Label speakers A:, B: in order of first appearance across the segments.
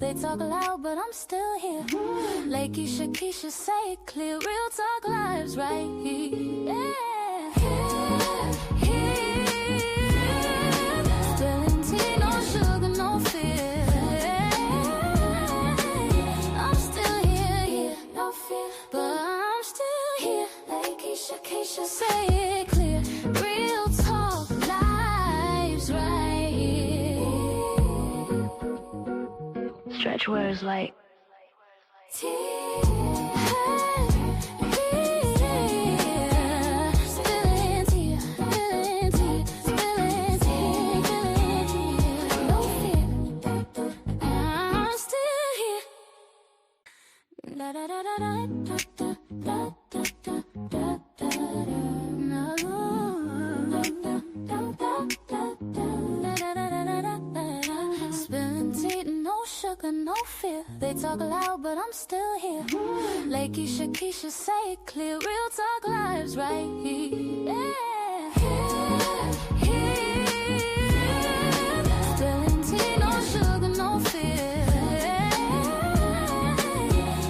A: They talk loud, but I'm still here. Lakeysha Keysha, say it clear. Real talk lives right here. Yeah. Spilling tea, no sugar, no fear. I'm still here, no fear, but I'm still here. Lakeysha Keysha, say it clear. Real talk lives right here.
B: Stretch words like
A: no fear. They talk loud, but I'm still here. Lakeysha Keysha, say it clear. Real talk lives right here. Yeah. Spilling tea, no sugar, no fear.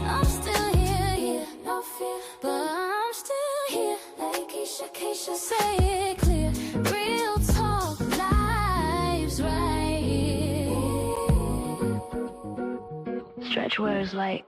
A: I'm still here, no fear, but I'm still here. Lakeysha Keysha, say it clear. Real talk lives right here.
B: stretch words like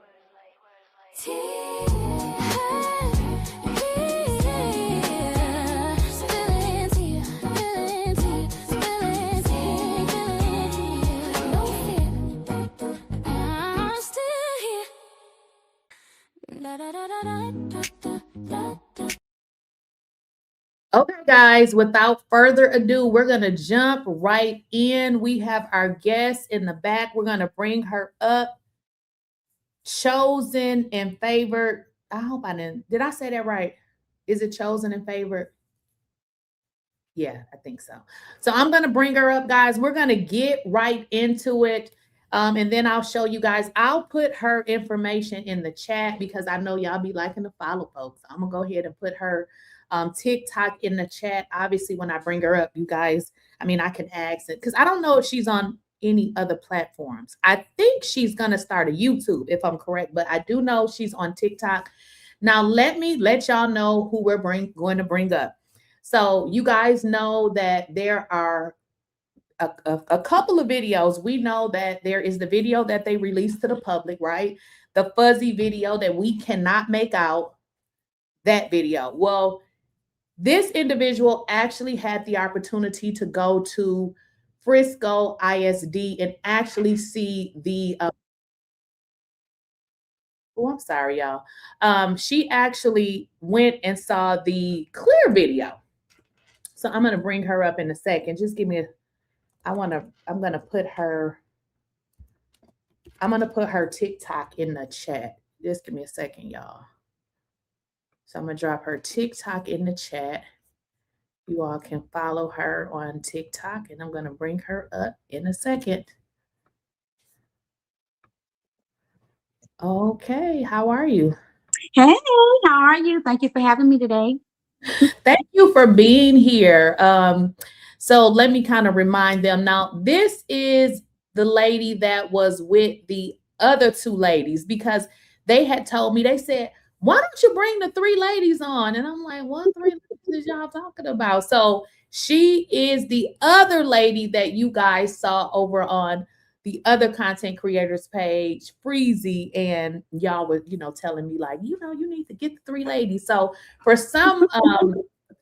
C: Okay, guys, without further ado, we're going to jump right in. We have our guest in the back. We're going to bring her up. Chosen and favored. I hope I did I say that right? Is it chosen and favored? Yeah, I think so. So I'm going to bring her up, guys. We're going to get right into it. And then I'll show you guys. I'll put her information in the chat because I know y'all be liking to follow folks. I'm going to go ahead and put her TikTok in the chat. Obviously, when I bring her up, you guys, I mean, I can ask it because I don't know if she's on any other platforms. I think she's going to start a YouTube, if I'm correct, but I do know she's on TikTok. Now, let me let y'all know who we're going to bring up. So you guys know that there are a couple of videos. We know that there is the video that they released to the public, right? The fuzzy video that we cannot make out, that video. Well, this individual actually had the opportunity to go to Frisco ISD and actually see the oh, I'm sorry, y'all. She actually went and saw the clear video. So I'm going to bring her up in a second. Just give me I'm going to put her TikTok in the chat. Just give me a second, y'all. So I'm going to drop her TikTok in the chat. You all can follow her on TikTok, and I'm going to bring her up in a second. Okay, how are you?
D: Hey, how are you? Thank you for having me today.
C: Thank you for being here. So let me kind of remind them now, this is the lady that was with the other two ladies because they had told me, they said, why don't you bring the three ladies on? And I'm like, what three ladies is y'all talking about? So she is the other lady that you guys saw over on the other content creators page, Freezy, and y'all were, telling me like, you need to get the three ladies. So for some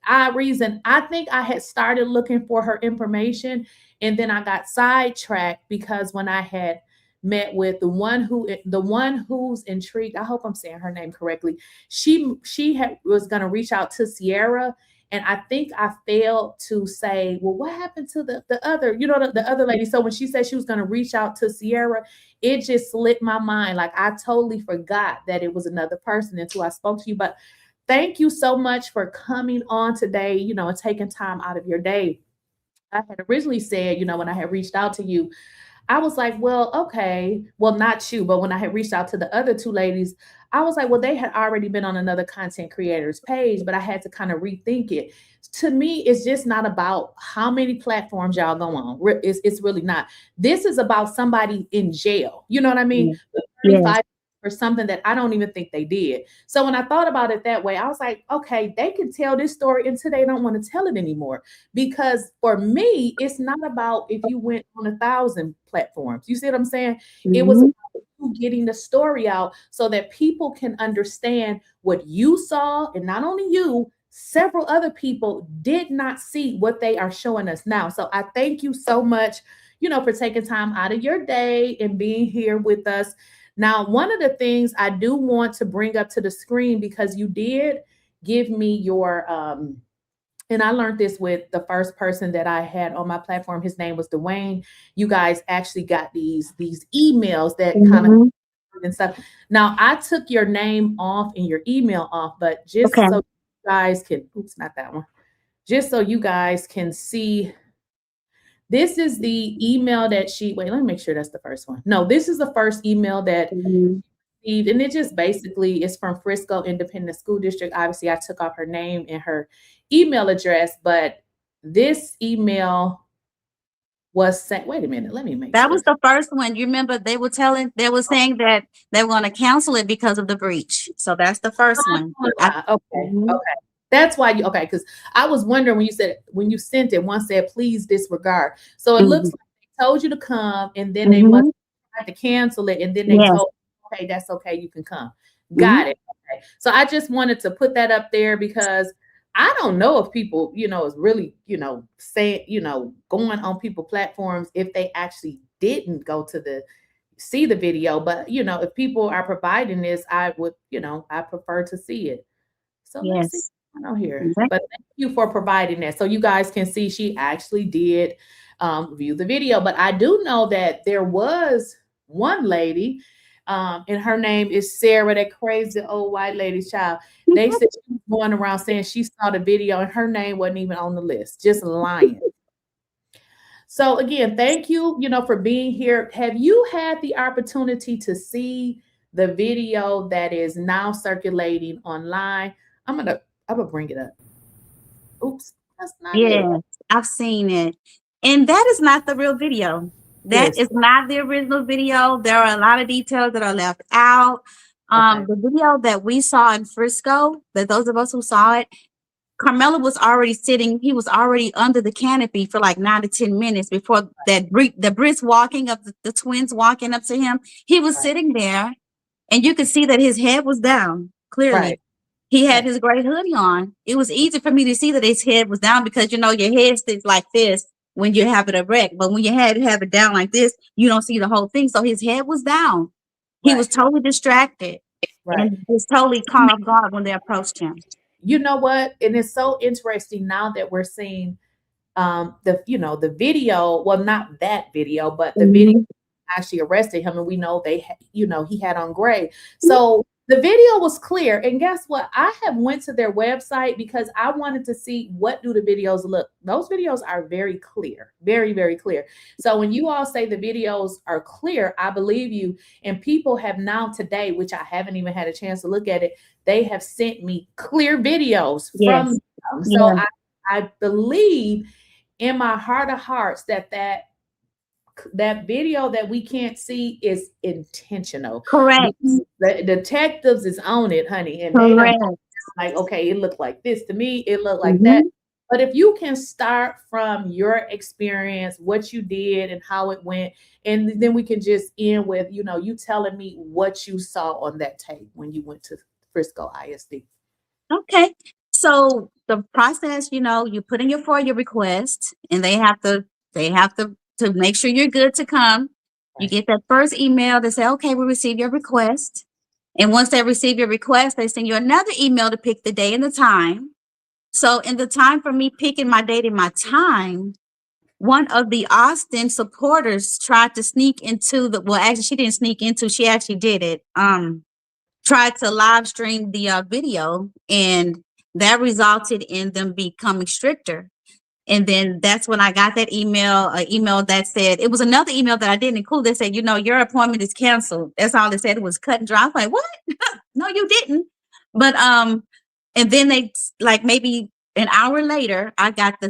C: odd reason, I think I had started looking for her information, and then I got sidetracked because when I had met with the one who's intrigued, I hope I'm saying her name correctly. She was going to reach out to Sierra, and I think I failed to say, well, what happened to the other, the other lady? So when she said she was going to reach out to Sierra, it just slipped my mind. Like I totally forgot that it was another person until I spoke to you. But thank you so much for coming on today, and taking time out of your day. I had originally said, when I had reached out to you, I was like, well, okay, well, not you, but when I had reached out to the other two ladies, I was like, well, they had already been on another content creator's page, but I had to kind of rethink it. To me, it's just not about how many platforms y'all go on. It's really not. This is about somebody in jail. You know what I mean?
D: Yes.
C: For
D: Yes.
C: 35 for something that I don't even think they did. So when I thought about it that way, I was like, okay, they can tell this story until they don't want to tell it anymore. Because for me, it's not about if you went on 1,000 platforms. You see what I'm saying? It was
D: Mhm.
C: about you getting the story out so that people can understand what you saw, and not only you, several other people did not see what they are showing us now. So I thank you so much, for taking time out of your day and being here with us. Now, one of the things I do want to bring up to the screen, because you did give me your and I learned this with the first person that I had on my platform. His name was Dwayne. You guys actually got these emails that kind of
D: Mhm.
C: and stuff. Now, I took your name off and your email off, but just
D: Okay.
C: so you guys can, oops, not that one. Just so you guys can see, this is the email that wait, let me make sure that's the first one. No, this is the first email that
D: Mhm.
C: received, and it just basically is from Frisco Independent School District. Obviously, I took off her name and her email address, but this email was sent. Wait a minute, let me make
D: That was
C: sure.
D: the first one. You remember they were saying that they were going to cancel it because of the breach. So that's the first one.
C: Okay,
D: Mhm.
C: okay. That's why you okay, because I was wondering when you sent it, one said please disregard. So it looks
D: Mhm.
C: like they told you to come and then they must
D: Mhm.
C: have to cancel it, and then they
D: Yes.
C: told okay, that's okay, you can come.
D: Mhm.
C: Got it. Okay. So I just wanted to put that up there because I don't know if people, is really, saying, going on people platforms if they actually didn't go to see the video. But if people are providing this, I would, I prefer to see it. So let's see
D: Yes.
C: what's going on here.
D: Okay.
C: But thank you for providing that. So you guys can see she actually did view the video. But I do know that there was one lady, and her name is Sarah, that crazy old white lady child. They said she was going around saying she saw the video and her name wasn't even on the list, just lying. So again, thank you, for being here. Have you had the opportunity to see the video that is now circulating online? I'm gonna bring it up. Oops, that's not it.
D: Yes, I've seen it. And that is not the real video. That
C: Yes.
D: is not the original video. There are a lot of details that are left out.
C: Okay.
D: The video that we saw in Frisco, that those of us who saw it, Carmelo was already sitting, he was already under the canopy for like 9 to 10 minutes before the brisk walking of the twins walking up to him. He was
C: Right.
D: sitting there and you could see that his head was down, clearly.
C: Right.
D: He had
C: Right.
D: his gray hoodie on. It was easy for me to see that his head was down because your head sits like this when you have it erect, but when you have it down like this, you don't see the whole thing. So his head was down. He was
C: Right.
D: totally distracted
C: Right.
D: and was totally caught off guard when they approached him.
C: You know what? And it's so interesting now that we're seeing the video, well, not that video, but the video
D: Mhm.
C: actually arrested him, and we know he had on gray. So the video was clear, and guess what? I have went to their website because I wanted to see what do the videos look. Those videos are very clear, very, very clear. So when you all say the videos are clear, I believe you. And people have now today, which I haven't even had a chance to look at it, they have sent me clear videos from
D: Yes.
C: them. So
D: Yeah.
C: I believe in my heart of hearts that video that we can't see is intentional.
D: Correct.
C: The detectives is on it, honey, and they don't
D: Correct.
C: like, okay, it looked like this to me, it looked like that.
D: Mhm.
C: But if you can start from your experience, what you did and how it went, and then we can just end with, you telling me what you saw on that tape when you went to Frisco ISD.
D: Okay. So the process, you put in your FOIA request and they have to make sure you're good to come. You
C: Right.
D: get that first email to say, okay, we received your request. And once they receive your request, they send you another email to pick the day and the time. So in the time for me picking my date and my time, one of the Austin supporters tried to sneak into well, actually she didn't sneak into, she actually did it. Tried to live stream the video, and that resulted in them becoming stricter. And then that's when I got that email, an email that said, it was another email that I didn't include that said, you know, your appointment is canceled. That's all it said. It was cut and dry. I was like, what? No, you didn't. But, and then they, like, maybe an hour later, I got the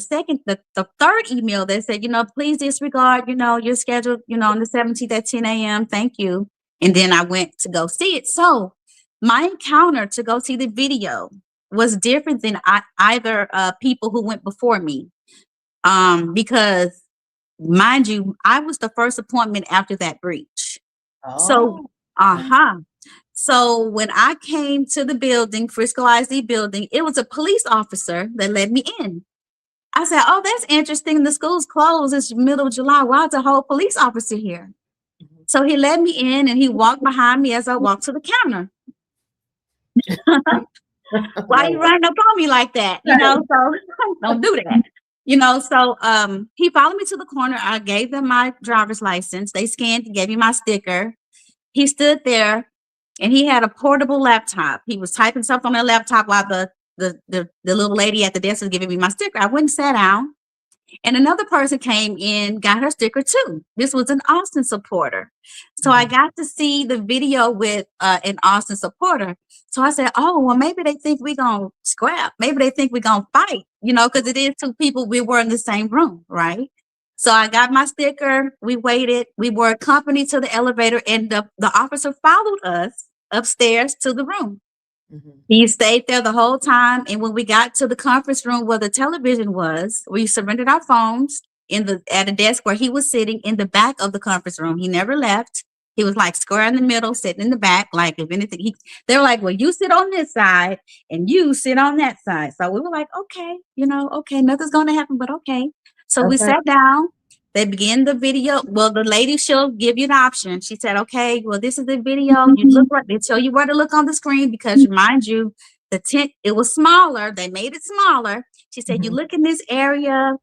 D: third email that said, you know, please disregard, you know, your schedule, you know, on the 17th at 10 a.m. Thank you. And then I went to go see it. So my encounter to go see the video was different than either people who went before me. Because mind you, I was the first appointment after that breach. So, So when I came to the building, Frisco ISD building, it was a police officer that let me in. I said, oh, that's interesting. The school's closed. It's middle of July. Why is a whole police officer here? So he let me in and he walked behind me as I walked to the counter. Why you running up on me like that? You know, so don't do that. You know, so he followed me to the corner. I gave them my driver's license. They scanned, gave me my sticker. He stood there and he had a portable laptop. He was typing something on that laptop while the little lady at the desk was giving me my sticker. I went and sat down. And another person came in, got her sticker too. This was an Austin supporter. So I got to see the video with an Austin supporter. So I said, oh, well, maybe they think we're going to scrap. Maybe they think we're going to fight, you know, because it is two people. We were in the same room, right? So I got my sticker. We waited. We were accompanied to the elevator, and the officer followed us upstairs to the room. He stayed there the whole time. And when we got to the conference room where the television was, we surrendered our phones at a desk where he was sitting in the back of the conference room. He never left. He was like square in the middle, sitting in the back. Like if anything, they were like, well, you sit on this side and you sit on that side. So we were like, okay, you know, okay, nothing's going to happen, but okay. So we sat down. They began the video. Well, the lady, she'll give you an option. She said, okay, well, this is the video. You look right. They tell you where to look on the screen because mind you, the tent, it was smaller. They made it smaller. She said, you look in this area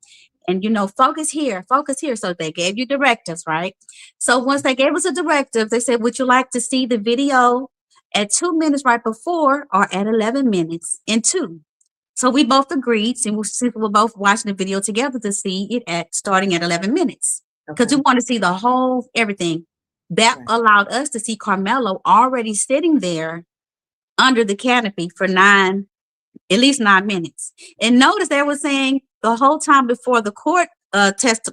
D: and, you know, focus here, focus here. So they gave you directives, right? So once they gave us a directive, they said, would you like to see the video at 2 minutes right before or at 11 minutes in 2? So we both agreed, and we're both watching the video together to see it starting at 11 minutes because we want to see the whole everything. That allowed us to see Carmelo already sitting there under the canopy for at least 9 minutes. And notice they were saying the whole time before the court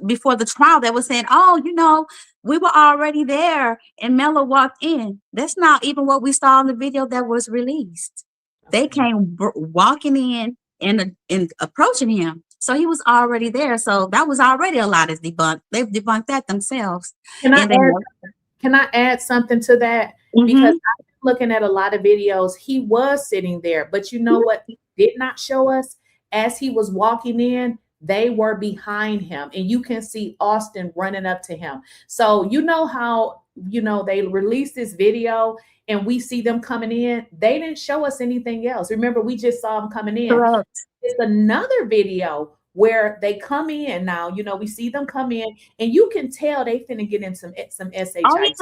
D: before the trial, they were saying, oh, you know, we were already there and Melo walked in. That's not even what we saw in the video that was released. They came walking in and approaching him. So he was already there. So that was already a lot is debunked. They've debunked that themselves.
C: Can I add something to that? Because I'm looking at a lot of videos. He was sitting there, but you know what he did not show us? As he was walking in, they were behind him and you can see Austin running up to him. So you know how, you know, they released this video and we see them coming in. They didn't show us anything else. Remember, we just saw them coming in. Correct. It's another video where they come in now, you know, we see them come in and you can tell they finna get in some SHI.
D: Oh,
C: yes.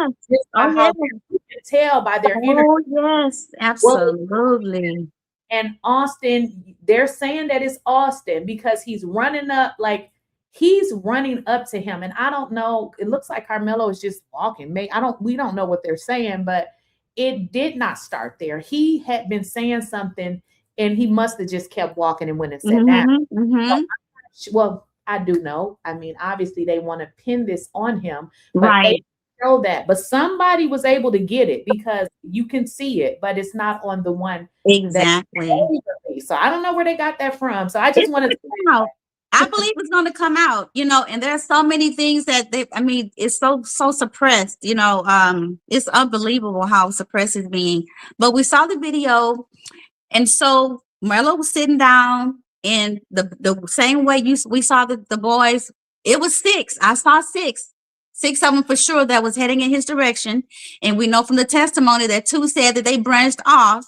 C: You can tell by their energy.
D: Oh, yes, absolutely.
C: And Austin, they're saying that it's Austin because he's running up, like he's running up to him. And I don't know, it looks like Carmelo is just walking. We don't know what they're saying, but it did not start there. He had been saying something and he must have just kept walking and went and sat down. Well, I do know. I mean, obviously they want to pin this on him, but they show that. But somebody was able to get it because you can see it, but it's not on the one.
D: Exactly.
C: So I don't know where they got that from. So I just wanted to
D: know. I believe it's going to come out, you know, and there's so many things that it's so suppressed, you know, it's unbelievable how suppressed it's being. But we saw the video. And so Melo was sitting down and the same way we saw the boys, it was 6. I saw 6 of them for sure that was heading in his direction. And we know from the testimony that 2 said that they branched off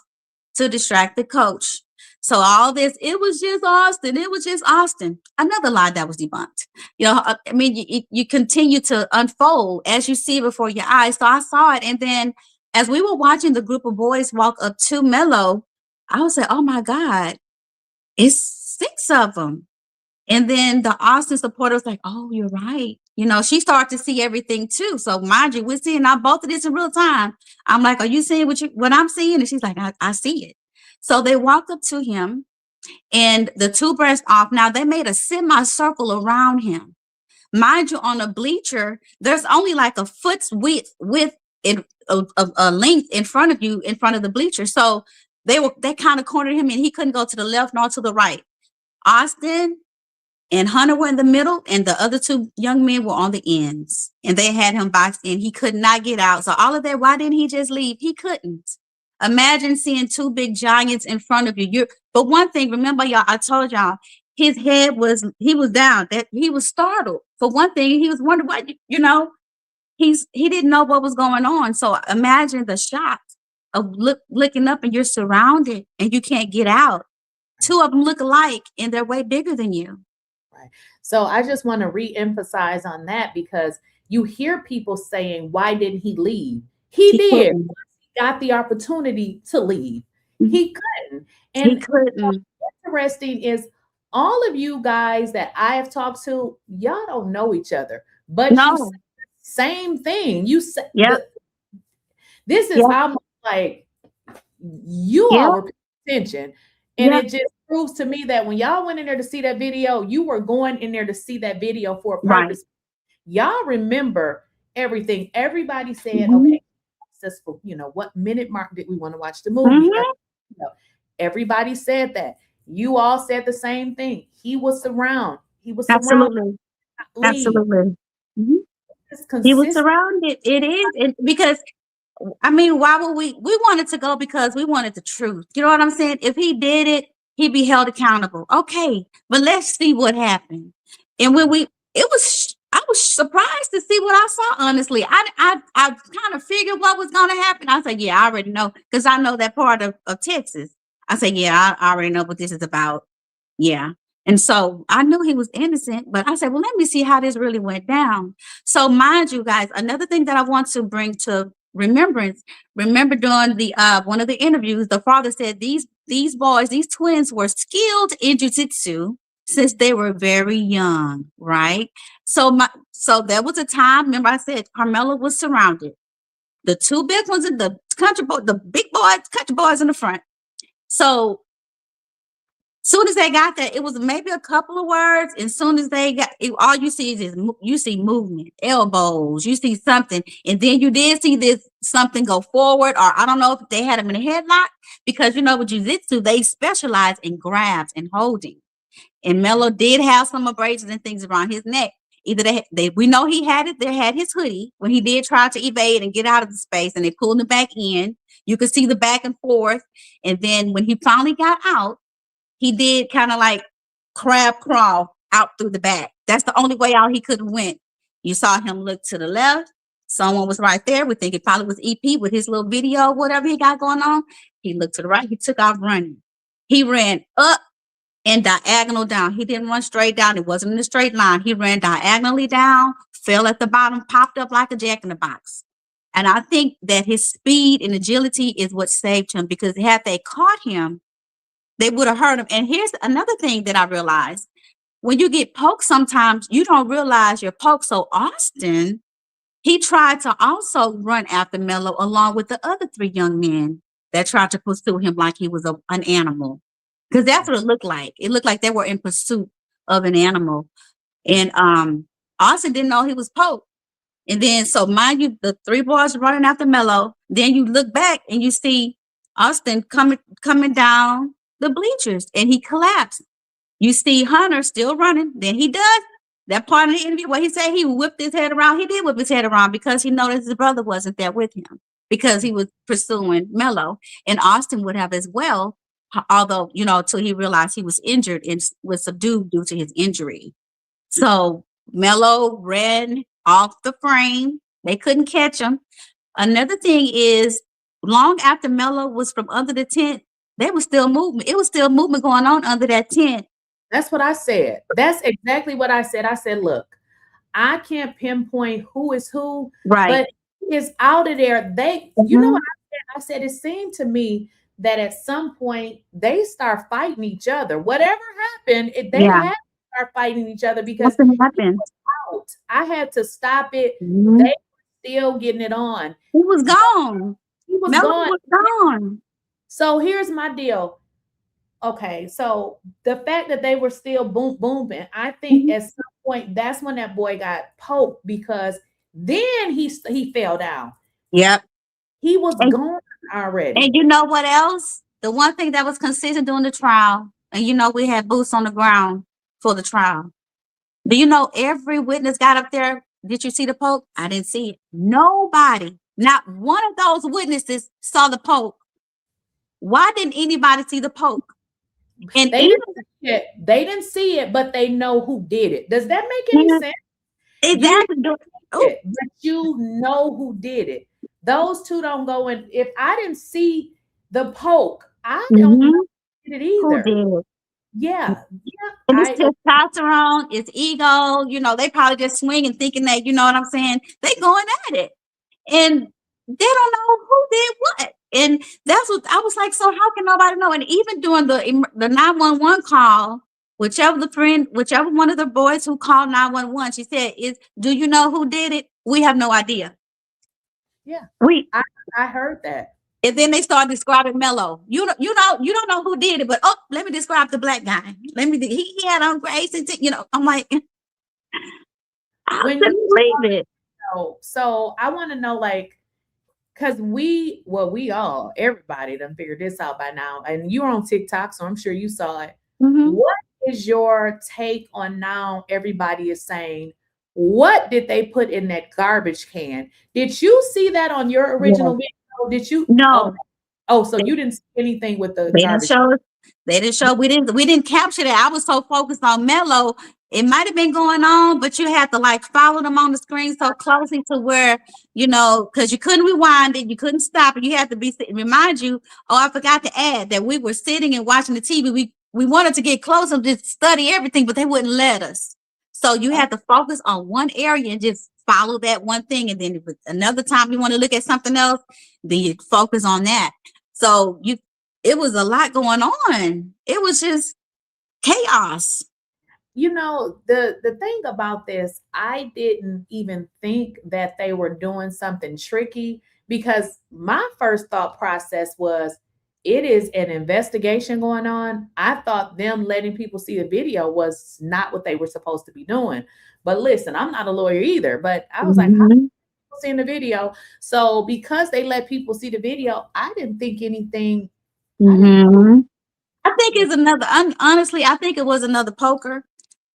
D: to distract the coach. So all this, it was just Austin. It was just Austin. Another lie that was debunked. You know, I mean, you continue to unfold as you see before your eyes. So I saw it. And then as we were watching the group of boys walk up to Melo, I was like, oh my God, it's 6 of them. And then the Austin supporter was like, oh, you're right. You know, she started to see everything too. So mind you, we're seeing now both of this in real time. I'm like, are you seeing what I'm seeing? And she's like, I see it. So they walked up to him and the two branched off. Now they made a semicircle around him. Mind you, on a bleacher, there's only like a foot's width in a length in front of you, in front of the bleacher. So they kind of cornered him and he couldn't go to the left nor to the right. Austin and Hunter were in the middle, and the other two young men were on the ends, and they had him boxed in. He could not get out. So all of that, why didn't he just leave? He couldn't. Imagine seeing two big giants in front of you. But one thing, remember, y'all, I told y'all, his head was down. That he was startled. For one thing, he was wondering what, you know, he didn't know what was going on. So imagine the shock of looking up and you're surrounded and you can't get out. Two of them look alike and they're way bigger than you.
C: Right. So I just want to re-emphasize on that, because you hear people saying, why didn't he leave? He did.
D: Couldn't.
C: He got the opportunity to leave. He couldn't. And
D: He couldn't.
C: what's interesting is all of you guys that I have talked to, y'all don't know each other, but
D: No.
C: you say the same thing. You say,
D: Yep.
C: this is
D: Yep.
C: how much, like, you
D: Yep.
C: all were paying attention. And
D: Yep.
C: it just proves to me that when y'all went in there to see that video, you were going in there to see that video for a purpose.
D: Right.
C: Y'all remember everything. Everybody said,
D: Mhm.
C: okay, successful, you know, what minute mark did we want to watch the movie?
D: Mhm.
C: You know, everybody said that. You all said the same thing. He was surrounded. He was surrounded.
D: Absolutely. Absolutely. Mhm.
C: It's
D: He was
C: consistent.
D: surrounded. It is. Because I mean, why would we wanted to go because we wanted the truth. You know what I'm saying? If he did it, he'd be held accountable. Okay, but let's see what happened. And when I was surprised to see what I saw. Honestly, I kind of figured what was going to happen. I said, yeah, I already know, because I know that part of Texas. I said, yeah, I already know what this is about. Yeah. And so I knew he was innocent, but I said, well, let me see how this really went down. So mind you guys, another thing that I want to bring to remembrance, remember during the one of the interviews, the father said these boys, these twins, were skilled in jiu-jitsu since they were very young, right? So there was a time, remember I said Carmelo was surrounded. The two big ones in the big boys, country boys in the front. So soon as they got there, it was maybe a couple of words. And soon as they got it, all you see is you see movement, elbows, you see something. And then you did see this something go forward, or I don't know if they had him in a headlock, because you know with jiu-jitsu, they specialize in grabs and holding. And Melo did have some abrasions and things around his neck. Either we know he had it, they had his hoodie when he did try to evade and get out of the space, and they pulled him back in. You could see the back and forth. And then when he finally got out, he did kind of like crab crawl out through the back. That's the only way out he could have went. You saw him look to the left. Someone was right there. We think it probably was EP with his little video, whatever he got going on. He looked to the right. He took off running. He ran up and diagonal down. He didn't run straight down. It wasn't in a straight line. He ran diagonally down, fell at the bottom, popped up like a jack in the box. And I think that his speed and agility is what saved him, because had they caught him, they would have hurt him. And here's another thing that I realized. When you get poked, sometimes you don't realize you're poked. So Austin, he tried to also run after Melo along with the other three young men that tried to pursue him like he was an animal. Because that's what it looked like. It looked like they were in pursuit of an animal. And Austin didn't know he was poked. And then, so mind you, the three boys running after Melo. Then you look back and you see Austin coming down the bleachers, and he collapsed. You see Hunter still running. Then he does that part of the interview where he said he whipped his head around. He did whip his head around because he noticed his brother wasn't there with him, because he was pursuing Melo, and Austin would have as well, although, you know, till he realized he was injured and was subdued due to his injury. So Melo ran off the frame. They couldn't catch him. Another thing is, long after Melo was from under the tent, there was still movement. It was still movement going on under that tent.
C: That's what I said. That's exactly what I said. I said, look, I can't pinpoint who is who,
D: Right.
C: but it's out of there. You know what I said? I said, it seemed to me that at some point they start fighting each other. Whatever happened, they had start fighting each other because
D: Nothing happened.
C: out. I had to stop it.
D: Mhm.
C: They were still getting it on.
D: He was gone.
C: He was
D: Melo
C: gone.
D: was gone.
C: So here's my deal. Okay, so the fact that they were still booming, I think at some point that's when that boy got poked because then he fell down.
D: Yep.
C: He was gone already.
D: And you know what else? The one thing that was consistent during the trial, and you know we had boots on the ground for the trial. Do you know every witness got up there? Did you see the poke? I didn't see it. Nobody, not one of those witnesses saw the poke. Why didn't anybody see the poke? And
C: They didn't see it, but they know who did it. Does that make any sense?
D: Exactly.
C: But you know who did it. Those two don't go in. If I didn't see the poke, I don't know who did it either.
D: Who did?
C: Yeah.
D: And it's testosterone, it's ego, you know, they probably just swinging thinking that, you know what I'm saying? They going at it. And they don't know who did what. And that's what I was like, so how can nobody know? And even during the 911 call, whichever one of the boys who called 911, she said, do you know who did it? We have no idea.
C: Yeah. I heard that.
D: And then they started describing Melo. You don't know who did it, but let me describe the black guy. He had on grace and you know, I'm like, I couldn't believe it.
C: So I want to know, like, because everybody done figured this out by now, and you're on TikTok, so I'm sure you saw it. What is your take on now? Everybody is saying, what did they put in that garbage can? Did you see that on your original video? Did you?
D: No.
C: Oh, so you didn't see anything with the garbage?
D: They didn't show. We didn't capture that. I was so focused on Melo. It might have been going on, but you had to like follow them on the screen so closely to where, you know, because you couldn't rewind it, you couldn't stop it. You had to remind you. Oh, I forgot to add that we were sitting and watching the TV. We wanted to get close and just study everything, but they wouldn't let us. So you had to focus on one area and just follow that one thing. And then if another time you want to look at something else, then you focus on that. So it was a lot going on. It was just chaos.
C: You know, the thing about this, I didn't even think that they were doing something tricky, because my first thought process was, it is an investigation going on. I thought them letting people see the video was not what they were supposed to be doing. But listen, I'm not a lawyer either, but I was like, how are people seeing the video? So because they let people see the video, I didn't think anything.
D: I think it's another, honestly, I think it was another poker.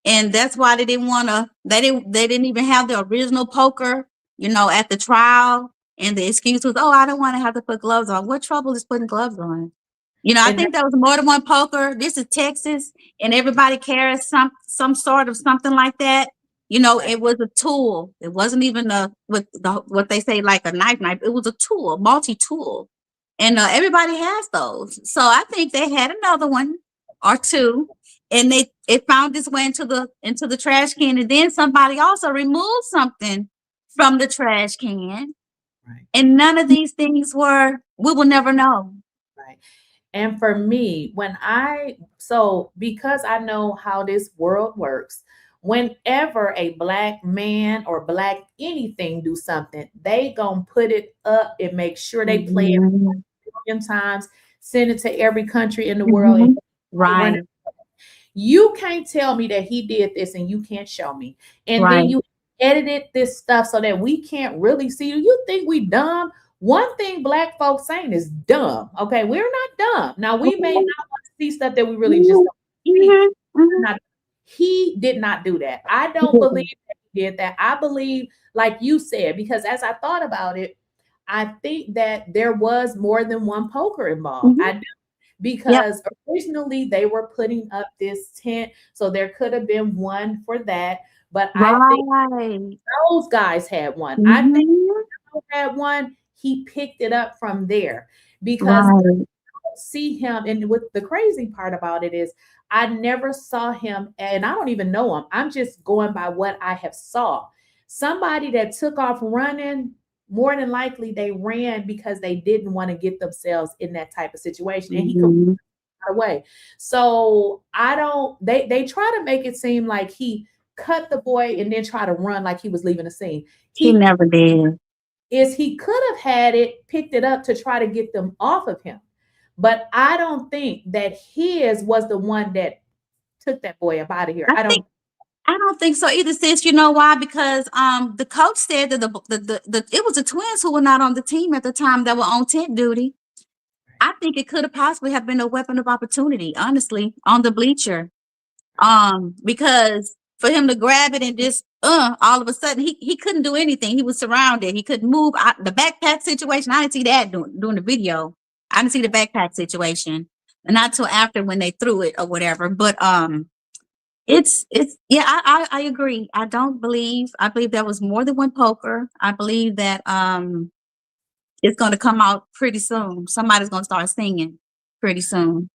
D: And that's why they didn't want to, they didn't even have the original poker, you know, at the trial. And the excuse was, oh, I don't want to have to put gloves on. What trouble is putting gloves on? You know, I think that was more than one poker. This is Texas, and everybody carries some sort of something like that. You know, it was a tool. It wasn't even what they say, like a knife. It was a tool, multi-tool. And everybody has those. So I think they had another one or two, and it found its way into the trash can. And then somebody also removed something from the trash can.
C: Right.
D: And none of these things we will never know.
C: Right. And for me, because I know how this world works, whenever a black man or black anything do something, they gonna put it up and make sure they play it a million times, send it to every country in the world.
D: Right.
C: You can't tell me that he did this and you can't show me. And then you edited this stuff so that we can't really see. Do you think we dumb? One thing black folks saying is dumb. Okay, we're not dumb. Now we may not want to see stuff that we really just don't. He did not do that. I don't believe that he did that. I believe, like you said, because as I thought about it, I think that there was more than one poker involved. I do. Because originally they were putting up this tent, so there could have been one for that. But I think those guys had one. I think had one. He picked it up from there because I don't see him. And with the crazy part about it is, I never saw him, and I don't even know him. I'm just going by what I have saw. Somebody that took off running, more than likely they ran because they didn't want to get themselves in that type of situation. And he could away. So I don't, they try to make it seem like he cut the boy and then try to run like he was leaving the scene.
D: He never did.
C: He could have had it, picked it up to try to get them off of him. But I don't think that his was the one that took that boy up out of here. I
D: don't think so either, sis. You know why? Because the coach said that it was the twins who were not on the team at the time that were on tent duty. I think it could have possibly have been a weapon of opportunity, honestly, on the bleacher. Because for him to grab it and just all of a sudden he couldn't do anything. He was surrounded. He couldn't move. The backpack situation, I didn't see that during the video. I didn't see the backpack situation, and not till after when they threw it or whatever. But it's yeah, I agree. I believe there was more than one poker. I believe that it's going to come out pretty soon. Somebody's going to start singing pretty soon.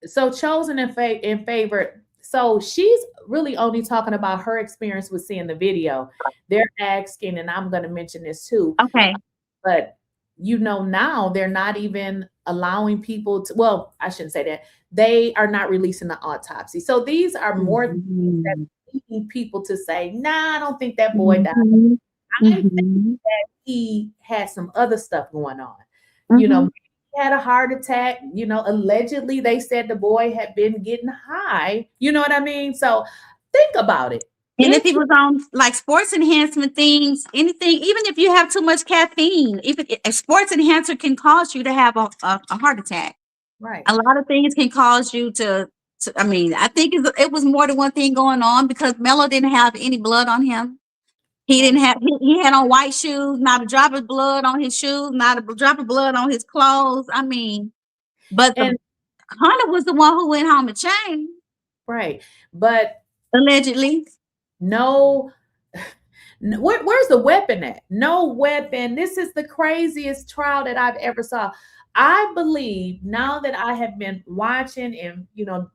C: So chosen in favor. So she's really only talking about her experience with seeing the video. They're asking, and I'm going to mention this too.
D: Okay.
C: But you know, now they're not even allowing people to, well, I shouldn't say that. They are not releasing the autopsy. So these are more things that leading people to say, nah, I don't think that boy died. I think that he had some other stuff going on. You know, he had a heart attack. You know, allegedly they said the boy had been getting high. You know what I mean? So think about it.
D: And if he was on like sports enhancement things, anything, even if you have too much caffeine, a sports enhancer can cause you to have a heart attack.
C: Right.
D: A lot of things can cause you to I mean, I think it was more than one thing going on, because Melo didn't have any blood on him. He didn't have, he had on white shoes, not a drop of blood on his shoes, not a drop of blood on his clothes. I mean, but Hunter was the one who went home and changed.
C: Right. But
D: allegedly.
C: No, where's the weapon at? No weapon. This is the craziest trial that I've ever saw. I believe, now that I have been watching and, you know,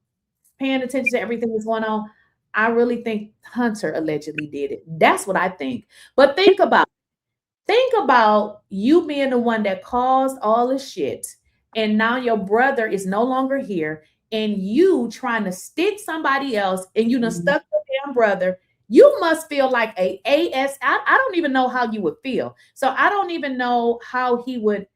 C: paying attention to everything that's going on, I really think Hunter allegedly did it. That's what I think. But think about you being the one that caused all the shit, and now your brother is no longer here, and you trying to stick somebody else, and you done stuck your damn brother. You must feel like I don't even know how you would feel. So I don't even know how he would.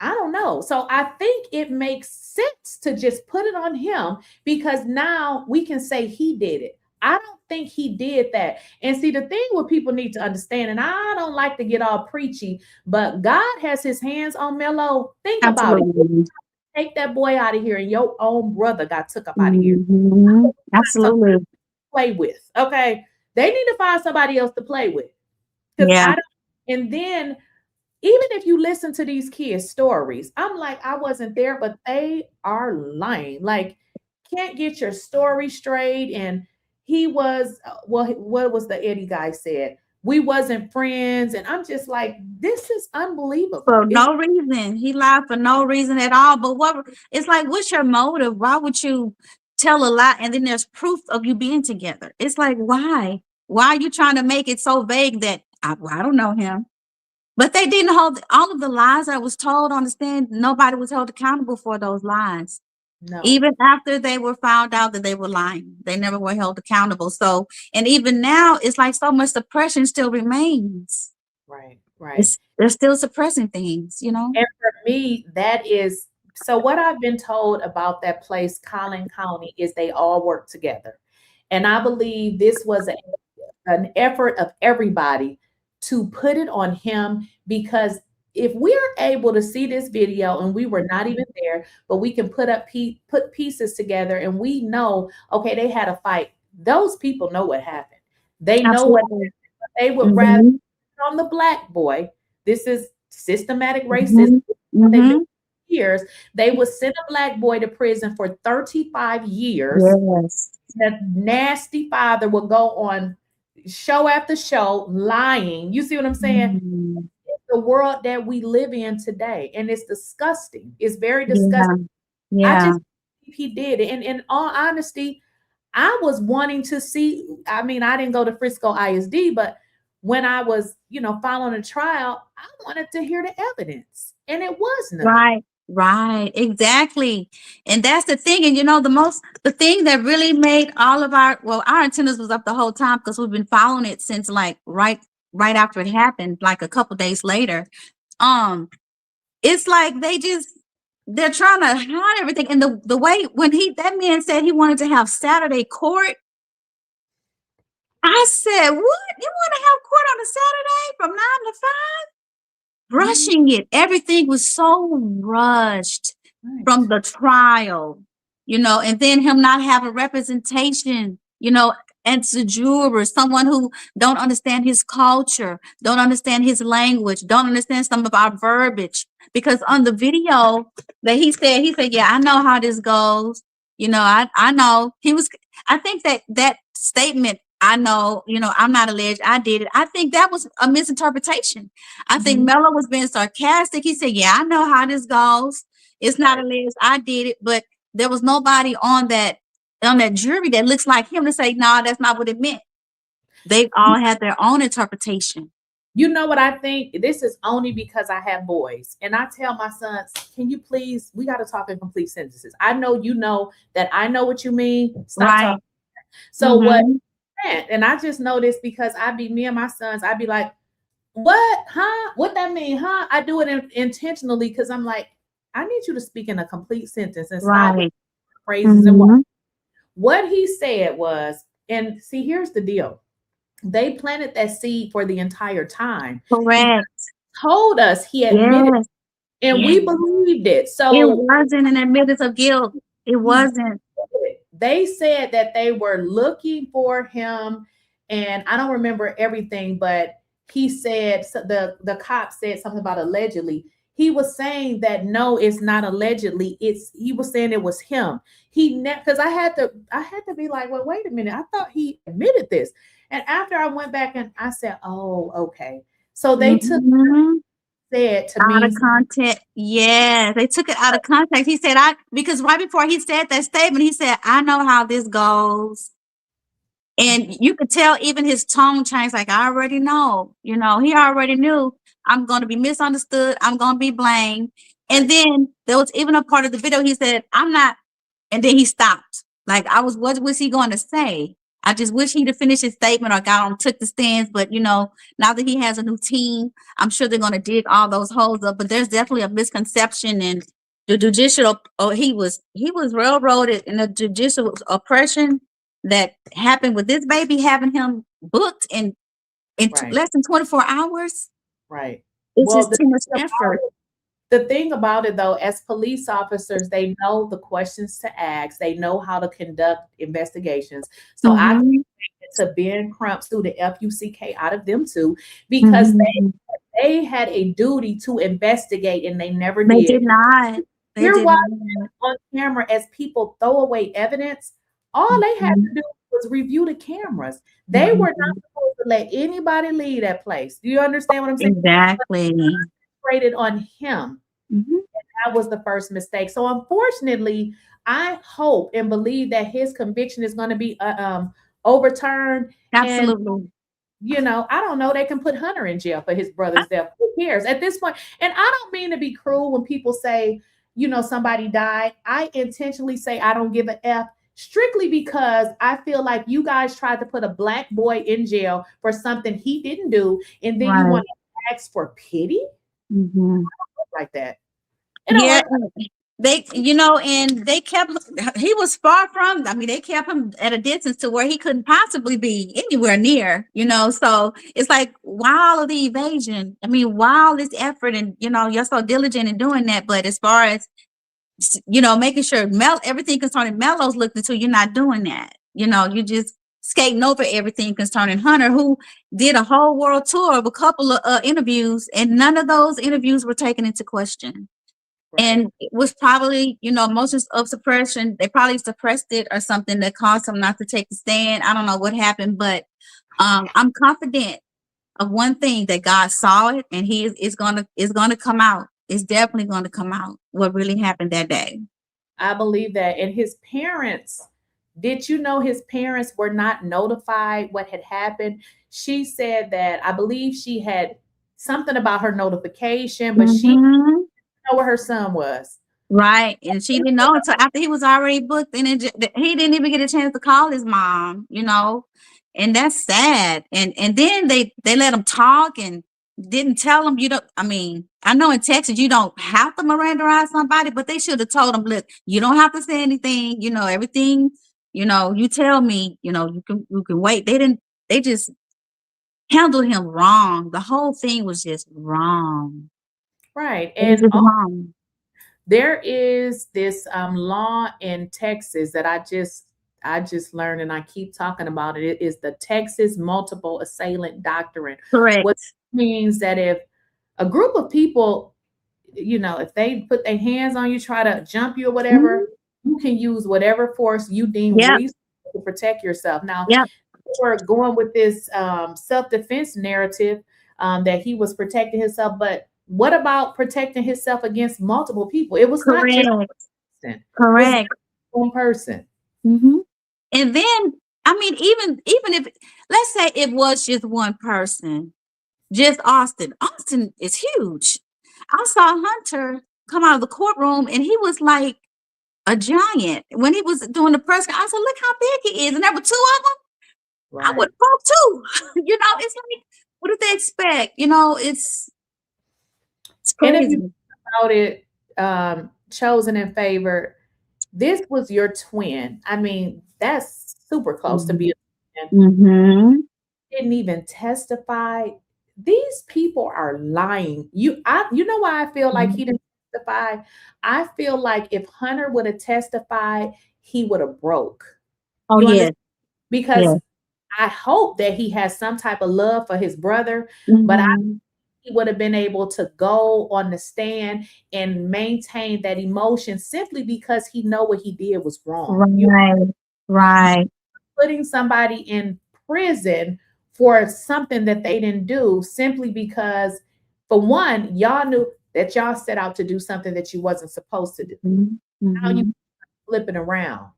C: I don't know. So I think it makes sense to just put it on him, because now we can say he did it. I don't think he did that. And see, the thing what people need to understand, and I don't like to get all preachy, but God has his hands on Melo. Think about it. Take that boy out of here, and your own brother got took up out of here.
D: Absolutely.
C: Play with. Okay. They need to find somebody else to play with.
D: Yeah.
C: And then even if you listen to these kids' stories, I'm like, I wasn't there, but they are lying. Like, can't get your story straight. And he was, well, what was the Eddie guy said? We wasn't friends. And I'm just like, this is unbelievable.
D: For no reason. He lied for no reason at all. But it's like, what's your motive? Why would you tell a lie and then there's proof of you being together? It's like, why? Why are you trying to make it so vague that I don't know him? But they didn't hold all of the lies I was told on the stand. Nobody was held accountable for those lies. No. Even after they were found out that they were lying, they never were held accountable. So, and even now, it's like so much suppression still remains.
C: Right, right.
D: They're still suppressing things, you know?
C: And for me, that is, so what I've been told about that place, Collin County, is they all work together. And I believe this was an effort of everybody to put it on him, because if we're able to see this video and we were not even there, but we can put pieces together and we know, okay, they had a fight. Those people know what happened. They know what happened. They would rather on the black boy. This is systematic racism. Years, they would send a black boy to prison for 35 years.
D: Yes.
C: That nasty father would go on show after show lying. You see what I'm saying? It's the world that we live in today, and it's disgusting. It's very disgusting.
D: Yeah.
C: I just think he did it. And in all honesty, I was wanting to see, I mean, I didn't go to Frisco ISD, but when I was, following a trial, I wanted to hear the evidence, and it was none.
D: Right, exactly. And that's the thing. And you know, the thing that really made all of our antennas was up the whole time because we've been following it since like right after it happened, like a couple days later. It's like they're trying to hide everything. And the way when that man said he wanted to have Saturday court, I said, what? You want to have court on a Saturday from 9 to 5? Rushing it. Everything was so rushed from the trial, you know, and then him not having representation, you know, and the juror, someone who don't understand his culture, don't understand his language, don't understand some of our verbiage. Because on the video that he said, yeah, I know how this goes. You know, I know I think that statement, I know, you know, I'm not alleged, I did it. I think that was a misinterpretation. I think Mello was being sarcastic. He said, yeah, I know how this goes. It's not alleged, I did it. But there was nobody on that jury that looks like him to say, no, that's not what it meant. They all had their own interpretation.
C: You know what I think? This is only because I have boys. And I tell my sons, can you please, we got to talk in complete sentences. I know you know that I know what you mean. Stop talking. So what? And I just know this because me and my sons, I'd be like, what? Huh? What that mean? Huh? I do it intentionally because I'm like, I need you to speak in a complete sentence and stop phrases and what he said was, and see, here's the deal. They planted that seed for the entire time.
D: Correct.
C: He told us he admitted and we believed it. So
D: it wasn't an admittance of guilt. It wasn't.
C: They said that they were looking for him, and I don't remember everything, but he said, the cop said something about allegedly. He was saying that no, it's not allegedly. He was saying it was him. Because I had to be like, well, wait a minute. I thought he admitted this. And after I went back and I said, oh, okay. So they took said to me
D: out of context. Yeah, they took it out of context. He said, because right before he said that statement, he said, I know how this goes. And you could tell even his tone changed, like, I already know, you know, he already knew I'm going to be misunderstood. I'm going to be blamed. And then there was even a part of the video, he said, I'm not. And then he stopped. Like, what was he going to say? I just wish he'd have finished his statement or got on, took the stands. But, you know, now that he has a new team, I'm sure they're going to dig all those holes up. But there's definitely a misconception in the judicial. He was railroaded in the judicial oppression that happened with this baby, having him booked in less than 24 hours.
C: Right.
D: It's just too much effort.
C: The thing about it, though, as police officers, they know the questions to ask. They know how to conduct investigations. So I think to Ben Crump through the FUCK out of them too, because they had a duty to investigate and they never did.
D: They did not.
C: You're watching on camera as people throw away evidence. All they had to do was review the cameras. They were not supposed to let anybody leave that place. Do you understand what I'm saying?
D: Exactly.
C: Rated on him. And that was the first mistake. So unfortunately, I hope and believe that his conviction is going to be overturned.
D: Absolutely.
C: And, you know, I don't know. They can put Hunter in jail for his brother's death. Who cares at this point? And I don't mean to be cruel when people say, you know, somebody died. I intentionally say I don't give a F. Strictly because I feel like you guys tried to put a black boy in jail for something he didn't do, and then you want to ask for pity? I don't look like that.
D: They, you know, and he was far from, I mean, they kept him at a distance to where he couldn't possibly be anywhere near, you know, so it's like, why all of the evasion? I mean, why all this effort? And, you know, you're so diligent in doing that, but as far as, you know, making sure everything concerning Melo's looked into, you're not doing that. You know, you just skating over everything concerning Hunter, who did a whole world tour of a couple of interviews, and none of those interviews were taken into question. And it was probably, you know, motions of suppression. They probably suppressed it or something that caused him not to take the stand. I don't know what happened, but I'm confident of one thing, that God saw it, and he is going to come out. It's definitely going to come out what really happened that day.
C: I believe that. And his parents, did you know his parents were not notified what had happened? She said that, I believe she had something about her notification, but she didn't know where her son was.
D: Right. And she didn't know until after he was already booked, and he didn't even get a chance to call his mom, you know, and that's sad. And then they let him talk and didn't tell him, you don't, I mean, I know in Texas you don't have to Miranderize somebody, but they should have told him, look, you don't have to say anything, you know, everything, you know, you tell me, you know, you can wait. They just handled him wrong. The whole thing was just wrong.
C: Right.
D: It was
C: And
D: just wrong.
C: there is this law in Texas that I just learned, and I keep talking about it. It is the Texas multiple assailant doctrine.
D: Correct.
C: What means that if a group of people, you know, if they put their hands on you, try to jump you or whatever, you can use whatever force you deem
D: Yep.
C: reasonable to protect yourself. Now,
D: Yep.
C: we're going with this self-defense narrative that he was protecting himself, but what about protecting himself against multiple people? It was not just one person.
D: Correct.
C: It was one person.
D: Mm-hmm. And then, I mean, even if, let's say it was just one person, just Austin. Austin is huge. I saw Hunter come out of the courtroom, and he was like a giant. When he was doing the press conference, I said, look how big he is. And there were two of them.
C: Right.
D: I would poke too. You know, it's like, what did they expect? You know, it's
C: And if
D: crazy.
C: you think about it, chosen in favor, this was your twin. I mean, that's super close to be a twin.
D: Mm-hmm.
C: Didn't even testify. These people are lying. You know why I feel like he didn't testify? I feel like if Hunter would have testified, he would have broke.
D: Oh,
C: You
D: yes.
C: understand? Because
D: Yes.
C: I hope that he has some type of love for his brother, but
D: Mhm.
C: he would have been able to go on the stand and maintain that emotion simply because he know what he did was wrong.
D: Right.
C: Putting somebody in prison for something that they didn't do simply because, for one, y'all knew that y'all set out to do something that you wasn't supposed to do. Now you flipping around.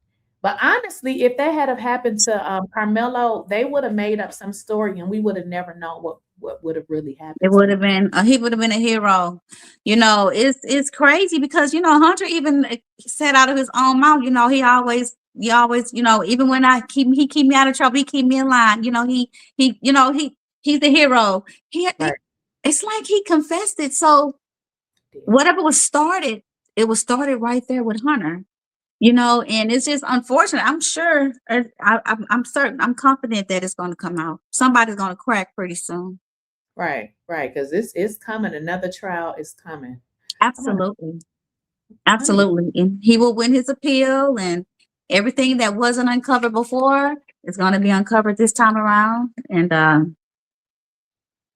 C: But honestly, if that had have happened to Carmelo, they would have made up some story, and we would have never known what would have really happened.
D: It would have been he would have been a hero. You know, it's crazy because, you know, Hunter even said out of his own mouth, you know, he always, you know, even when he keep me out of trouble, he keep me in line. You know, you know, he's the hero. It's like he confessed it. So whatever was started, it was started right there with Hunter. You know, and it's just unfortunate. I'm sure, I'm certain, I'm confident that it's going to come out. Somebody's going to crack pretty soon.
C: Right, because it's coming. Another trial is coming.
D: Absolutely. Absolutely. And he will win his appeal, and everything that wasn't uncovered before is going to be uncovered this time around. And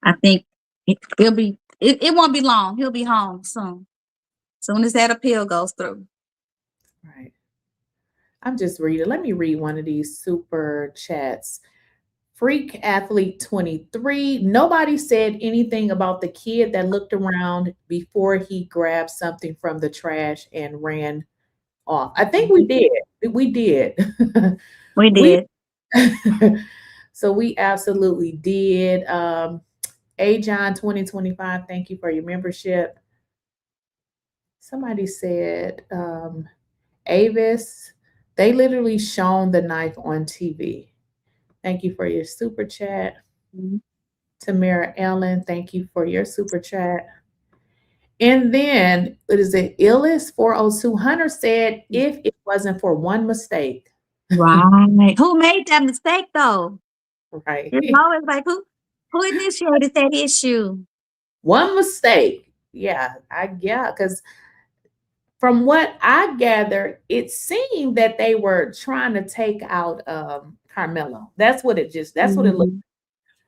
D: I think it won't be long. He'll be home soon as that appeal goes through.
C: Right. I'm just reading. Let me read one of these super chats. Freak Athlete 23. Nobody said anything about the kid that looked around before he grabbed something from the trash and ran off. I think we did. We did.
D: We did.
C: So we absolutely did. 𝐬𝐿 2025, thank you for your membership. Somebody said, Avis, they literally shown the knife on TV. Thank you for your super chat. Tamara Ellen, thank you for your super chat. And then, what is it? Illis 402 Hunter said, if it wasn't for one mistake.
D: Right. Who made that mistake though?
C: Right.
D: It's always like, who initiated that issue?
C: One mistake. Yeah, because from what I gathered, it seemed that they were trying to take out Carmelo. That's what it looked like.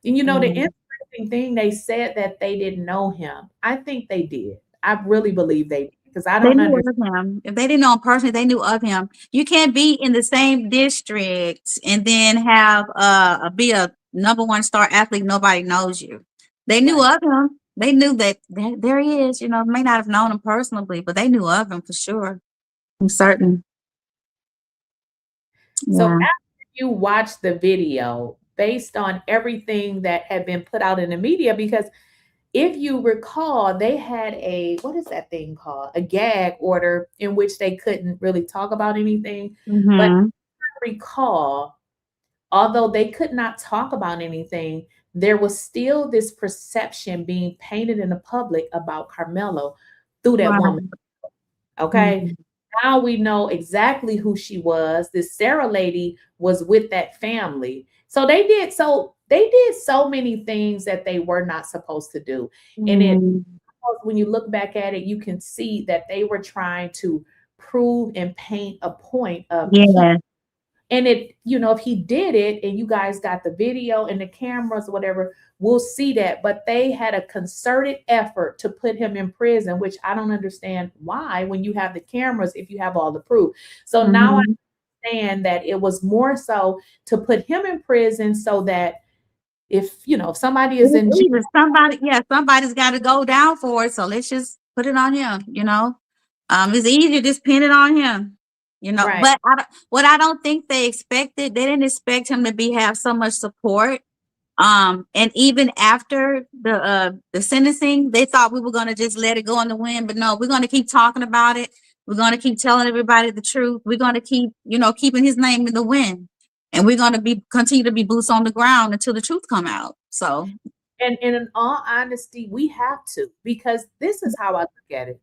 C: And you know, the interesting thing, they said that they didn't know him. I think they did. I really believe they did, because I don't understand.
D: Him. If they didn't know him personally, they knew of him. You can't be in the same district and then have be a #1 star athlete. Nobody knows you. They knew of him. They knew that there he is. You know, may not have known him personally, but they knew of him for sure. I'm certain.
C: So after you watch the video, based on everything that had been put out in the media, because if you recall, they had a, what is that thing called? A gag order in which they couldn't really talk about anything. But
D: Mm-hmm.
C: I recall, although they could not talk about anything, there was still this perception being painted in the public about Carmelo through that
D: Right.
C: woman. Okay.
D: Mhm.
C: Now we know exactly who she was. This Sarah lady was with that family. So they did so many things that they were not supposed to do. And it,
D: Mhm.
C: when you look back at it, you can see that they were trying to prove and paint a point of he,
D: Yeah.
C: and it, if he did it and you guys got the video and the cameras or whatever, we'll see that. But they had a concerted effort to put him in prison, which I don't understand why, when you have the cameras, if you have all the proof. So now I
D: Mhm.
C: understand that it was more so to put him in prison so that if somebody is in jail.
D: Either somebody, yeah, somebody's got to go down for it. So let's just put it on him. It's easier just pin it on him.
C: Right.
D: But what I don't think they expected, they didn't expect him to have so much support. And even after the sentencing, they thought we were going to just let it go in the wind, but no, we're going to keep talking about it. We're going to keep telling everybody the truth. We're going to keep, keeping his name in the wind, and we're going to continue to be boots on the ground until the truth come out. So,
C: And in all honesty, we have to, because this is how I look at it.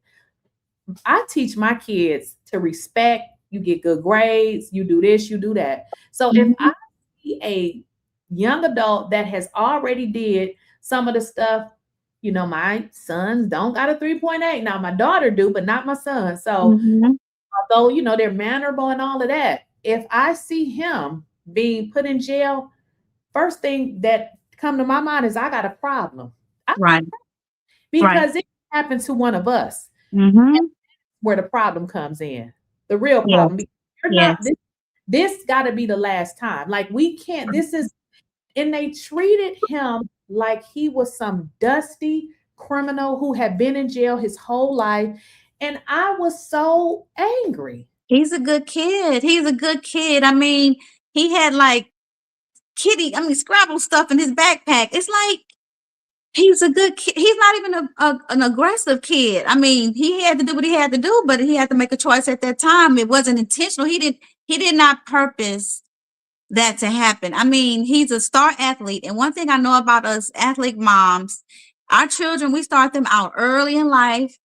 C: I teach my kids to respect. You get good grades, you do this, you do that. So if I
D: mhm,
C: see a young adult that has already did some of the stuff, my sons don't got a 3.8. Now my daughter do, but not my son. So
D: mhm,
C: although, they're mannerable and all of that, if I see him being put in jail, first thing that come to my mind is I got a problem. I got a
D: right,
C: problem,
D: right,
C: because it happened to one of us,
D: mhm,
C: where the problem comes in. The real
D: yes,
C: problem. Because you're not
D: yes.
C: this got to be the last time. Like, we can't, this is, and they treated him like he was some dusty criminal who had been in jail his whole life. And I was so angry.
D: He's a good kid. He's a good kid. I mean, he had like Scrabble stuff in his backpack. It's like, he's a good kid. He's not even an aggressive kid. I mean, he had to do what he had to do, but he had to make a choice at that time. It wasn't intentional. He did not purpose that to happen. I mean, he's a star athlete. And one thing I know about us athlete moms, our children, we start them out early in life.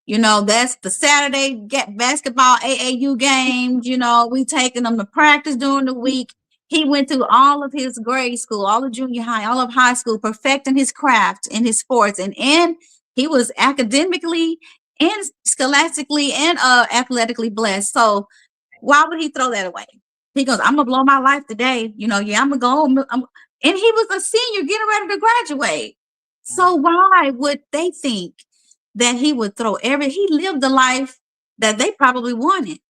D: That's the Saturday get basketball AAU games. We taking them to practice during the week. He went through all of his grade school, all of junior high, all of high school, perfecting his craft in his sports. And he was academically and scholastically and athletically blessed. So why would he throw that away? He goes, I'm gonna blow my life today. Yeah, I'm gonna go. And he was a senior getting ready to graduate. So why would they think that he would he lived the life that they probably wanted?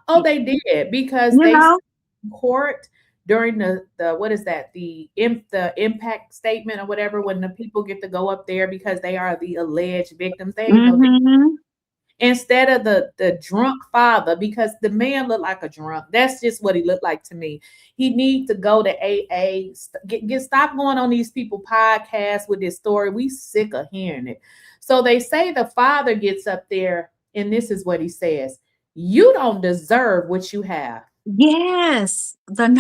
C: Oh, they did, because
D: You
C: they said
D: know?
C: in court during the what is that, the impact statement or whatever, when the people get to go up there because they are the alleged victims. They,
D: Mm-hmm.
C: instead of the drunk father, because the man looked like a drunk. That's just what he looked like to me. He needs to go to AA. Stop going on these people podcasts with this story. We sick of hearing it. So they say the father gets up there, and this is what he says: "You don't deserve what you have.
D: Yes. Baby.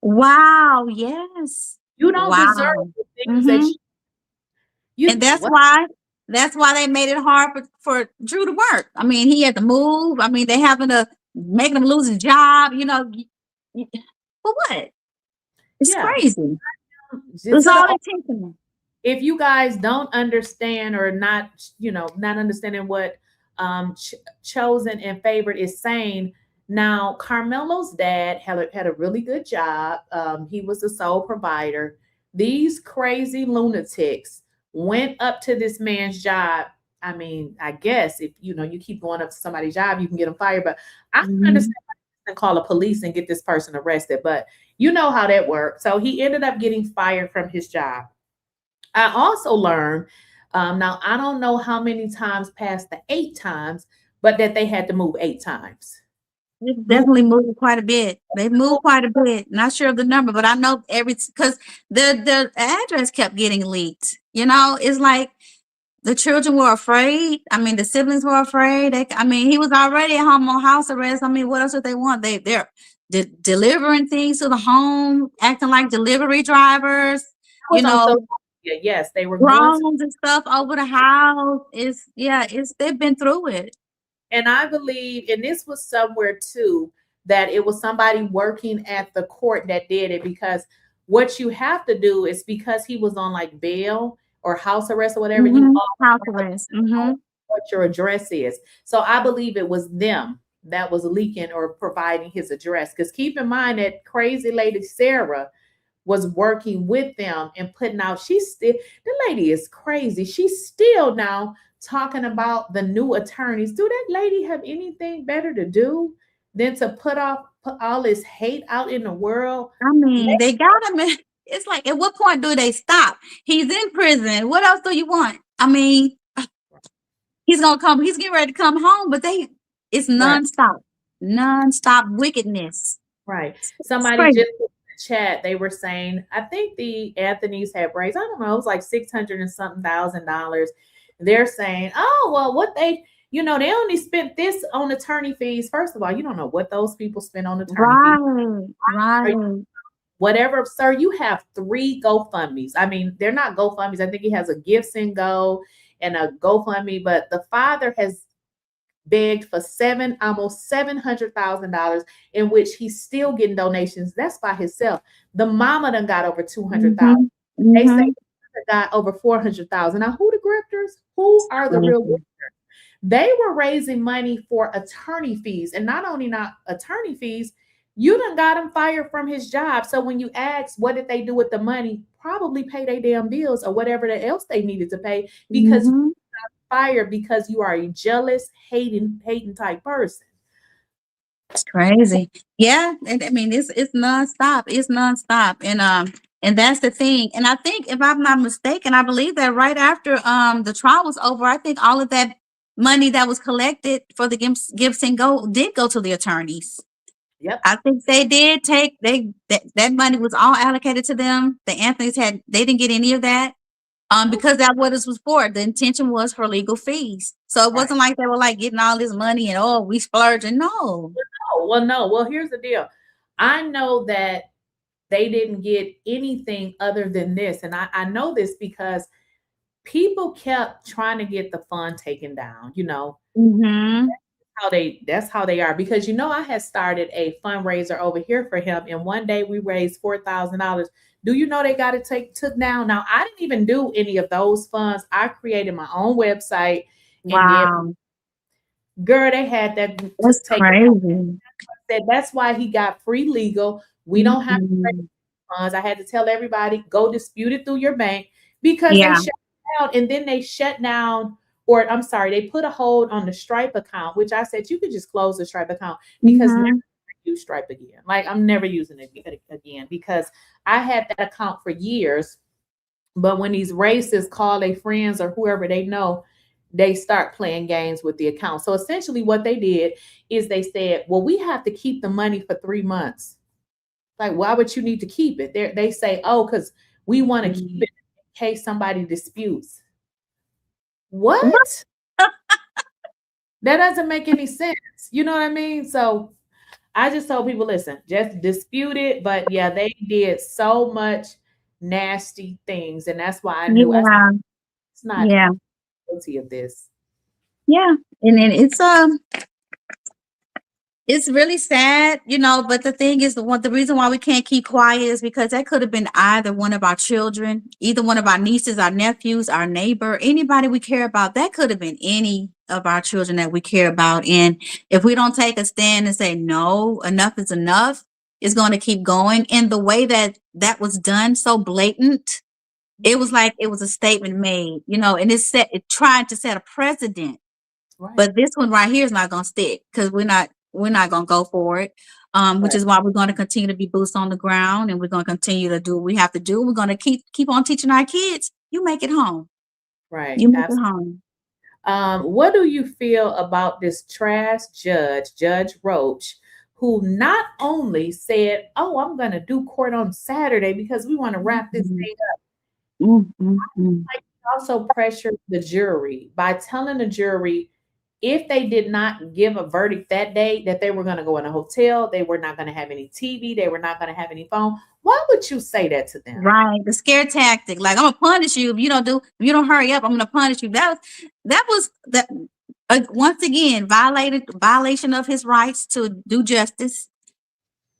D: Wow. Yes.
C: You don't deserve
D: Wow.
C: the things that
D: Mm-hmm.
C: you
D: And that's
C: what."
D: why they made it hard for Drew to work. I mean, he had to move. I mean, they having to make him lose his job, for what? It's
C: Yeah.
D: crazy.
C: Just
D: It's
C: to
D: all
C: the,
D: intentional.
C: if you guys don't understand, or not, not understanding what chosen and favored is saying. Now, Carmelo's dad had a really good job. He was the sole provider. These crazy lunatics went up to this man's job. I mean, I guess if you keep going up to somebody's job, you can get them fired. But I can
D: Mhm.
C: understand and call the police and get this person arrested. But you know how that works. So he ended up getting fired from his job. I also learned, now I don't know how many times past the 8 times, but that they had to move 8 times.
D: They've definitely moved quite a bit. They've moved quite a bit. Not sure of the number, but I know because the address kept getting leaked. You know, it's like the children were afraid. I mean, the siblings were afraid. I mean, he was already at home on house arrest. I mean, what else would they want? They're delivering things to the home, acting like delivery drivers. You
C: was on
D: know,
C: social media. Yes, they were going to,
D: drones and stuff over the house. They've been through it.
C: and I believe, and this was somewhere too, that it was somebody working at the court that did it, because what you have to do is, because he was on like bail or house arrest or whatever, you
D: House arrest.
C: what your address is. So I believe it was them that was leaking or providing his address. Because keep in mind that crazy lady Sarah was working with them and putting out, the lady is crazy. She's still now talking about the new attorneys. Do that lady have anything better to do than to put all this hate out in the world?
D: I mean, they got him. It's like, at what point do they stop? He's in prison. What else do you want? I mean, he's getting ready to come home, but it's nonstop, nonstop wickedness.
C: Right. Somebody just in the chat, they were saying, I think the Anthony's had raised, I don't know, it was like $600 and something thousand. They're saying, oh, well, what they only spent this on attorney fees. First of all, you don't know what those people spend on attorney fees.
D: Right.
C: Whatever, sir, you have 3 GoFundMes. I mean, they're not GoFundMes. I think he has a 𝐬𝐮𝐬𝐫𝐢 and a GoFundMe, but the father has begged for almost $700,000, in which he's still getting donations. That's by himself. The mama done got over 200,000. They say the got over 400,000. Now, who the grifters? Who are the real grifters? They were raising money for attorney fees, and not attorney fees, you done got him fired from his job. So when you ask what did they do with the money, probably pay their damn bills or whatever else they needed to pay, because you got fired because you are a jealous, hating type person.
D: It's crazy. Yeah, and I mean, it's nonstop. It's nonstop, and that's the thing. And I think, if I'm not mistaken, I believe that right after the trial was over, I think all of that money that was collected for the 𝐬𝐮𝐬𝐿 did go to the attorneys.
C: Yep.
D: I think they did take that money was all allocated to them. The Anthony's they didn't get any of that. Because that's what this was for. The intention was for legal fees. So it wasn't like they were like getting all this money and we splurging. No.
C: Well, here's the deal. I know that they didn't get anything other than this. And I know this because people kept trying to get the fund taken down, That's how they are. Because I had started a fundraiser over here for him, and one day we raised $4,000. Do you know they got it took down? Now, I didn't even do any of those funds. I created my own website.
D: Wow.
C: Girl, they had that.
D: That's crazy.
C: That's why he got free legal. We don't have to raise funds. I had to tell everybody, go dispute it through your bank, because they shut down, and then they shut down. Or I'm sorry, they put a hold on the Stripe account, which I said you could just close the Stripe account, because never use Stripe again. Like, I'm never using it again, because I had that account for years. But when these racists call their friends or whoever they know, they start playing games with the account. So essentially what they did is they said, well, we have to keep the money for 3 months. Like, why would you need to keep it? They say, oh, because we want to keep it in case somebody disputes. What? That doesn't make any sense. You know what I mean? So I just told people, listen, just dispute it. But yeah, they did so much nasty things, and that's why I knew it's not guilty of this.
D: Yeah, and then it's really sad, but the thing is, the reason why we can't keep quiet is because that could have been either one of our children, either one of our nieces, our nephews, our neighbor, anybody we care about. That could have been any of our children that we care about. And if we don't take a stand and say, no, enough is enough, it's going to keep going. And the way that was done, so blatant, it was like it was a statement made, and it tried to set a precedent. Right. But this one right here is not going to stick, because we're not going to go for it, which is why we're going to continue to be boots on the ground, and we're going to continue to do what we have to do. We're going to keep on teaching our kids. You make it home.
C: Right.
D: You make it home.
C: What do you feel about this trash judge, Judge Roach, who not only said, "Oh, I'm going to do court on Saturday because we want to wrap this thing up," also pressured the jury by telling the jury if they did not give a verdict that day that they were going to go in a hotel, they were not going to have any TV, they were not going to have any phone. Why would you say that to them?
D: Right, the scare tactic. Like, I'm gonna punish you if you don't hurry up. I'm gonna punish you. That was once again violation of his rights to do justice.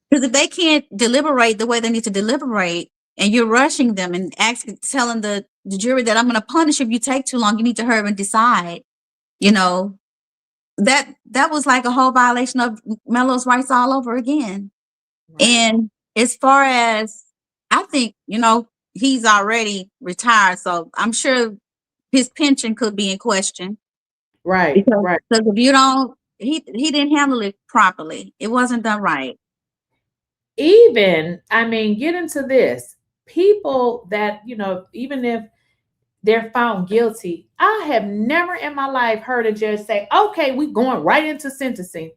D: Because if they can't deliberate the way they need to deliberate, and you're rushing them and telling the jury that I'm going to punish you if you take too long, you need to hurry and decide. That was like a whole violation of Melo's rights all over again. Right. And as far as, I think, he's already retired, so I'm sure his pension could be in question.
C: Right.
D: Because if you don't, he didn't handle it properly. It wasn't done right.
C: Even, get into this. People that, even if they're found guilty, I have never in my life heard a judge say, "Okay, we're going right into sentencing."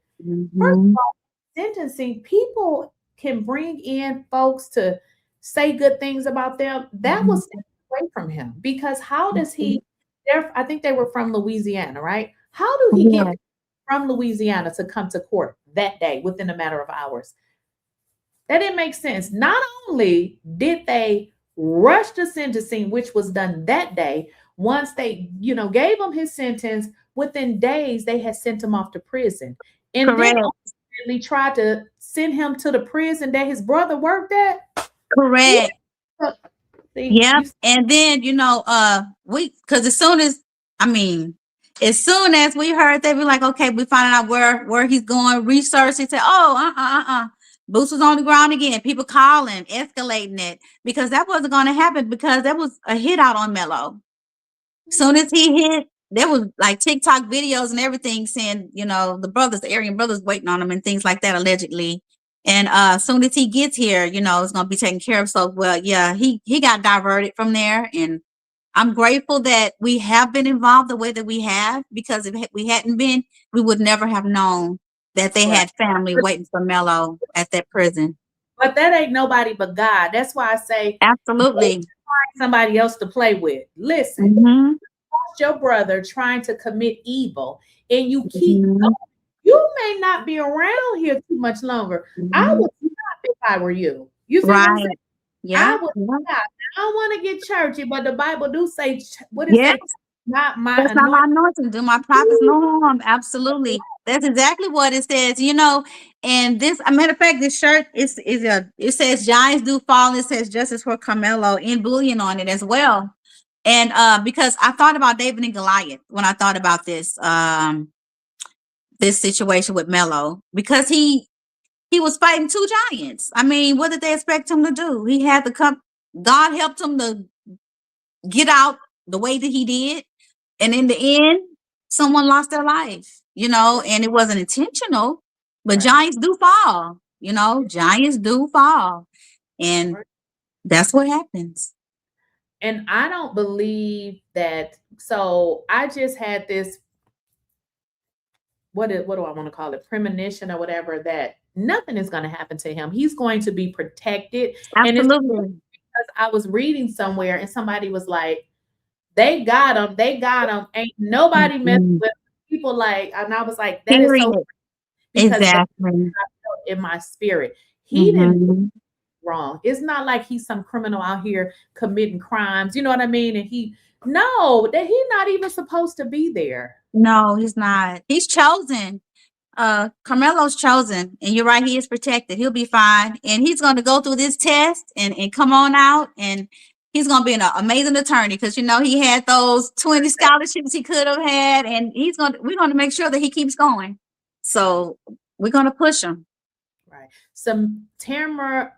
C: First of all, sentencing, people can bring in folks to say good things about them. That was taken away from him, because how does he, I think they were from Louisiana, right? How do he get from Louisiana to come to court that day within a matter of hours? That didn't make sense. Not only did they rush the sentencing, which was done that day, once they, gave him his sentence, within days they had sent him off to prison. And then ultimately tried to send him to the prison that his brother worked at.
D: Correct. Yeah. And then, because as soon as we heard, they were like, okay, we found out where he's going, research. They said, boots was on the ground again. People calling, escalating it, because that wasn't going to happen, because that was a hit out on Melo. Soon as he hit, there was like TikTok videos and everything saying, the Aryan brothers waiting on him and things like that, allegedly. And as soon as he gets here, it's going to be taken care of. So, well, yeah, he got diverted from there. And I'm grateful that we have been involved the way that we have, because if we hadn't been, we would never have known that they had family waiting for Melo at that prison.
C: But that ain't nobody but God. That's why I say,
D: absolutely,
C: find somebody else to play with. Listen, your brother trying to commit evil, and you keep going. You may not be around here too much longer. I would not if I were you. You see what I'm saying?
D: Yeah.
C: I would not. I don't want to get churchy, but the Bible do say, what is that?
D: Not my anointing. Not my anointing. Do my prophets no harm. Absolutely. That's exactly what it says, and this, a matter of fact, this shirt it says giants do fall, and it says justice for Carmelo in bullion on it as well. And because I thought about David and Goliath when I thought about this this situation with Melo, because he was fighting two giants. What did they expect him to do? He had to come. God helped him to get out the way that he did, and in the end, someone lost their life. And it wasn't intentional, but giants do fall. Giants do fall, and that's what happens.
C: And I don't believe that. So I just had this, what do I want to call it? Premonition or whatever, that nothing is going to happen to him. He's going to be protected.
D: Absolutely.
C: And it's because I was reading somewhere and somebody was like, they got him. Ain't nobody messing with people like, and I was like, that is so, because
D: exactly
C: in my spirit, he didn't wrong. It's not like he's some criminal out here committing crimes. You know what I mean? And he's not even supposed to be there.
D: No, he's not. He's chosen. Carmelo's chosen, and you're right. He is protected. He'll be fine, and he's going to go through this test and come on out, and he's going to be an amazing attorney, because he had those 20 scholarships he could have had, and we're going to make sure that he keeps going. So we're going to push him.
C: Right. Some Tamara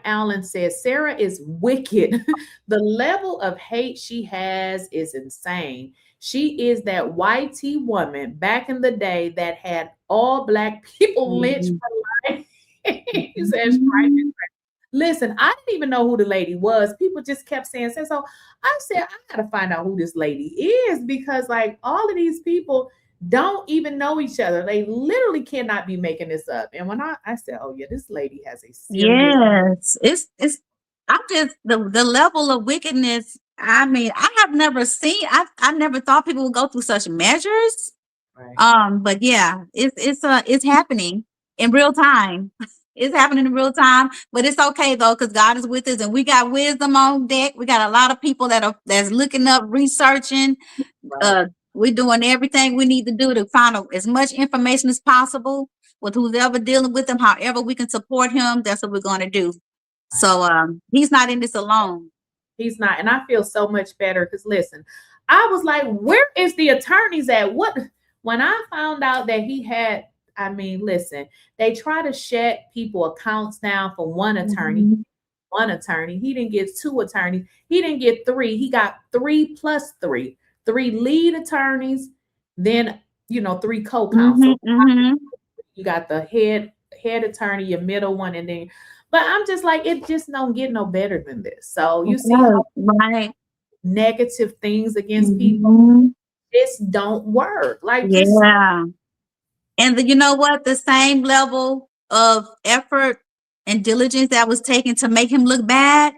C: Allen says Sarah is wicked. The level of hate she has is insane. She is that YT woman back in the day that had all Black people lynched for life. He says, listen, I didn't even know who the lady was. People just kept saying. So I said, I gotta find out who this lady is, because like all of these people, don't even know each other. They literally cannot be making this up. And when I said, oh yeah, this lady has a serious.
D: Yes, it's. I'm just the level of wickedness. I mean, I have never seen. I never thought people would go through such measures.
C: Right.
D: But yeah, it's happening in real time. It's happening in real time, but it's okay though, because God is with us and we got wisdom on deck. We got a lot of people that's looking up, researching.
C: Right.
D: We're doing everything we need to do to find out as much information as possible with who's ever dealing with him. However we can support him, that's what we're going to do. So he's not in this alone.
C: He's not. And I feel so much better because listen, I was like, where is the attorneys at? What when I found out that he had, I mean, listen, they try to shut people accounts down for one attorney.
D: Mhm.
C: One attorney. He didn't get two attorneys. He didn't get three. He got 3 plus 3. 3 lead attorneys, then 3 co-counsel.
D: Mhm.
C: You got the head attorney, your middle one, and then but I'm just like, it just don't get no better than this. So you see how
D: Right.
C: negative things against people,
D: Mhm.
C: this don't work. Like
D: Yeah. And you know what? The same level of effort and diligence that was taken to make him look bad,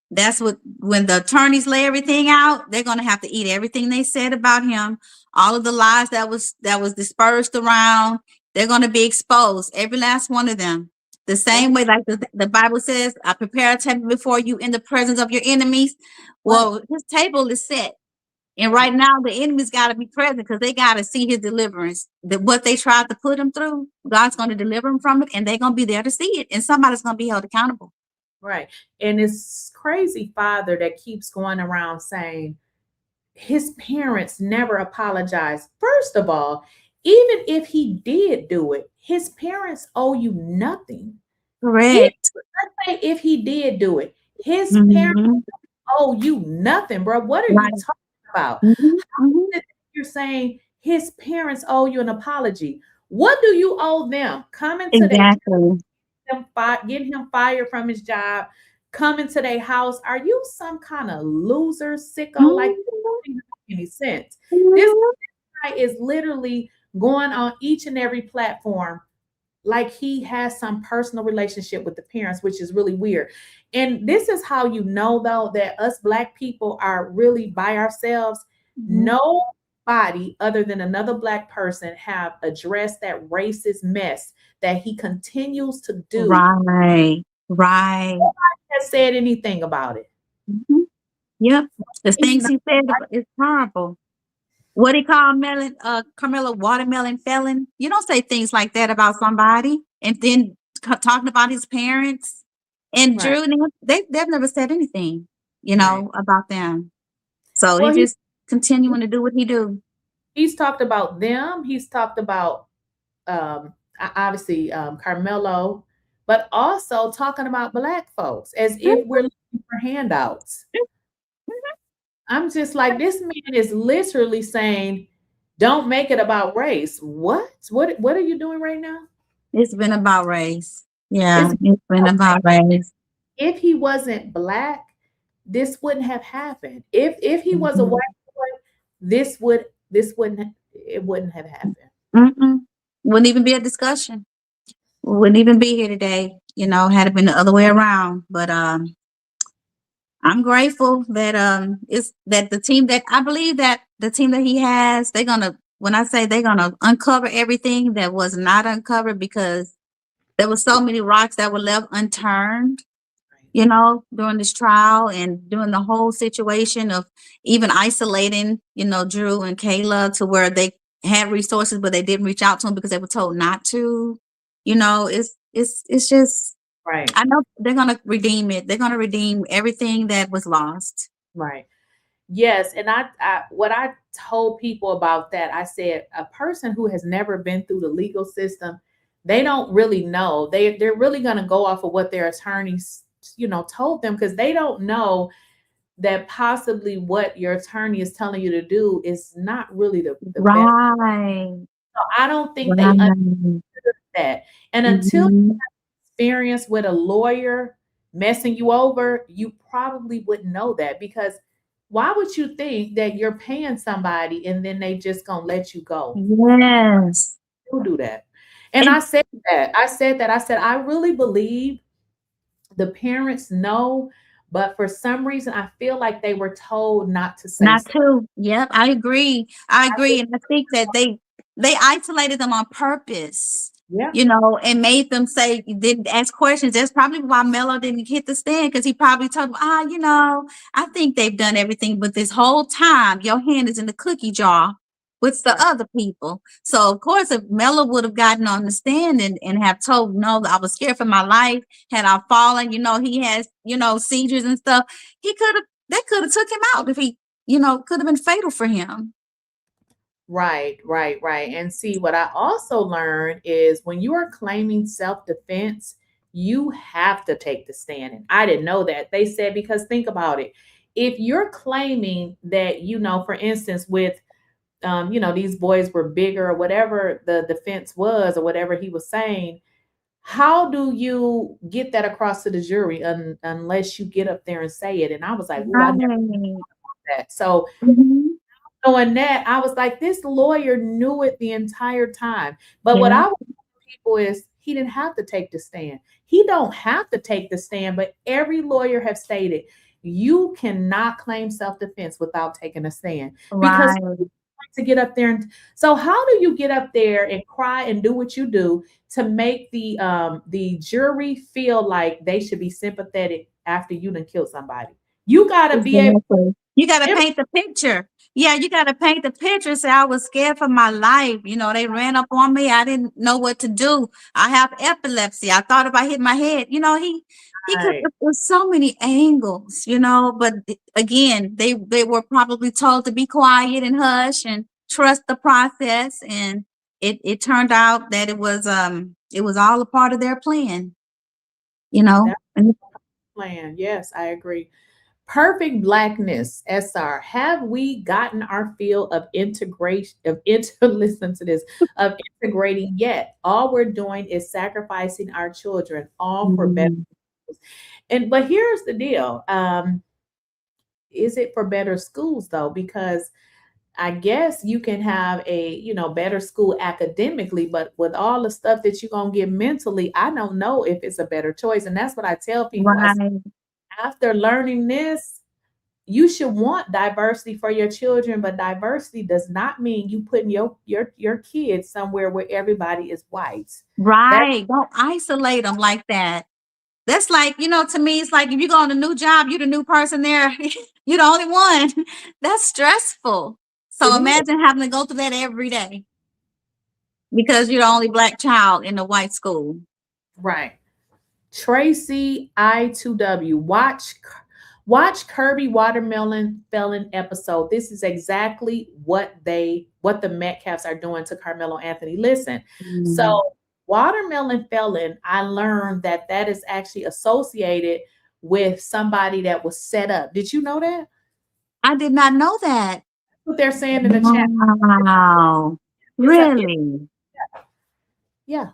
D: that's what when the attorneys lay everything out, they're gonna have to eat everything they said about him, all of the lies that was dispersed around, they're gonna be exposed, every last one of them. The same way, like the Bible says, I prepare a table before you in the presence of your enemies. Well, his table is set. And right now, the enemy's got to be present because they got to see his deliverance. That what they tried to put him through, God's going to deliver him from it, and they're going to be there to see it. And somebody's going to be held accountable.
C: Right. And it's crazy father that keeps going around saying his parents never apologized. First of all, even if he did do it, his parents owe you nothing.
D: Correct.
C: Let's say if he did do it, his parents
D: Mhm.
C: owe you nothing, bro. What are
D: Right.
C: you talking about?
D: Mhm. Mhm.
C: You're saying his parents owe you an apology. What do you owe them? Coming to their
D: Exactly.
C: getting him fired from his job, coming to their house. Are you some kind of loser, sicko? Like, this doesn't make any sense. This
D: Mhm.
C: guy is literally going on each and every platform like he has some personal relationship with the parents, which is really weird. And this is how you know, though, that us Black people are really by ourselves.
D: Mhm.
C: Nobody other than another Black person have addressed that racist mess that he continues to do.
D: Right. Right.
C: Nobody has said anything about it.
D: Mhm. Yep. The
C: He's
D: things
C: not.
D: he said is horrible. What he called Carmelo watermelon felon. You don't say things like that about somebody, and then talking about his parents and
C: Right.
D: Drew. They've never said anything,
C: Right.
D: about them. So he
C: Well,
D: just continuing to do what he do.
C: he's talked about them. He's talked about obviously Carmelo, but also talking about Black folks as if we're looking for handouts. I'm just like, this man is literally saying, "Don't make it about race." What? What are you doing right now?
D: It's been about race. Yeah,
C: It's
D: it's been about race.
C: if he wasn't Black, this wouldn't have happened. If he was a
D: Mhm.
C: white boy, this wouldn't have happened.
D: Mm-mm. Wouldn't even be a discussion. Wouldn't even be here today. Had it been the other way around. But I'm grateful that it's that the team that I believe that the team that he has, they're gonna when I say they're gonna uncover everything that was not uncovered because there were so many rocks that were left unturned, during this trial and during the whole situation of even isolating, Drew and Kayla to where they had resources, but they didn't reach out to them because they were told not to. It's just
C: Right.
D: I know they're gonna redeem it. They're gonna redeem everything that was lost.
C: Right. Yes, and I what I told people about that, I said a person who has never been through the legal system, they don't really know. They're really going to go off of what their attorneys, told them because they don't know that possibly what your attorney is telling you to do is not really the best.
D: Right.
C: So I don't think they understand
D: Right.
C: that. And until
D: Mhm.
C: experience with a lawyer messing you over, you probably wouldn't know that because why would you think that you're paying somebody and then they just gonna let you go?
D: Yes.
C: Who do that? And
D: And
C: I said that. I said, I really believe the parents know, but for some reason, I feel like they were told not to say
D: not
C: so.
D: to. Yep, I agree. I agree. And I think that they isolated them on purpose,
C: Yeah,
D: and made them say, didn't ask questions. That's probably why Melo didn't hit the stand, because he probably told them, I think they've done everything, but this whole time your hand is in the cookie jar with the
C: right,
D: other people. So of course, if Melo would have gotten on the stand and have told, no, I was scared for my life, had I fallen, he has, seizures and stuff, that could have took him out if he, could have been fatal for him.
C: right. And see, what I also learned is when you are claiming self-defense, you have to take the stand. And I didn't know that. They said, because think about it. If you're claiming that, for instance, with these boys were bigger or whatever the defense was or whatever he was saying, how do you get that across to the jury unless you get up there and say it? And I was like, oh, I never
D: Right.
C: did that. So
D: Mhm.
C: knowing that, I was like, this lawyer knew it the entire time. But what
D: Yeah.
C: I would tell people is he didn't have to take the stand. He don't have to take the stand, but every lawyer have stated you cannot claim self-defense without taking a stand because
D: Right.
C: to get up there. And so how do you get up there and cry and do what you do to make the jury feel like they should be sympathetic after you done killed somebody? You gotta be able
D: Exactly. You got to
C: to
D: paint the picture. Yeah, you got to paint the picture. Say, I was scared for my life. They ran up on me. I didn't know what to do. I have epilepsy. I thought if I hit my head, he could.
C: right.
D: There's so many angles, But again, they were probably told to be quiet and hush and trust the process. And it turned out that it was all a part of their plan.
C: That's
D: And
C: the plan. Yes, I agree. Perfect blackness, SR. Have we gotten our feel of integration listen to this of integrating yet? All we're doing is sacrificing our children, all for better.
D: mm,
C: And but here's the deal. Is it for better schools though? Because I guess you can have a, better school academically, but with all the stuff that you're gonna get mentally, I don't know if it's a better choice. And that's what I tell people. I said,
D: right.
C: after learning this, you should want diversity for your children, but diversity does not mean you putting your kids somewhere where everybody is white. That's
D: Right. Don't isolate them like that. That's like, to me, it's like if you go on a new job, you're the new person there. You're the only one. That's stressful. So
C: it is
D: imagine having to go through that every day because you're the only Black child in a white school.
C: right. Tracy I2W. Watch Kirby Watermelon Felon episode. This is exactly what the Metcalfs are doing to Carmelo Anthony. Listen,
D: Mm.
C: so Watermelon Felon, I learned that is actually associated with somebody that was set up. Did you know that?
D: I did not know that.
C: What they're saying in the chat.
D: Wow.
C: It's
D: Really?
C: yeah.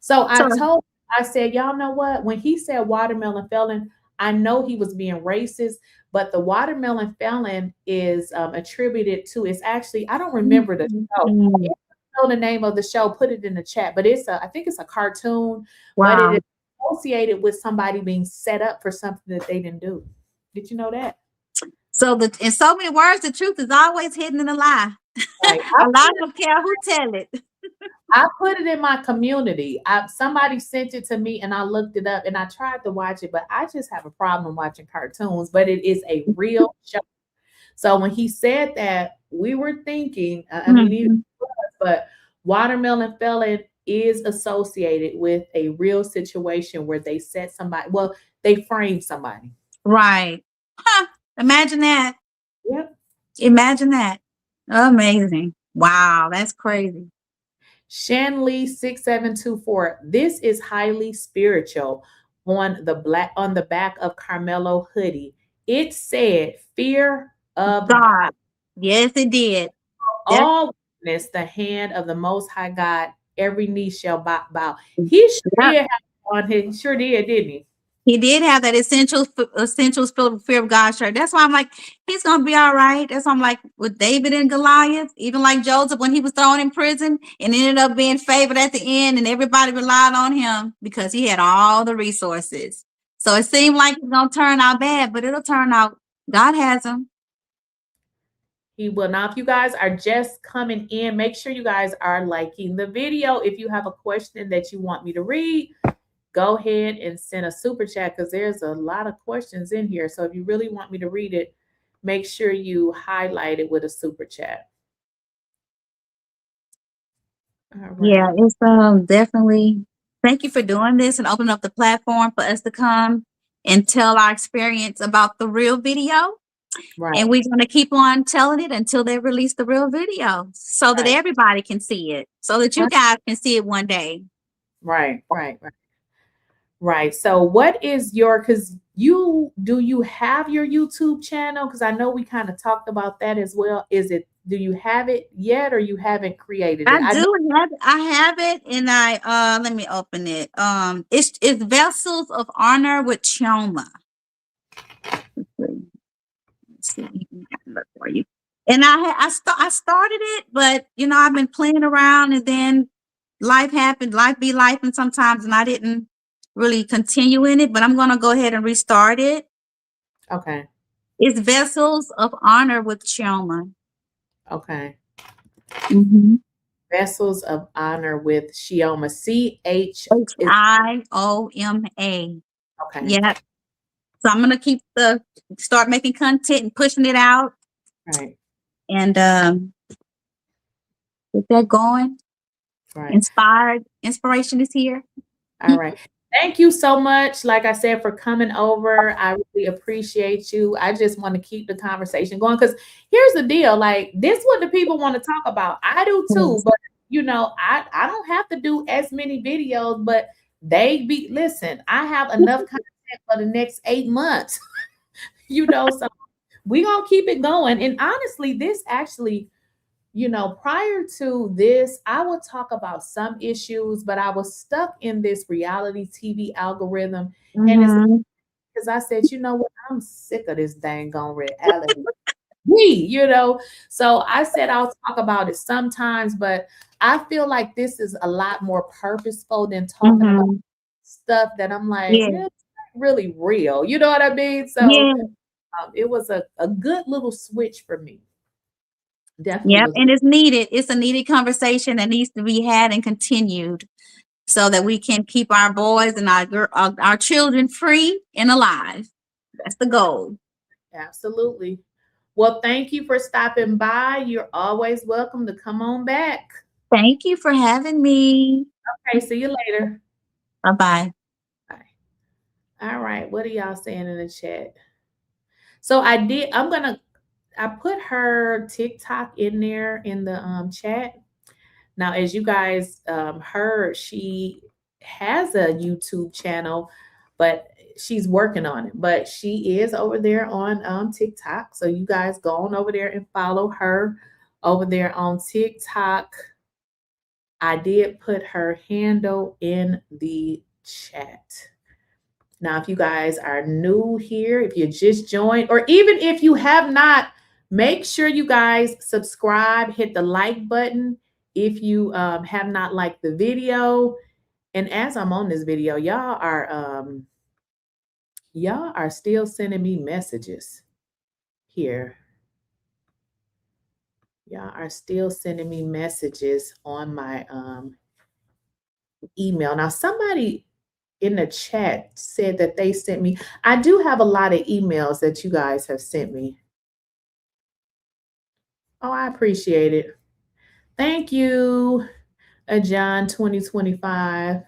C: So
D: So,
C: I said, y'all know what? When he said watermelon felon, I know he was being racist, but the watermelon felon is attributed to, it's actually, I don't remember the show. If
D: mm,
C: you know the name of the show, put it in the chat, but I think it's a cartoon, but it
D: wow.
C: is associated with somebody being set up for something that they didn't do. Did you know that?
D: So in so many words, the truth is always hidden in a lie.
C: Like,
D: A lie don't care who tell it.
C: I put it in my community. Somebody sent it to me and I looked it up and I tried to watch it, but I just have a problem watching cartoons, but it is a real show. So when he said that, we were thinking, I mean, even
D: Mhm.
C: but watermelon felon is associated with a real situation where they set somebody, well, they framed somebody.
D: Right. Huh. Imagine that.
C: Yep.
D: Imagine that. Amazing. Wow, that's crazy.
C: Shanley 6724. This is highly spiritual on the back of Carmelo hoodie. It said, fear of God.
D: God. Yes, it did. That's
C: All witness the hand of the most high God, every knee shall bow. He sure
D: yep.
C: did have on his, sure did, didn't he?
D: He did have that essentials fear of God shirt. That's why I'm like, he's gonna be all right. That's why I'm like, with David and Goliath, even like Joseph when he was thrown in prison and ended up being favored at the end, and everybody relied on him because he had all the resources. So it seemed like it's gonna turn out bad, but it'll turn out God has him.
C: He will. Now, if you guys are just coming in, make sure you guys are liking the video. If you have a question that you want me to read, go ahead and send a super chat because there's a lot of questions in here. So if you really want me to read it, make sure you highlight it with a super chat. All right.
D: Yeah, it's definitely. Thank you for doing this and opening up the platform for us to come and tell our experience about the real video.
C: Right.
D: And we're going to keep on telling it until they release the real video so that everybody can see it, so that you guys can see it one day.
C: Right. Right. So what is your, do you have your YouTube channel? Because I know we kind of talked about that as well. Do you have it yet or you haven't created it?
D: I have it, and let me open it. It's Vessels of Honor with 𝐬𝐿𝐫𝐞. Let's see. Look for you. And I started it, but you know, I've been playing around, and then life happened. Life be life, and sometimes, and I didn't really continue in it. But I'm gonna go ahead and restart it.
C: Okay.
D: It's Vessels of Honor with 𝐬𝐿𝐫𝐞.
C: Okay.
D: Mm-hmm.
C: Vessels of Honor with 𝐬𝐿𝐫𝐞.
D: 𝐻𝐼OMA.
C: Okay.
D: Yeah. So I'm gonna start making content and pushing it out.
C: Right.
D: And get that going.
C: Right.
D: Inspiration is here.
C: All right. Thank you so much, like I said, for coming over. I really appreciate you. I just want to keep the conversation going because here's the deal. Like, this is what the people want to talk about. I do too, but you know, I don't have to do as many videos, but listen, I have enough content for the next 8 months. You know, so we're gonna keep it going. And honestly, this actually, you know, prior to this, I would talk about some issues, but I was stuck in this reality TV algorithm. And it's because I said, you know what, I'm sick of this dang on reality. You know, so I said I'll talk about it sometimes, but I feel like this is a lot more purposeful than talking about stuff that I'm like, it's not really real. You know what I mean? So it was a good little switch for me. Definitely.
D: Yep, and it's needed. It's a needed conversation that needs to be had and continued so that we can keep our boys and our children free and alive. That's the goal.
C: Absolutely. Well, thank you for stopping by. You're always welcome to come on back.
D: Thank you for having me.
C: Okay, see you later.
D: Bye-bye.
C: Bye. All right, what are y'all saying in the chat? So I put her TikTok in there in the chat. Now, as you guys heard, she has a YouTube channel, but she's working on it. But she is over there on TikTok. So you guys go on over there and follow her over there on TikTok. I did put her handle in the chat. Now, if you guys are new here, if you just joined, or even if you have not, make sure you guys subscribe, hit the like button if you have not liked the video. And as I'm on this video, y'all are still sending me messages here. Y'all are still sending me messages on my email. Now, somebody in the chat said that they sent me. I do have a lot of emails that you guys have sent me. Oh, I appreciate it. Thank you, John 2025.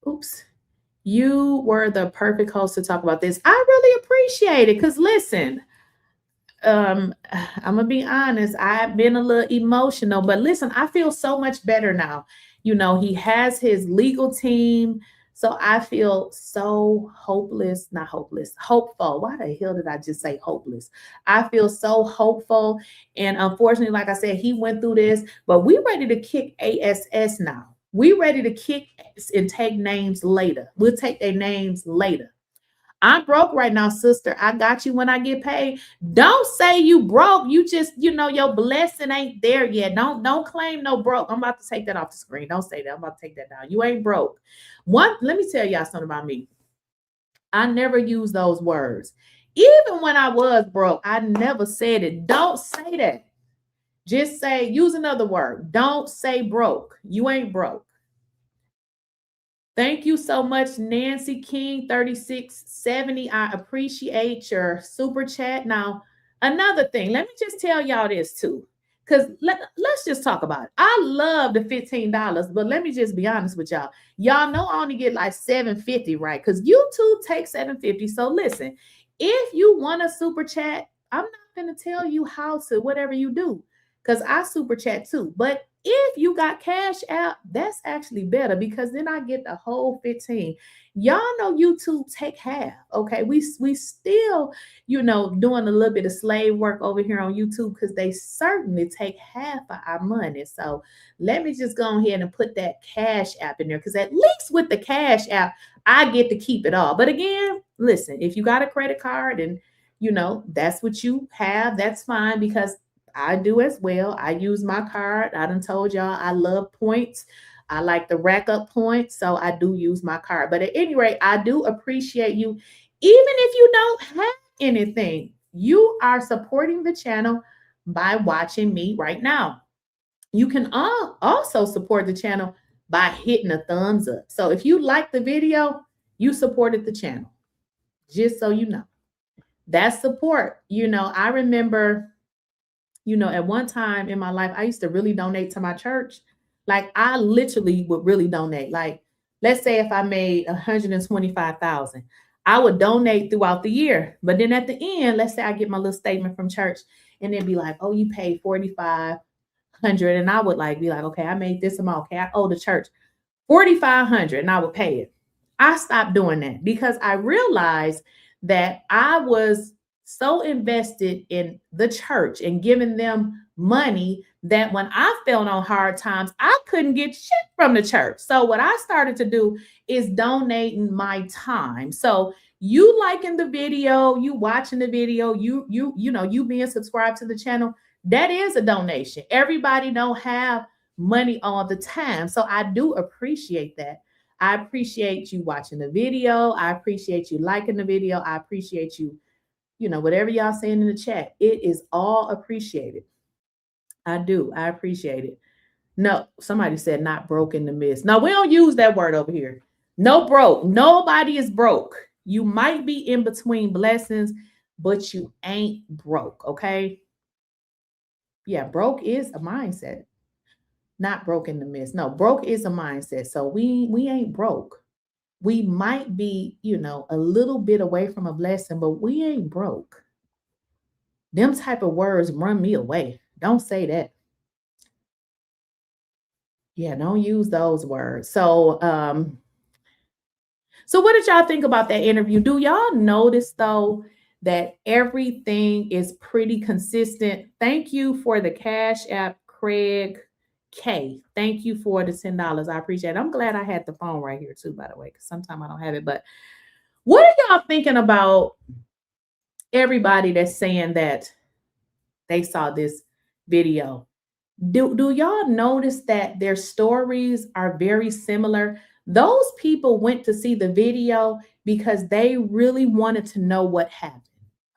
C: Oops. You were the perfect host to talk about this. I really appreciate it because listen, I'm gonna be honest, I've been a little emotional, but listen, I feel so much better now. You know, he has his legal team. So I feel so hopeful. Why the hell did I just say hopeless? I feel so hopeful. And unfortunately, like I said, he went through this, but we're ready to kick ASS now. We ready to kick and take names later. We'll take their names later. I'm broke right now, sister. I got you when I get paid. Don't say you broke. You just, your blessing ain't there yet. Don't claim no broke. I'm about to take that off the screen. Don't say that. I'm about to take that down. You ain't broke. Let me tell y'all something about me. I never use those words. Even when I was broke, I never said it. Don't say that. Just say, use another word. Don't say broke. You ain't broke. Thank you so much, Nancy King 3670. I appreciate your super chat. Now, another thing, let me just tell y'all this too, because let's just talk about it. I love the $15, but let me just be honest with y'all. Y'all know I only get like $7.50, right? Because YouTube takes $7.50. So listen, if you want a super chat, I'm not going to tell you how to, whatever you do, because I super chat too. But if you got Cash App, that's actually better because then I get the whole 15. Y'all know YouTube take half. Okay, we still, doing a little bit of slave work over here on YouTube because they certainly take half of our money. So let me just go ahead and put that Cash App in there because at least with the Cash App, I get to keep it all. But again, listen, if you got a credit card and that's what you have, that's fine because I do as well. I use my card. I done told y'all I love points. I like to rack up points. So I do use my card. But at any rate, I do appreciate you. Even if you don't have anything, you are supporting the channel by watching me right now. You can also support the channel by hitting a thumbs up. So if you like the video, you supported the channel. Just so you know. That's support. I remember at one time in my life, I used to really donate to my church. Like I literally would really donate. Like, let's say if I made 125,000, I would donate throughout the year. But then at the end, let's say I get my little statement from church and it'd be like, oh, you paid 4,500. And I would be like, okay, I made this amount. Okay, I owe the church 4,500 and I would pay it. I stopped doing that because I realized that I was so invested in the church and giving them money that when I fell on hard times, I couldn't get shit from the church. So what I started to do is donating my time. So you liking the video, you watching the video, you being subscribed to the channel, that is a donation. Everybody don't have money all the time. So I do appreciate that. I appreciate you watching the video. I appreciate you liking the video. I appreciate you whatever y'all saying in the chat, it is all appreciated. I do. I appreciate it. No, somebody said not broke in the midst. No, we don't use that word over here. No broke. Nobody is broke. You might be in between blessings, but you ain't broke, okay? Yeah, broke is a mindset. Not broke in the midst. No, broke is a mindset. So we ain't broke. We might be, a little bit away from a blessing, but we ain't broke. Them type of words run me away. Don't say that. Yeah, don't use those words. So what did y'all think about that interview? Do y'all notice though that everything is pretty consistent? Thank you for the Cash App, Craig K. Thank you for the $10. I appreciate it. I'm glad I had the phone right here too, by the way, because sometimes I don't have it. But what are y'all thinking about everybody that's saying that they saw this video? Do y'all notice that their stories are very similar? Those people went to see the video because they really wanted to know what happened.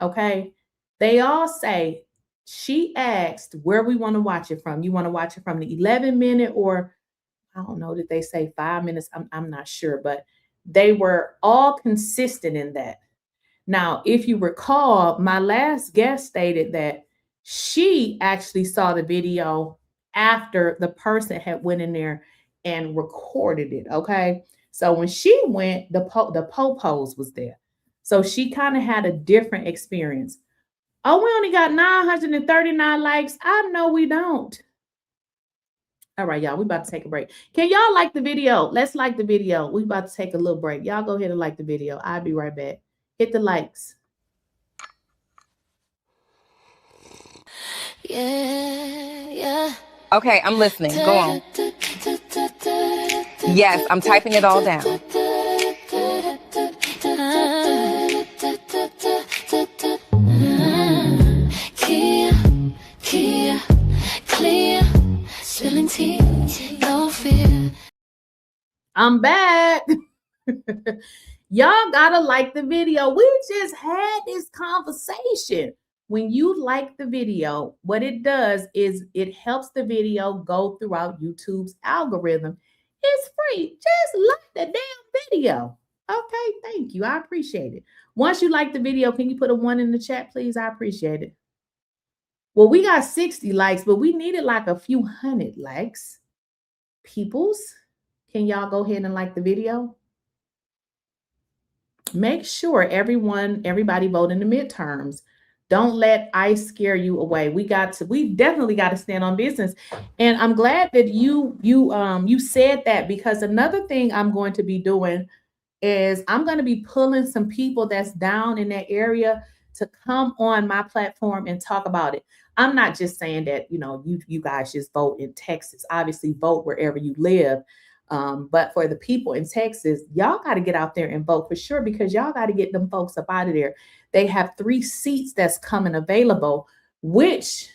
C: Okay. They all say, she asked where we want to watch it from. You want to watch it from the 11-minute or I don't know, did they say 5 minutes? I'm not sure, but they were all consistent in that. Now, if you recall, my last guest stated that she actually saw the video after the person had went in there and recorded it. Okay. So when she went, the popos was there. So she kind of had a different experience. Oh, we only got 939 likes. I know we don't. All right, y'all, we about to take a break. Can y'all like the video? Let's like the video. We about to take a little break. Y'all go ahead and like the video. I'll be right back. Hit the likes.
A: Yeah.
E: Okay, I'm listening. Go on. Yes, I'm typing it all down.
A: Kia, clear, spilling tea, no fear.
C: I'm back. Y'all gotta like the video. We just had this conversation. When you like the video, what it does is it helps the video go throughout YouTube's algorithm. It's free. Just like the damn video. Okay, thank you. I appreciate it. Once you like the video, can you put a 1 in the chat, please? I appreciate it. Well, we got 60 likes, but we needed like a few hundred likes. Peoples, can y'all go ahead and like the video? Make sure everybody vote in the midterms. Don't let ICE scare you away. We definitely got to stand on business. And I'm glad that you said that, because another thing I'm going to be doing is I'm going to be pulling some people that's down in that area to come on my platform and talk about it. I'm not just saying that, you guys just vote in Texas. Obviously, vote wherever you live. But for the people in Texas, y'all got to get out there and vote for sure, because y'all got to get them folks up out of there. They have 3 seats that's coming available, which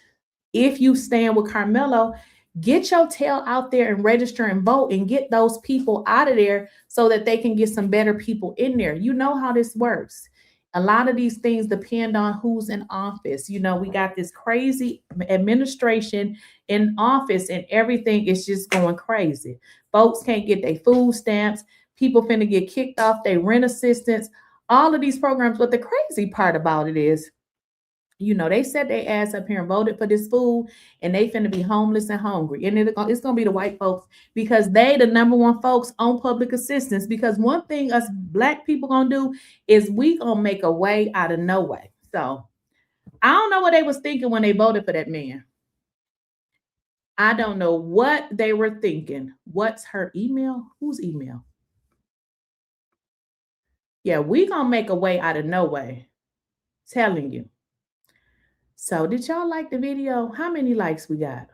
C: if you stand with Carmelo, get your tail out there and register and vote and get those people out of there so that they can get some better people in there. You know how this works. A lot of these things depend on who's in office. We got this crazy administration in office and everything is just going crazy. Folks can't get their food stamps. People finna get kicked off their rent assistance. All of these programs. But the crazy part about it is, they set their ass up here and voted for this food, and they finna be homeless and hungry. And it's gonna be the white folks, because they the number 1 folks on public assistance. Because one thing us Black people gonna do is we gonna make a way out of no way. So I don't know what they was thinking when they voted for that man. I don't know what they were thinking. What's her email? Whose email? Yeah, we gonna make a way out of no way. Telling you. So did y'all like the video? How many likes we got?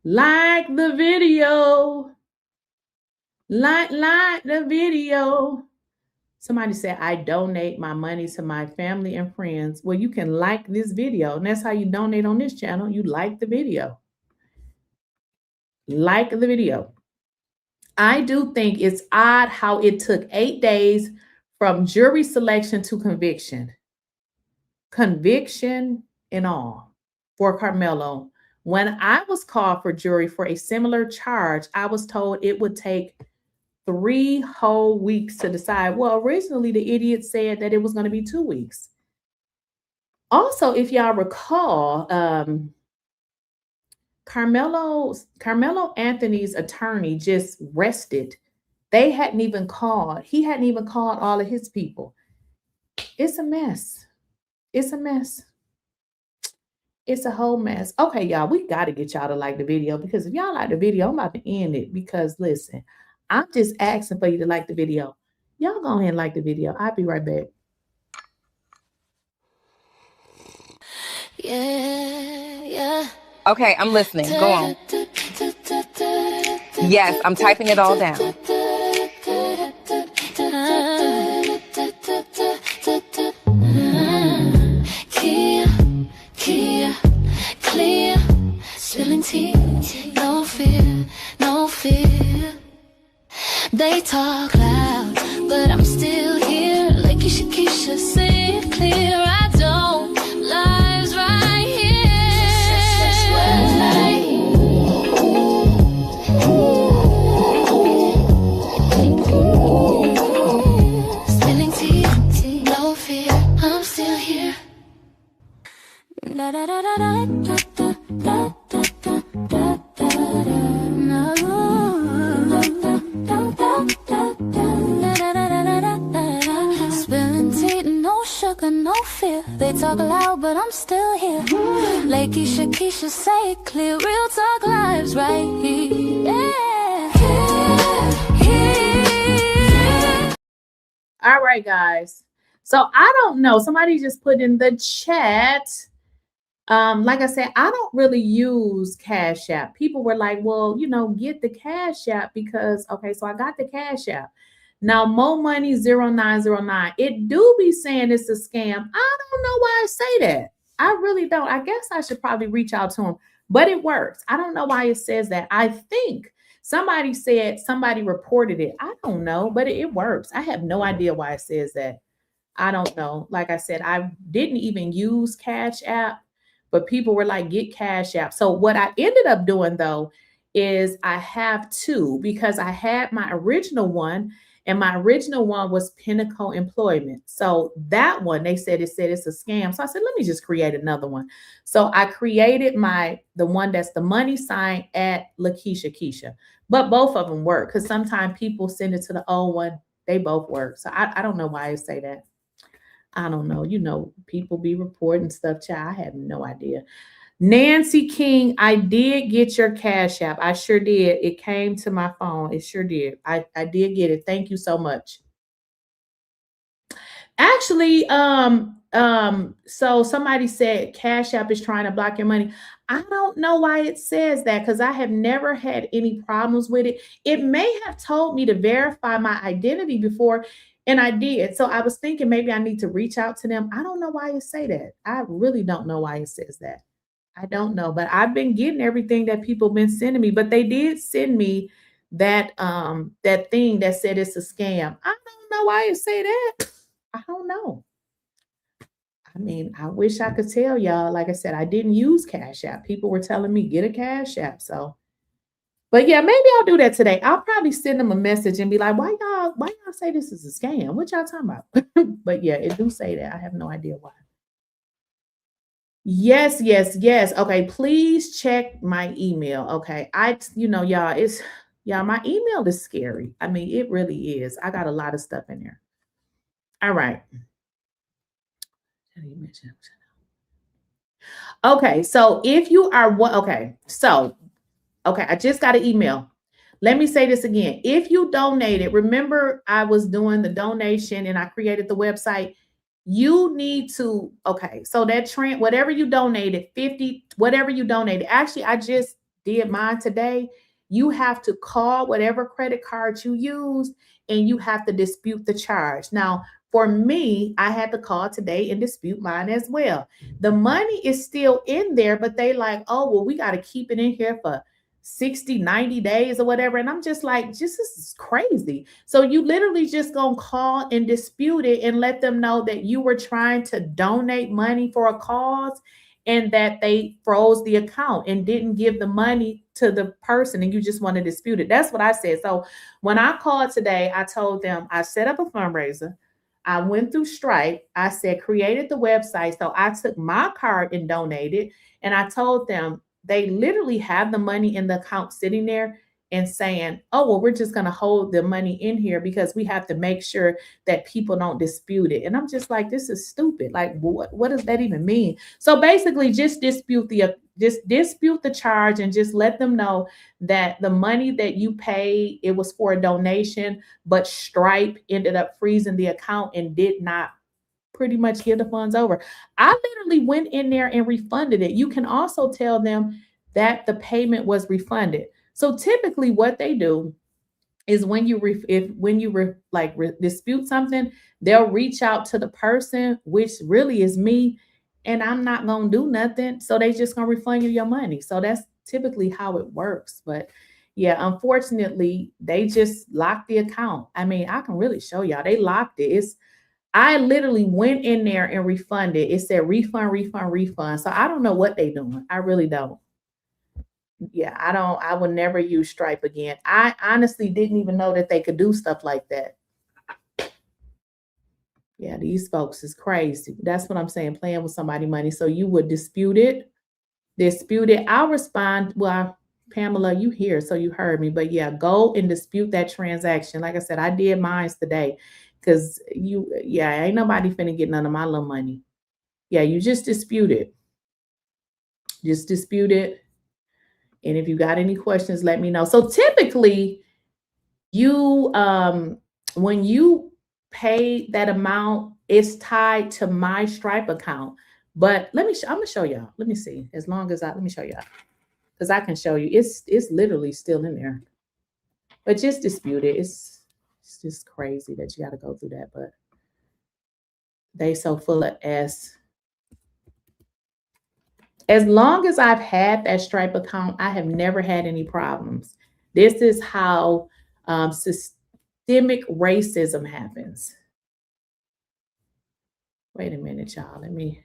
C: Like the video. Like the video. Somebody said, I donate my money to my family and friends. Well, you can like this video, and that's how you donate on this channel. You like the video. Like the video. I do think it's odd how it took 8 days from jury selection to conviction. Conviction and all for Carmelo. When I was called for jury for a similar charge, I was told it would take 3 whole weeks to decide. Well, originally the idiot said that it was going to be 2 weeks. Also, if y'all recall, Carmelo Anthony's attorney just rested. He hadn't even called all of his people. It's a mess. It's a mess. It's a whole mess. Okay, y'all, we got to get y'all to like the video, because if y'all like the video, I'm about to end it, because listen, I'm just asking for you to like the video. Y'all go ahead and like the video. I'll be right back.
A: Yeah.
E: Okay, I'm listening. Go on. Yes, I'm typing it all down.
A: Kia, clear, spilling tea, no fear, no fear. They talk loud, but I'm still here. Lakeysha Keysha, say it clear. I don't lies right here. Spilling tea, no fear. I'm still here. Da da da da da da da da da da da. Spilling tea, no sugar, no fear. They talk loud, but I'm still here. Lakeysha Keysha, say it clear. Real talk lives right here. Yeah.
C: All right, guys. So I don't know. Somebody just put in the chat, Like I said, I don't really use Cash App. People were like, well, get the Cash App because, okay, so I got the Cash App. Now, Mo Money 0909, it do be saying it's a scam. I don't know why I say that. I really don't. I guess I should probably reach out to him, but it works. I don't know why it says that. I think somebody said somebody reported it. I don't know, but it works. I have no idea why it says that. I don't know. Like I said, I didn't even use Cash App, but people were like, get Cash App. So what I ended up doing though is I have two because I had my original one, and my original one was Pinnacle Employment. So that one, they said it's a scam. So I said, let me just create another one. So I created the one that's the money sign at Lakeysha Keysha. But both of them work because sometimes people send it to the old one. They both work. So I don't know why I say that. I don't know. People be reporting stuff, child. I have no idea. Nancy King, I did get your Cash App. I sure did. It came to my phone. It sure did. I did get it. Thank you so much. Actually, so somebody said Cash App is trying to block your money. I don't know why it says that because I have never had any problems with it. It may have told me to verify my identity before, and I did. So I was thinking maybe I need to reach out to them. I don't know why it say that. I really don't know why it says that. I don't know, but I've been getting everything that people been sending me. But they did send me that that thing that said it's a scam. I don't know why it say that. I don't know. I mean, I wish I could tell y'all. Like I said, I didn't use Cash App. People were telling me get a Cash App. So, but yeah, maybe I'll do that today. I'll probably send them a message and be like, why y'all say this is a scam? What y'all talking about? But yeah, it do say that. I have no idea why. Yes, yes, yes. Okay, please check my email. Okay. Y'all, my email is scary. I mean, it really is. I got a lot of stuff in there. All right. Okay, so if you are one, okay, I just got an email. Let me say this again. If you donated, remember I was doing the donation and I created the website. You need to, okay, so that trend, whatever you donated, 50, whatever you donated. Actually, I just did mine today. You have to call whatever credit card you used and you have to dispute the charge. Now, for me, I had to call today and dispute mine as well. The money is still in there, but they like, oh, well, we got to keep it in here for 60, 90 days or whatever. And I'm just like, this is crazy. So you literally just gonna call and dispute it and let them know that you were trying to donate money for a cause and that they froze the account and didn't give the money to the person and you just want to dispute it. That's what I said. So when I called today, I told them I set up a fundraiser. I went through Stripe. I said, created the website. So I took my card and donated. And I told them they literally have the money in the account sitting there and saying, oh, well, we're just going to hold the money in here because we have to make sure that people don't dispute it. And I'm just like, this is stupid. Like, what does that even mean? So basically just dispute the charge and just let them know that the money that you paid, it was for a donation, but Stripe ended up freezing the account and did not pretty much give the funds over. I literally went in there and refunded it. You can also tell them that the payment was refunded. So typically what they do is when you dispute something, they'll reach out to the person, which really is me, and I'm not going to do nothing. So they just going to refund you your money. So that's typically how it works. But yeah, unfortunately, they just locked the account. I mean, I can really show y'all. They locked it. I literally went in there and refunded. It said refund, refund, refund. So I don't know what they're doing. I really don't. Yeah, I would never use Stripe again. I honestly didn't even know that they could do stuff like that. Yeah, these folks is crazy. That's what I'm saying, playing with somebody's money. So you would dispute it. I'll respond. Well, Pamela, you here, so you heard me. But yeah, go and dispute that transaction. Like I said, I did mine today because ain't nobody finna get none of my little money. Yeah, you just dispute it. Just dispute it. And if you got any questions, let me know. So typically, when you pay that amount, it's tied to my Stripe account. But I'm gonna show y'all. Let me see. As long as let me show y'all. Because I can show you. It's literally still in there. But just dispute it. It's just crazy that you gotta go through that. But they so full of S. As long as I've had that Stripe account, I have never had any problems. This is how systemic racism happens. Wait a minute, y'all. Let me.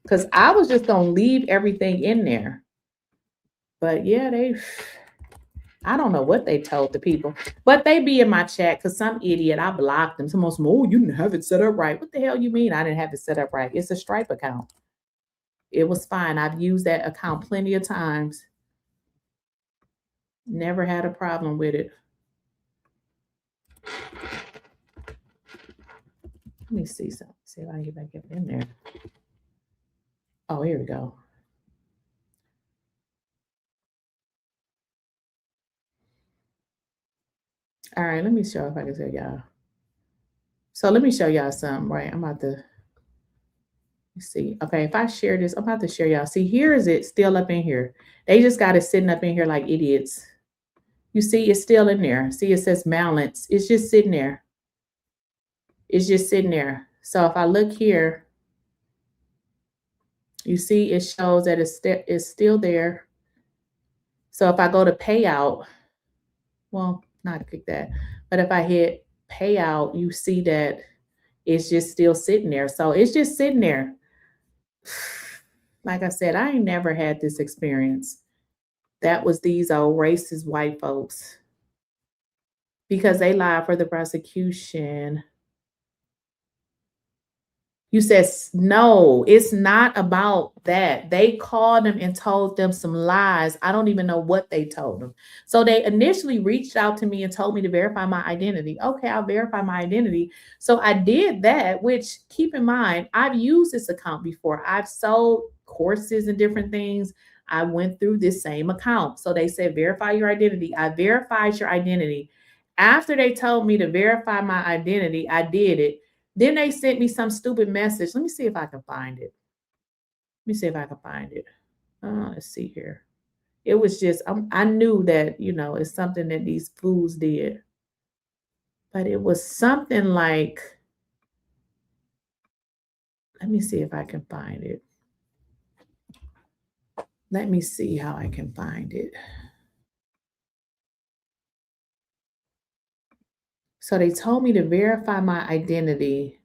C: Because I was just going to leave everything in there. But yeah, I don't know what they told the people. But they be in my chat because some idiot, I blocked them. Someone said, oh, you didn't have it set up right. What the hell you mean I didn't have it set up right? It's a Stripe account. It was fine. I've used that account plenty of times. Never had a problem with it. Let me see something. See if I can get back in there. Oh, here we go. All right, let me show if I can tell y'all. So let me show y'all something, right? I'm about to see. Okay, if I share this, I'm about to share y'all. See, here is it still up in here. They just got it sitting up in here like idiots. You see, it's still in there. See, it says balance. It's just sitting there. It's just sitting there. So if I look here, you see it shows that it's still there. So if I go to payout, well, not click that, but if I hit payout, you see that it's just still sitting there. So it's just sitting there. Like I said, I ain't never had this experience. That was these old racist white folks because they lied for the prosecution. You said, no, it's not about that. They called them and told them some lies. I don't even know what they told them. So they initially reached out to me and told me to verify my identity. Okay, I'll verify my identity. So I did that, which keep in mind, I've used this account before. I've sold courses and different things. I went through this same account. So they said, verify your identity. I verified your identity. After they told me to verify my identity, I did it. Then they sent me some stupid message. Let me see if I can find it. Let me see if I can find it. Let's see here. It was just, I knew that, you know, it's something that these fools did. But it was something like, let me see if I can find it. Let me see how I can find it. So they told me to verify my identity.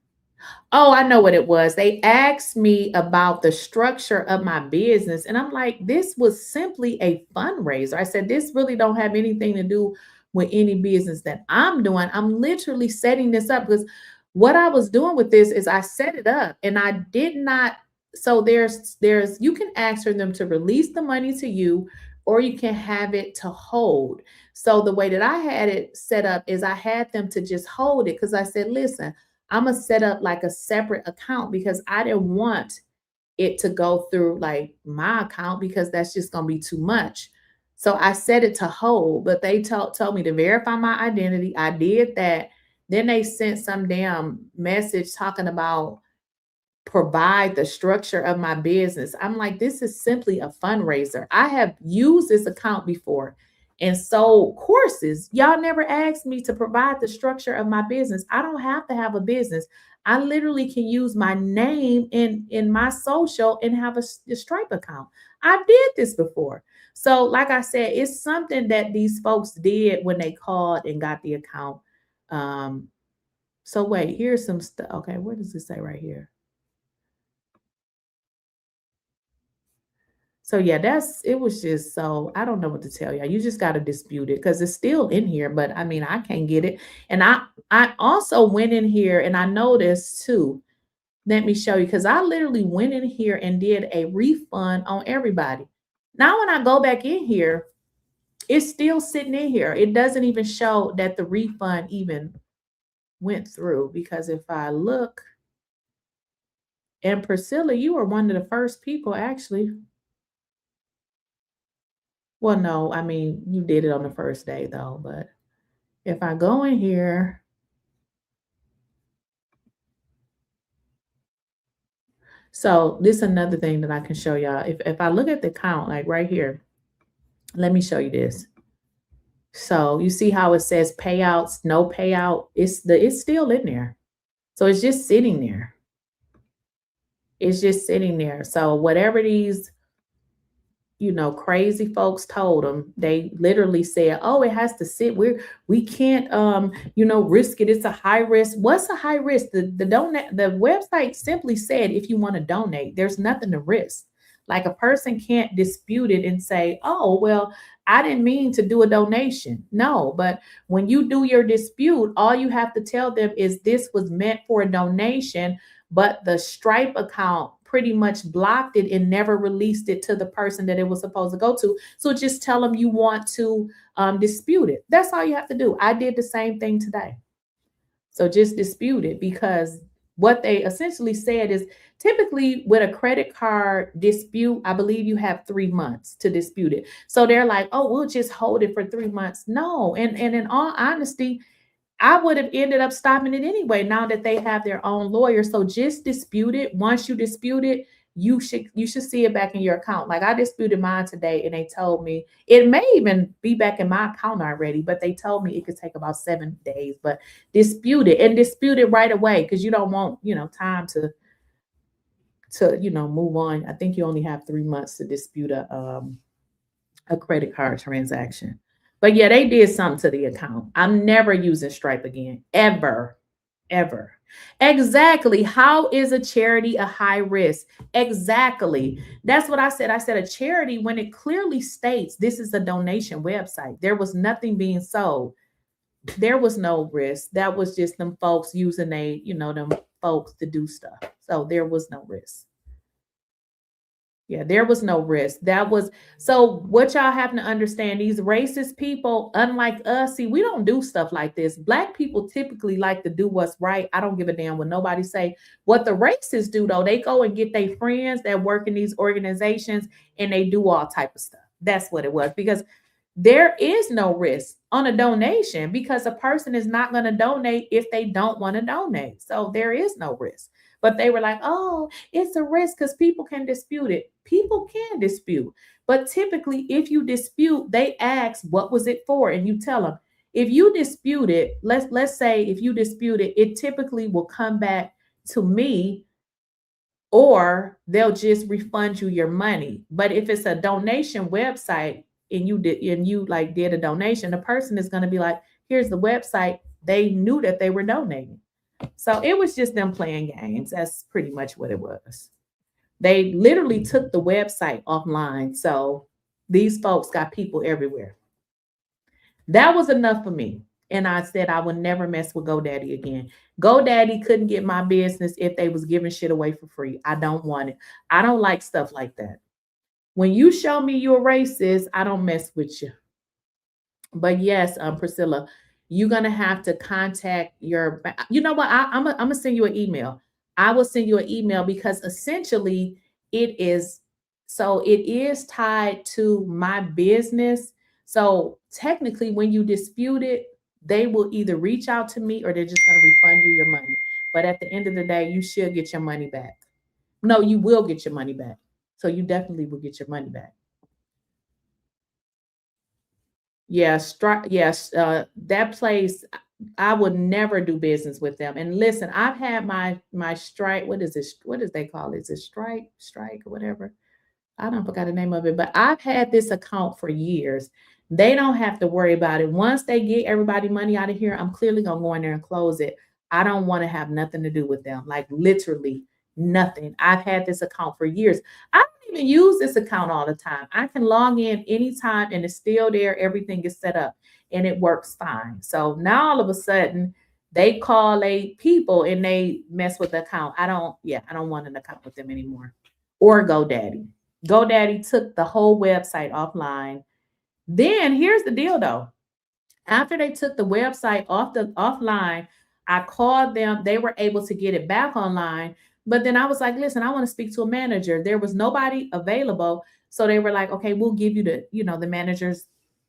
C: Oh, I know what it was. They asked me about the structure of my business. And I'm like, this was simply a fundraiser. I said, this really don't have anything to do with any business that I'm doing. I'm literally setting this up because what I was doing with this is I set it up and I did not. So there's, you can ask for them to release the money to you, or you can have it to hold. So the way that I had it set up is I had them to just hold it because I said, listen, I'm going to set up like a separate account because I didn't want it to go through like my account because that's just going to be too much. So I set it to hold, but they told me to verify my identity. I did that. Then they sent some damn message talking about provide the structure of my business. I'm like, this is simply a fundraiser. I have used this account before and sold courses. Y'all never asked me to provide the structure of my business. I don't have to have a business. I literally can use my name in my social and have a Stripe account. I did this before. So like I said, it's something that these folks did when they called and got the account. So wait, here's some stuff. Okay, what does it say right here? So yeah, it was just, so I don't know what to tell you. You just got to dispute it because it's still in here, but I mean, I can't get it. And I also went in here and I noticed too, let me show you, because I literally went in here and did a refund on everybody. Now, when I go back in here, it's still sitting in here. It doesn't even show that the refund even went through, because if I look, and Priscilla, you were one of the first people actually. Well, no, I mean, you did it on the first day though, but if I go in here, So this is another thing that I can show y'all. If I look at the account, like right here, let me show you this. So you see how it says payouts, no payout. It's still in there. So it's just sitting there. It's just sitting there. So whatever these, crazy folks told them, they literally said, oh, it has to sit. We can't risk it. It's a high risk. What's a high risk? The website simply said if you want to donate, there's nothing to risk. Like a person can't dispute it and say, oh, well, I didn't mean to do a donation. No, but when you do your dispute, all you have to tell them is this was meant for a donation, but the Stripe account pretty much blocked it and never released it to the person that it was supposed to go to. So just tell them you want to dispute it. That's all you have to do. I did the same thing today. So just dispute it, because what they essentially said is typically with a credit card dispute, I believe you have 3 months to dispute it. So they're like, oh, we'll just hold it for 3 months. No. And in all honesty, I would have ended up stopping it anyway, now that they have their own lawyer. So just dispute it. Once you dispute it, you should see it back in your account. Like I disputed mine today and they told me it may even be back in my account already, but they told me it could take about 7 days. But dispute it right away, because you don't want, time to move on. I think you only have 3 months to dispute a credit card transaction. But yeah, they did something to the account. I'm never using Stripe again, ever. Exactly. How is a charity a high risk? Exactly. That's what I said. I said a charity, when it clearly states this is a donation website, there was nothing being sold. There was no risk. That was just them folks using them folks to do stuff. So there was no risk. Yeah, there was no risk. So what y'all have to understand, these racist people, unlike us, see, we don't do stuff like this. Black people typically like to do what's right. I don't give a damn what nobody say. What the racists do, though, they go and get their friends that work in these organizations and they do all type of stuff. That's what it was, because there is no risk on a donation, because a person is not going to donate if they don't want to donate. So there is no risk. But they were like, oh, it's a risk because people can dispute it. People can dispute. But typically, if you dispute, they ask, what was it for? And you tell them. If you dispute it, let's say if you dispute it, it typically will come back to me, or they'll just refund you your money. But if it's a donation website and you did a donation, the person is going to be like, here's the website. They knew that they were donating. So it was just them playing games. That's pretty much what it was. They literally took the website offline. So these folks got people everywhere. That was enough for me. And I said I would never mess with GoDaddy again. GoDaddy couldn't get my business if they was giving shit away for free. I don't want it. I don't like stuff like that. When you show me you're racist, I don't mess with you. But yes, Priscilla, you're going to have to contact your, you know what? I'm going to send you an email. I will send you an email, because essentially it is tied to my business. So technically when you dispute it, they will either reach out to me or they're just going to refund you your money. But at the end of the day, you should get your money back. No, you will get your money back. So you definitely will get your money back. Yes, that place, I would never do business with them. And listen, I've had my Stripe. What is this? What does they call it? Is it Strike or whatever? I don't forgot the name of it, but I've had this account for years. They don't have to worry about it. Once they get everybody money out of here, I'm clearly gonna go in there and close it. I don't want to have nothing to do with them. Like literally nothing. I've had this account for years. I don't even use this account all the time. I can log in anytime and it's still there. Everything is set up and it works fine. So now all of a sudden they call people and they mess with the account. I don't want an account with them anymore. Or GoDaddy. GoDaddy took the whole website offline. Then here's the deal though. After they took the website offline, I called them. They were able to get it back online. But then I was like, listen, I want to speak to a manager. There was nobody available. So they were like, okay, we'll give you the manager's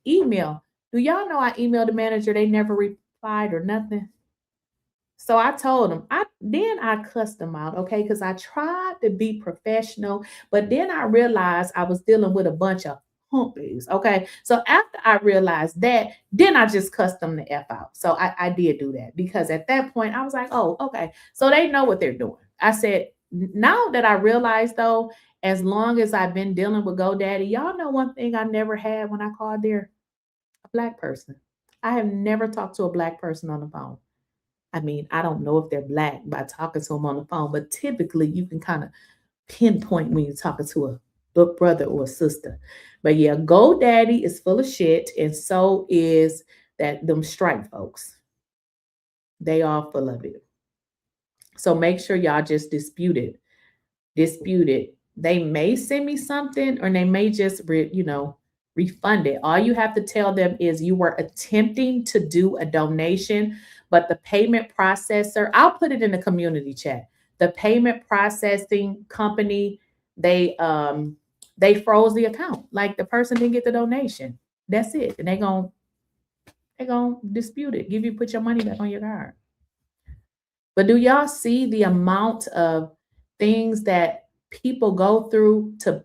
C: email. Do y'all know I emailed the manager? They never replied or nothing. So I told him, I cussed him out, okay, because I tried to be professional, but then I realized I was dealing with a bunch of humpies, okay. So after I realized that, then I just cussed them the F out. So I did do that because at that point I was like, oh, okay. So they know what they're doing. I said, now that I realized though, as long as I've been dealing with GoDaddy, y'all know one thing I never had when I called there? A black person. I have never talked to a black person on the phone. I mean, I don't know if they're black by talking to them on the phone, but typically you can kind of pinpoint when you're talking to a brother or a sister. But yeah, GoDaddy is full of shit, and so is them strike folks. They are full of it. So make sure y'all just dispute it. They may send me something, or they may just refund it. All you have to tell them is you were attempting to do a donation, but the payment processor, I'll put it in the community chat. The payment processing company, they froze the account. Like the person didn't get the donation. That's it. And they're gonna dispute it. Put your money back on your card. But do y'all see the amount of things that people go through to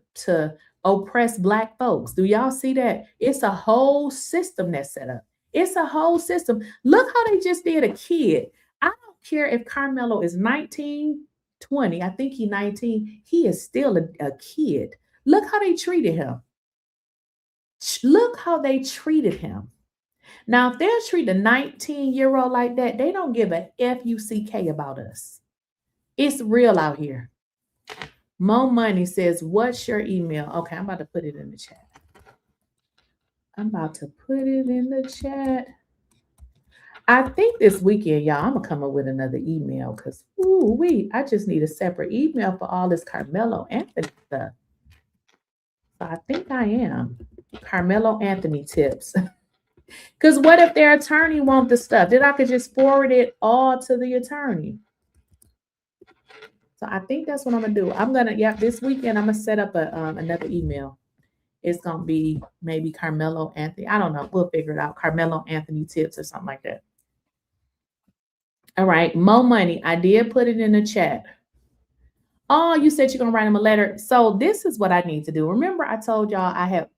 C: oppress Black folks? Do y'all see that? It's a whole system that's set up. It's a whole system. Look how they just did a kid. I don't care if Carmelo is 19, 20. I think he's 19. He is still a kid. Look how they treated him. Look how they treated him. Now, if they'll treat a 19-year-old like that, they don't give a F-U-C-K about us. It's real out here. Mo Money says, what's your email? Okay, I'm about to put it in the chat. I think this weekend, y'all, I'm going to come up with another email because, I just need a separate email for all this Carmelo Antony stuff. So I think I am. Carmelo Antony tips. Because what if their attorney wants the stuff? Then I could just forward it all to the attorney. So I think that's what I'm going to do. This weekend, I'm going to set up another email. It's going to be maybe Carmelo Antony. I don't know. We'll figure it out. Carmelo Antony tips or something like that. All right. Mo Money. I did put it in the chat. Oh, you said you're going to write him a letter. So this is what I need to do. Remember, I told y'all I have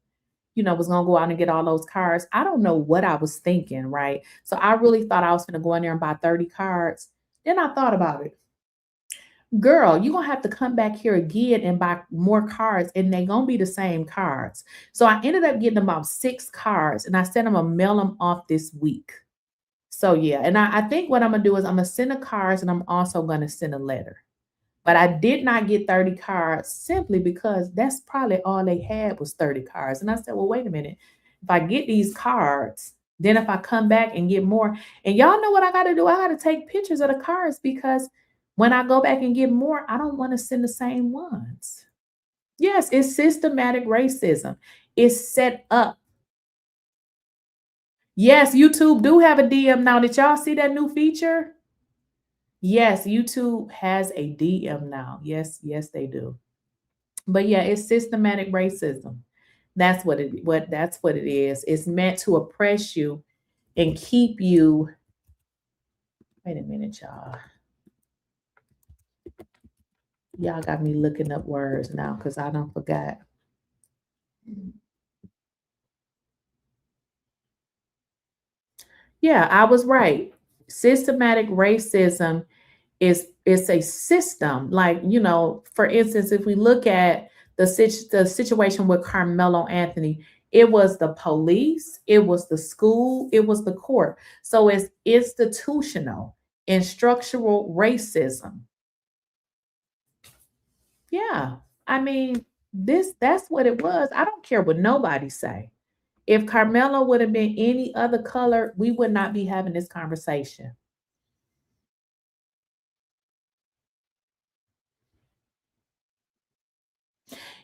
C: was going to go out and get all those cards. I don't know what I was thinking, right? So I really thought I was going to go in there and buy 30 cards. Then I thought about it. Girl, you're going to have to come back here again and buy more cards, and they're going to be the same cards. So I ended up getting about 6 cards, and I said I'm going to mail them off this week. So yeah, and I think what I'm going to do is I'm going to send the cards, and I'm also going to send a letter. But I did not get 30 cards simply because that's probably all they had was 30 cards. And I said, well, wait a minute. If I get these cards, then if I come back and get more, and y'all know what I got to do? I got to take pictures of the cards because when I go back and get more, I don't want to send the same ones. Yes, it's systematic racism. It's set up. Yes, YouTube do have a DM now. Did y'all see that new feature? Yes, YouTube has a DM now. Yes, they do. But yeah, it's systematic racism. That's what it is. It's meant to oppress you and keep you. Wait a minute, y'all. Y'all got me looking up words now because I don't forgot. Yeah, I was right. Systematic racism is a system. Like, for instance, if we look at the situation with Carmelo Antony, it was the police, it was the school, it was the court. So it's institutional and structural racism. Yeah, I mean, that's what it was. I don't care what nobody say. If Carmelo would have been any other color, we would not be having this conversation.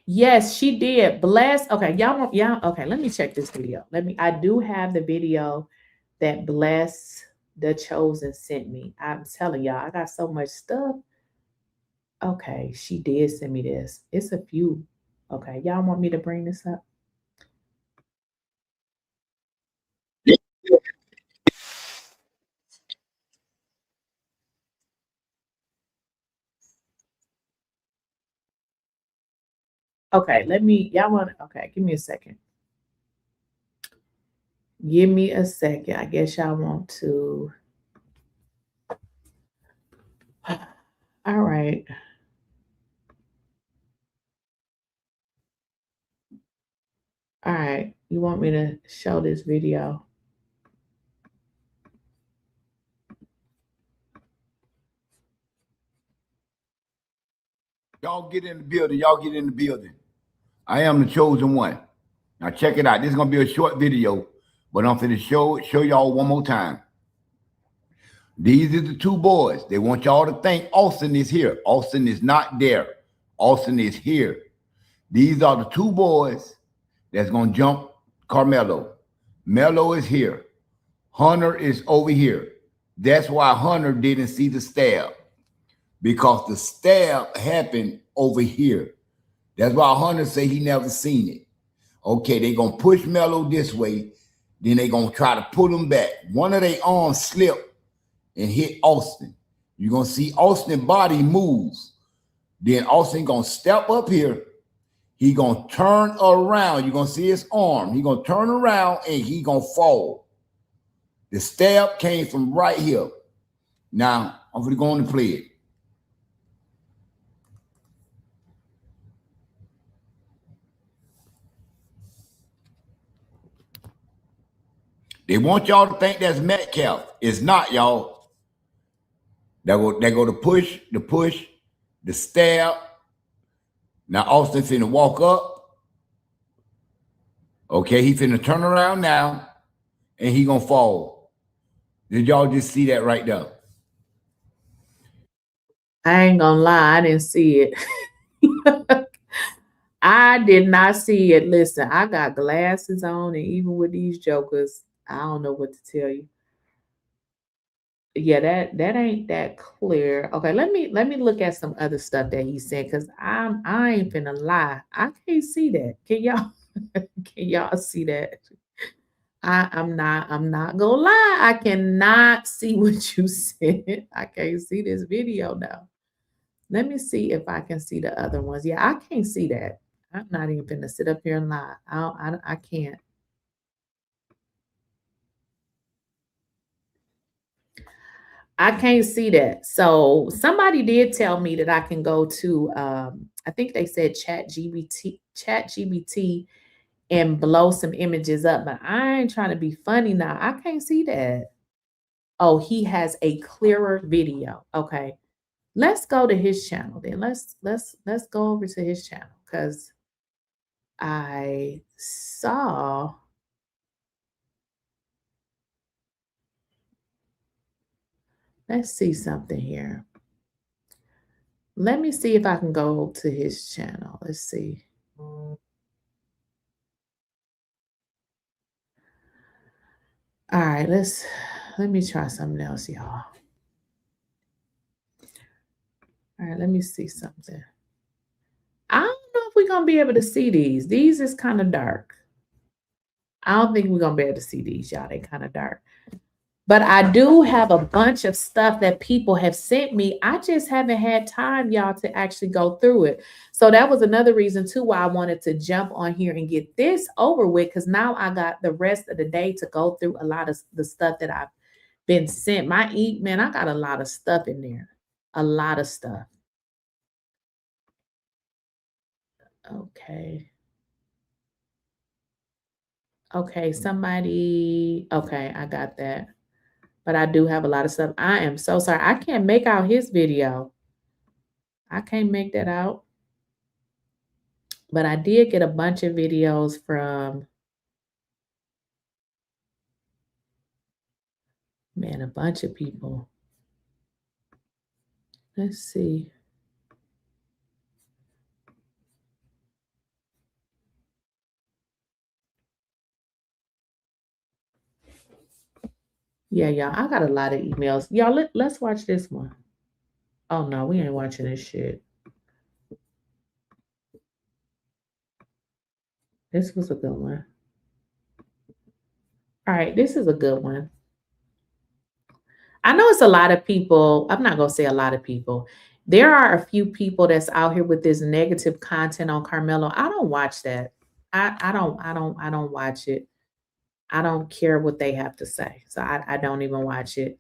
C: Yes, she did. Bless. Okay, y'all. Okay, let me check this video. I do have the video that Bless the Chosen sent me. I'm telling y'all, I got so much stuff. Okay, she did send me this. It's a few. Okay, y'all want me to bring this up? Okay, y'all want, okay, give me a second. Give me a second. I guess y'all want to. All right. All right. You want me to show this video?
F: Y'all get in the building. Y'all get in the building. I am the chosen one. Now check it out. This is gonna be a short video, but I'm finna show y'all one more time. These are the two boys. They want y'all to think Austin is here. Austin is not there. Austin is here. These are the two boys that's gonna jump Carmelo. Melo is here. Hunter is over here. That's why Hunter didn't see the stab, because the stab happened over here. That's why Hunter say he never seen it. Okay, they gonna push Melo this way, then they gonna try to pull him back. One of their arms slipped and hit Austin. You're gonna see Austin's body moves. Then Austin gonna step up here. He gonna turn around. You're gonna see his arm. He gonna turn around and he gonna fall. The stab came from right here. Now I'm gonna go on and play it. They want y'all to think that's Metcalf. It's not, y'all. They go to push, the stab. Now Austin finna walk up. Okay, he finna turn around now, and he gonna fall. Did y'all just see that right there?
C: I ain't gonna lie, I didn't see it. I did not see it. Listen, I got glasses on, and even with these jokers, I don't know what to tell you. Yeah, that ain't that clear. Okay, let me look at some other stuff that he said, because I ain't finna lie. I can't see that. Can y'all can y'all see that? I'm not gonna lie. I cannot see what you said. I can't see this video now. Let me see if I can see the other ones. Yeah, I can't see that. I'm not even gonna sit up here and lie. I can't. I can't see that. So somebody did tell me that I can go to I think they said chat GBT and blow some images up, but I ain't trying to be funny now. I can't see that. Oh, he has a clearer video. Okay. Let's go to his channel then. Let's go over to his channel, because I saw. Let's see something here. Let me see if I can go to his channel. Let's see. All right, let me try something else, y'all. All right, let me see something. I don't know if we're gonna be able to see these. These is kind of dark. I don't think we're gonna be able to see these, y'all. They kind of dark. But I do have a bunch of stuff that people have sent me. I just haven't had time, y'all, to actually go through it. So that was another reason too why I wanted to jump on here and get this over with, because now I got the rest of the day to go through a lot of the stuff that I've been sent. Man, I got a lot of stuff in there. A lot of stuff. Okay. Okay, somebody. Okay, I got that. But I do have a lot of stuff. I am so sorry. I can't make out his video. I can't make that out. But I did get a bunch of videos from, man, a bunch of people. Let's see. Yeah, y'all, I got a lot of emails. Y'all, let's watch this one. Oh, no, we ain't watching this shit. This was a good one. All right, this is a good one. I know it's a lot of people. I'm not going to say a lot of people. There are a few people that's out here with this negative content on Carmelo. I don't watch that. I don't watch it. I don't care what they have to say. So I don't even watch it.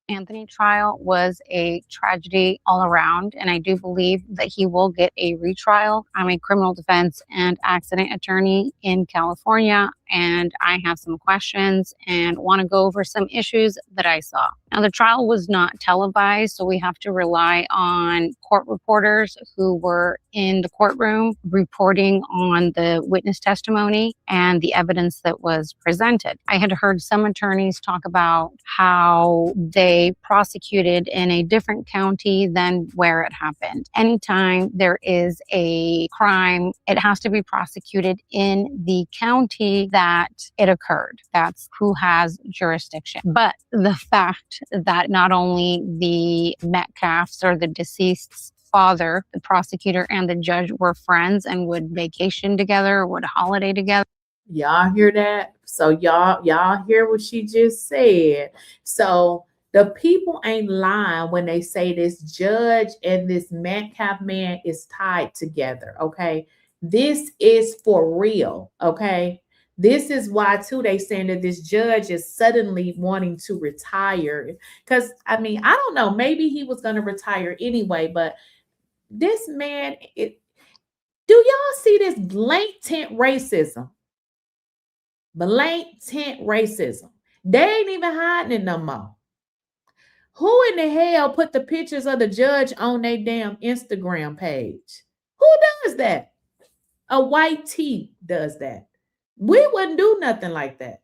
G: Antony trial was a tragedy all around, and I do believe that he will get a retrial. I'm a criminal defense and accident attorney in California, and I have some questions and want to go over some issues that I saw. Now, the trial was not televised, so we have to rely on court reporters who were in the courtroom reporting on the witness testimony and the evidence that was presented. I had heard some attorneys talk about how they prosecuted in a different county than where it happened. Anytime there is a crime, it has to be prosecuted in the county that it occurred. That's who has jurisdiction. But the fact that not only the Metcalfs or the deceased's father, the prosecutor, and the judge were friends and would vacation together, would holiday together.
C: Y'all hear that? So y'all hear what she just said. So the people ain't lying when they say this judge and this Metcalf man is tied together, okay? This is for real, okay? This is why, too, they saying that this judge is suddenly wanting to retire. Because, I mean, I don't know. Maybe he was going to retire anyway. But this man, do y'all see this blatant racism? Blatant racism. They ain't even hiding it no more. Who in the hell put the pictures of the judge on their damn Instagram page? Who does that? A white tee does that. We wouldn't do nothing like that.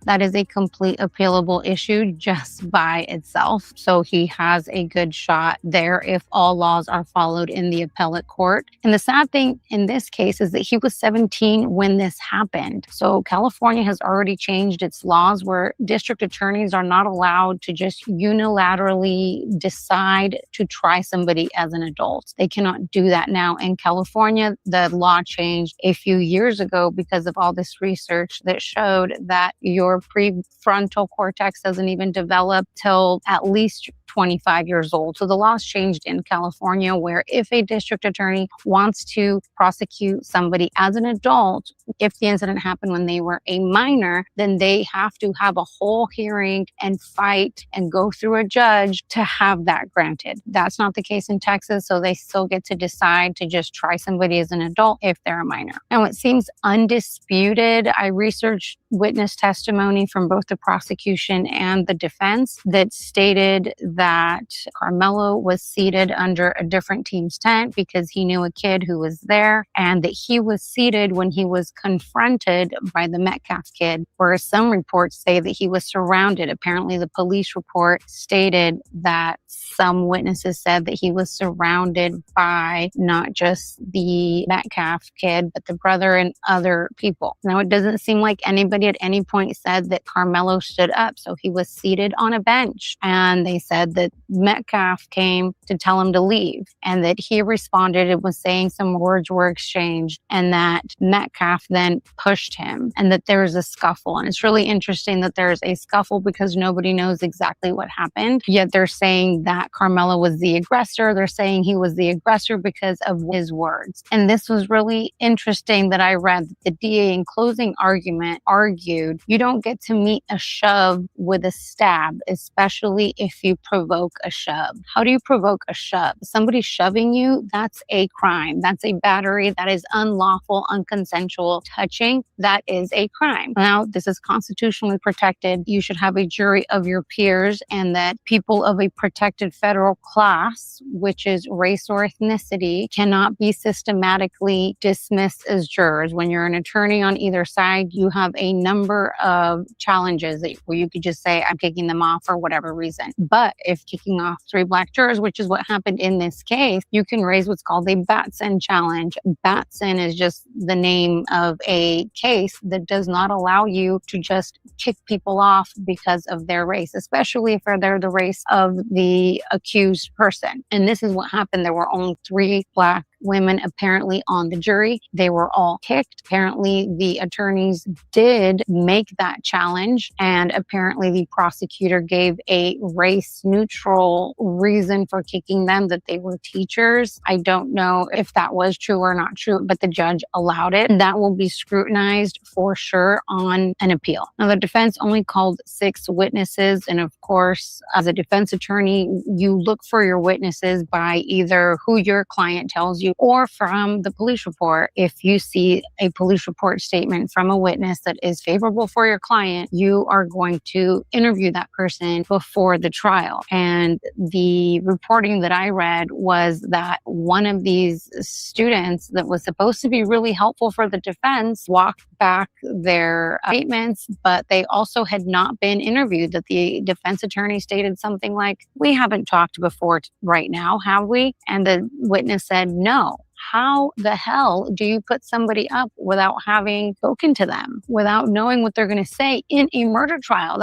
G: That is a complete appealable issue just by itself. So he has a good shot there if all laws are followed in the appellate court. And the sad thing in this case is that he was 17 when this happened. So California has already changed its laws where district attorneys are not allowed to just unilaterally decide to try somebody as an adult. They cannot do that now. In California, the law changed a few years ago because of all this research that showed that your prefrontal cortex doesn't even develop till at least 25 years old. So the law's changed in California where if a district attorney wants to prosecute somebody as an adult, if the incident happened when they were a minor, then they have to have a whole hearing and fight and go through a judge to have that granted. That's not the case in Texas, so they still get to decide to just try somebody as an adult if they're a minor. Now, it seems undisputed. I researched witness testimony from both the prosecution and the defense that stated that Carmelo was seated under a different team's tent because he knew a kid who was there, and that he was seated when he was confronted by the Metcalf kid, whereas some reports say that he was surrounded. Apparently, the police report stated that some witnesses said that he was surrounded by not just the Metcalf kid, but the brother and other people. Now, it doesn't seem like anybody at any point said that Carmelo stood up. So he was seated on a bench, and they said that Metcalf came to tell him to leave, and that he responded and was saying some words were exchanged, and that Metcalf then pushed him, and that there was a scuffle. And it's really interesting that there's a scuffle because nobody knows exactly what happened, yet they're saying that Carmelo was the aggressor. They're saying he was the aggressor because of his words. And this was really interesting that I read that the DA in closing argument argued you don't get to meet a shove with a stab, especially if you provoke a shove. How do you provoke a shove? Somebody shoving you, that's a crime. That's a battery. That is unlawful, unconsensual touching. That is a crime. Now, this is constitutionally protected. You should have a jury of your peers, and that people of a protected federal class, which is race or ethnicity, cannot be systematically dismissed as jurors. When you're an attorney on either side, you have a number of challenges where you could just say, I'm kicking them off for whatever reason. But if kicking off 3 black jurors, which is what happened in this case, you can raise what's called a Batson challenge. Batson is just the name of a case that does not allow you to just kick people off because of their race, especially if they're the race of the accused person. And this is what happened. There were only 3 black women apparently on the jury. They were all kicked. Apparently, the attorneys did make that challenge, and apparently the prosecutor gave a race-neutral reason for kicking them, that they were teachers. I don't know if that was true or not true, but the judge allowed it. That will be scrutinized for sure on an appeal. Now, the defense only called 6 witnesses, and of course, as a defense attorney, you look for your witnesses by either who your client tells you or from the police report. If you see a police report statement from a witness that is favorable for your client, you are going to interview that person before the trial. And the reporting that I read was that one of these students that was supposed to be really helpful for the defense walked back their statements, but they also had not been interviewed. That the defense attorney stated something like, "We haven't talked before right now, have we?" And the witness said, "No." How the hell do you put somebody up without having spoken to them, without knowing what they're going to say in a murder trial?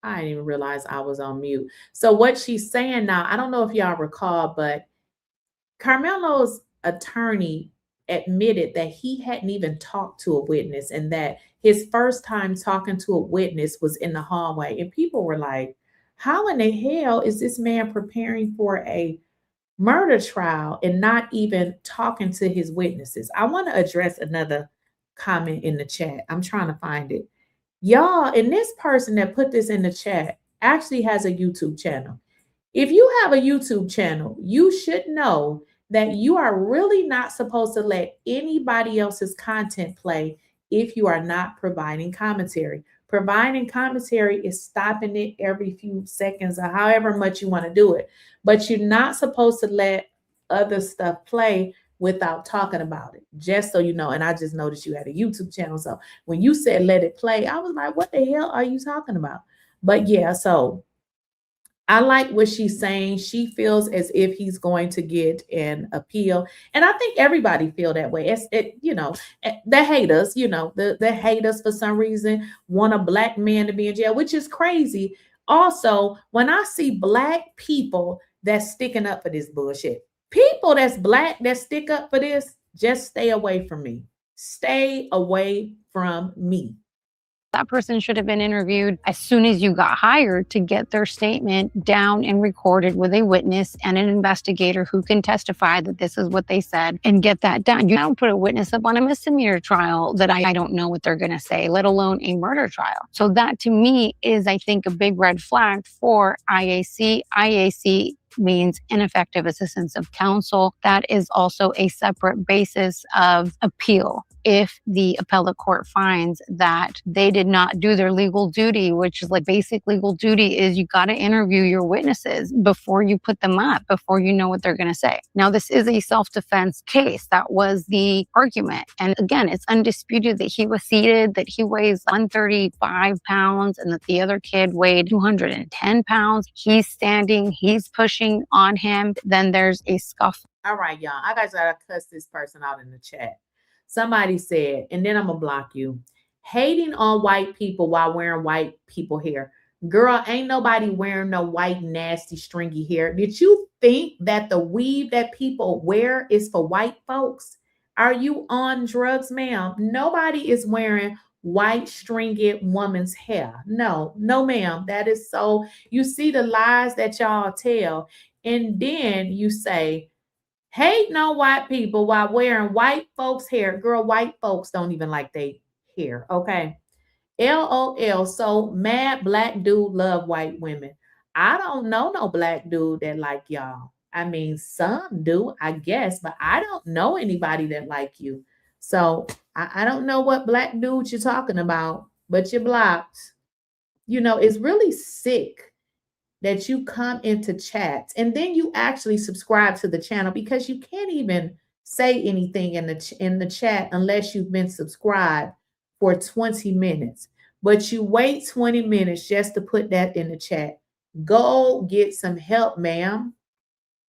C: I didn't even realize I was on mute. So what she's saying now, I don't know if y'all recall, but Carmelo's attorney admitted that he hadn't even talked to a witness, and that his first time talking to a witness was in the hallway. And people were like, how in the hell is this man preparing for a murder trial and not even talking to his witnesses? I want to address another comment in the chat. I'm trying to find it. Y'all, and this person that put this in the chat actually has a YouTube channel. If you have a YouTube channel, you should know that you are really not supposed to let anybody else's content play if you are not providing commentary. Providing commentary is stopping it every few seconds or however much you want to do it. But you're not supposed to let other stuff play without talking about it, just so you know. And I just noticed you had a YouTube channel. So when you said let it play, I was like, what the hell are you talking about? But yeah, so I like what she's saying. She feels as if he's going to get an appeal. And I think everybody feel that way. The haters, the haters for some reason want a black man to be in jail, which is crazy. Also, when I see black people that's sticking up for this bullshit, people that's black that stick up for this, just stay away from me. Stay away from me.
G: That person should have been interviewed as soon as you got hired to get their statement down and recorded with a witness and an investigator who can testify that this is what they said and get that done. You don't put a witness up on a misdemeanor trial that I don't know what they're going to say, let alone a murder trial. So that to me is, I think, a big red flag for IAC. IAC means ineffective assistance of counsel. That is also a separate basis of appeal. If the appellate court finds that they did not do their legal duty, which is like basic legal duty is you got to interview your witnesses before you put them up, before you know what they're going to say. Now, this is a self-defense case. That was the argument. And again, it's undisputed that he was seated, that he weighs 135 pounds and that the other kid weighed 210 pounds. He's standing, he's pushing on him. Then there's a scuffle.
C: All right, y'all. I gotta cuss this person out in the chat. Somebody said, and then I'm gonna block you, hating on white people while wearing white people hair. Girl, ain't nobody wearing no white, nasty, stringy hair. Did you think that the weave that people wear is for white folks? Are you on drugs, ma'am? Nobody is wearing white, stringy woman's hair. No, ma'am. That is so, you see the lies that y'all tell, and then you say, hating on white people while wearing white folks' hair. Girl, white folks don't even like they hair, okay? LOL, so mad black dude love white women. I don't know no black dude that like y'all. I mean, some do, I guess, but I don't know anybody that like you. So I don't know what black dude you're talking about, but you're blocked. It's really sick that you come into chats and then you actually subscribe to the channel, because you can't even say anything in the chat unless you've been subscribed for 20 minutes. But you wait 20 minutes just to put that in the chat. Go get some help, ma'am.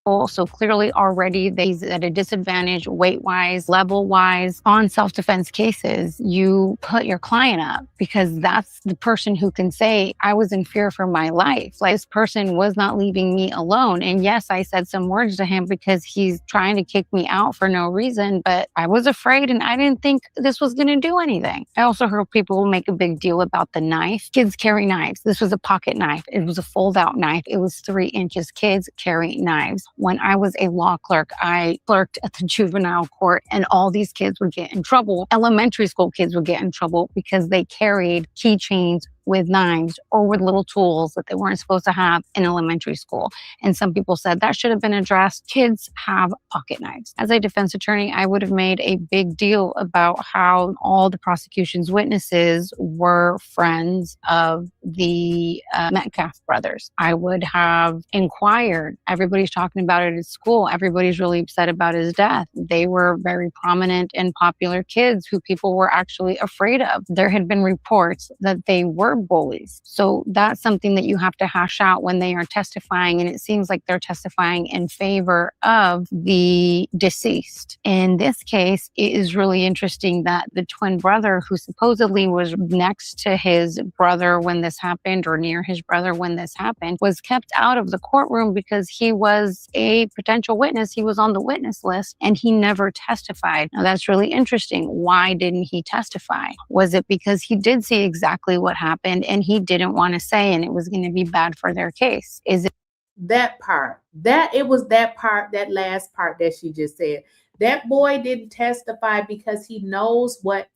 G: people. So clearly already they's at a disadvantage weight-wise, level-wise. On self-defense cases, you put your client up because that's the person who can say, I was in fear for my life. Like, this person was not leaving me alone. And yes, I said some words to him because he's trying to kick me out for no reason, but I was afraid and I didn't think this was going to do anything. I also heard people make a big deal about the knife. Kids carry knives. This was a pocket knife. It was a fold-out knife. It was 3 inches. Kids carry knives. When I was a law clerk, I clerked at the juvenile court, and all these kids would get in trouble. Elementary school kids would get in trouble because they carried keychains with knives or with little tools that they weren't supposed to have in elementary school. And some people said that should have been addressed. Kids have pocket knives. As a defense attorney, I would have made a big deal about how all the prosecution's witnesses were friends of the Metcalf brothers. I would have inquired. Everybody's talking about it at school. Everybody's really upset about his death. They were very prominent and popular kids who people were actually afraid of. There had been reports that they were bullies. So that's something that you have to hash out when they are testifying. And it seems like they're testifying in favor of the deceased. In this case, it is really interesting that the twin brother, who supposedly was next to his brother when this happened, or near his brother when this happened, was kept out of the courtroom because he was a potential witness. He was on the witness list and he never testified. Now that's really interesting. Why didn't he testify? Was it because he did see exactly what happened and he didn't want to say, and it was going to be bad for their case? Is it
C: that part? It was that part, that last part that she just said. That boy didn't testify because he knows what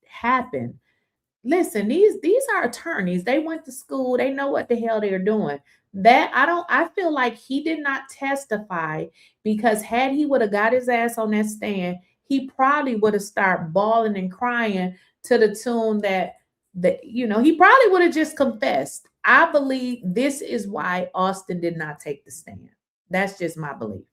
C: happened. Listen, these are attorneys. They went to school. They know what the hell they're doing. I feel like he did not testify because had he would have got his ass on that stand, he probably would have started bawling and crying to the tune that he probably would have just confessed. I believe this is why Austin did not take the stand. That's just my belief.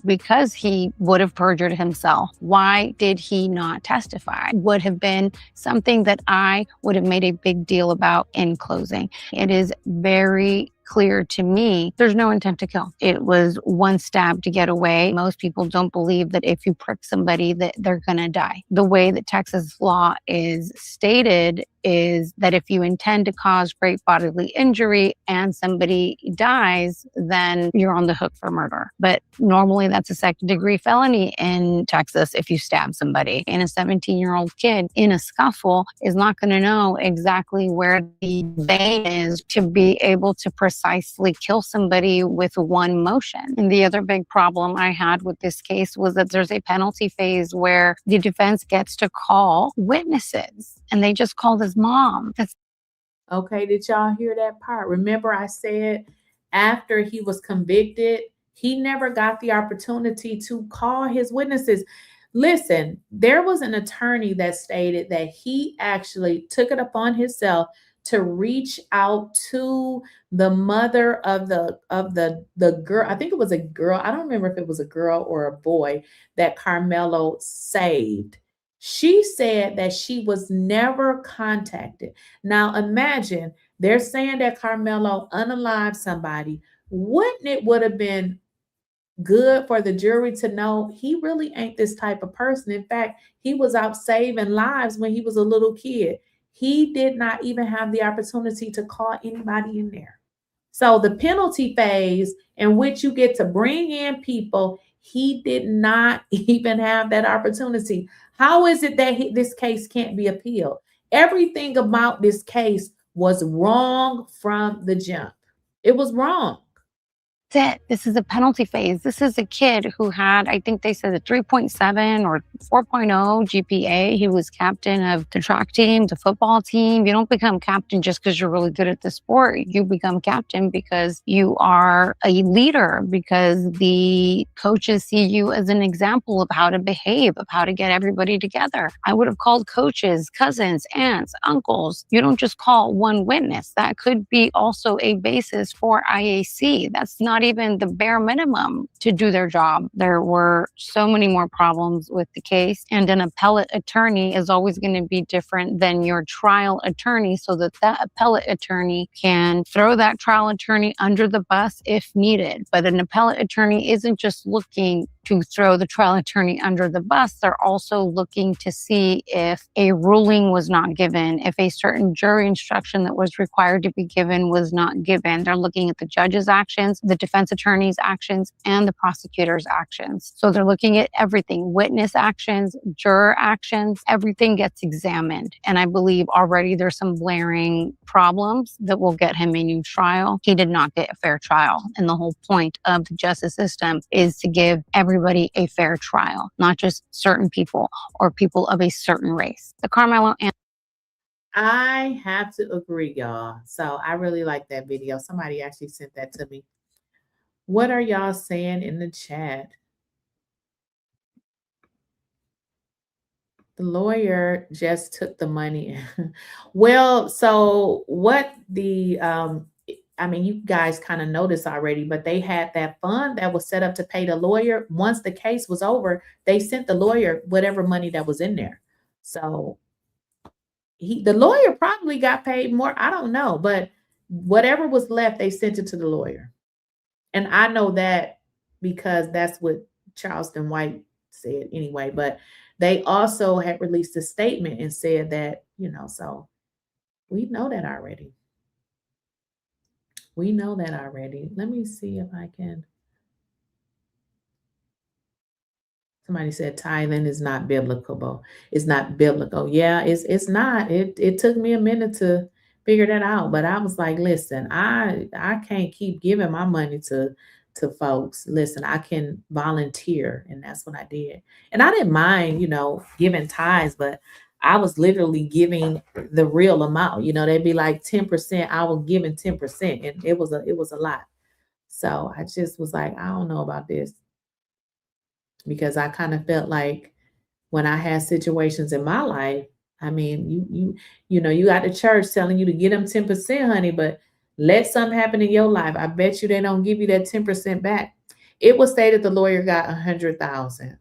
G: Because he would have perjured himself? Why did he not testify? Would have been something that I would have made a big deal about in closing. It is very clear to me there's no intent to kill. It was one stab to get away. Most people don't believe that if you prick somebody that they're gonna die. The way that Texas law is stated is that if you intend to cause great bodily injury and somebody dies, then you're on the hook for murder. But normally that's a second-degree felony in Texas if you stab somebody. And a 17-year-old kid in a scuffle is not going to know exactly where the vein is to be able to precisely kill somebody with one motion. And the other big problem I had with this case was that there's a penalty phase where the defense gets to call witnesses, and they just called his mom.
C: Okay, did y'all hear that part? Remember I said after he was convicted, he never got the opportunity to call his witnesses. Listen, there was an attorney that stated that he actually took it upon himself to reach out to the mother of the girl. I think it was a girl. I don't remember if it was a girl or a boy that Carmelo saved. She said that she was never contacted. Now imagine they're saying that Carmelo unalived somebody. Wouldn't it would have been good for the jury to know he really ain't this type of person? In fact, he was out saving lives when he was a little kid. He did not even have the opportunity to call anybody in there. So the penalty phase in which you get to bring in people, he did not even have that opportunity. How is it that this case can't be appealed? Everything about this case was wrong from the jump. It was wrong.
G: That's it. This is a penalty phase. This is a kid who had, I think they said, a 3.7 or 4.0 GPA. He was captain of the track team, the football team. You don't become captain just because you're really good at the sport. You become captain because you are a leader, because the coaches see you as an example of how to behave, of how to get everybody together. I would have called coaches, cousins, aunts, uncles. You don't just call one witness. That could be also a basis for IAC. That's not not even the bare minimum to do their job. There were so many more problems with the case, and an appellate attorney is always going to be different than your trial attorney, so that appellate attorney can throw that trial attorney under the bus if needed. But an appellate attorney isn't just looking to throw the trial attorney under the bus. They're also looking to see if a ruling was not given, if a certain jury instruction that was required to be given was not given. They're looking at the judge's actions, the defense attorney's actions, and the prosecutor's actions. So they're looking at everything, witness actions, juror actions, everything gets examined. And I believe already there's some glaring problems that will get him a new trial. He did not get a fair trial. And the whole point of the justice system is to give everybody a fair trial, not just certain people or people of a certain race. The Carmelo and
C: I have to agree, y'all. So I really like that video. Somebody actually sent that to me. What are y'all saying in the chat? The lawyer just took the money. Well, so what the I mean, you guys kind of noticed already, but they had that fund that was set up to pay the lawyer. Once the case was over, they sent the lawyer whatever money that was in there. So the lawyer probably got paid more. I don't know, but whatever was left, they sent it to the lawyer. And I know that because that's what Charleston White said anyway, but they also had released a statement and said that, you know, so we know that already. We know that already. Let me see if I can. Somebody said Thailand is not biblical. It's not biblical. Yeah, it's not. It took me a minute to figure that out, but I was like, listen, I can't keep giving my money to folks. Listen, I can volunteer, and that's what I did. And I didn't mind, you know, giving tithes, but I was literally giving the real amount. You know, they'd be like 10%. I was giving 10%, and it was a lot. So I just was like, I don't know about this, because I kind of felt like when I had situations in my life, I mean, you know, you got the church telling you to get them 10%, honey, but let something happen in your life. I bet you they don't give you that 10% back. It was stated the lawyer got 100,000.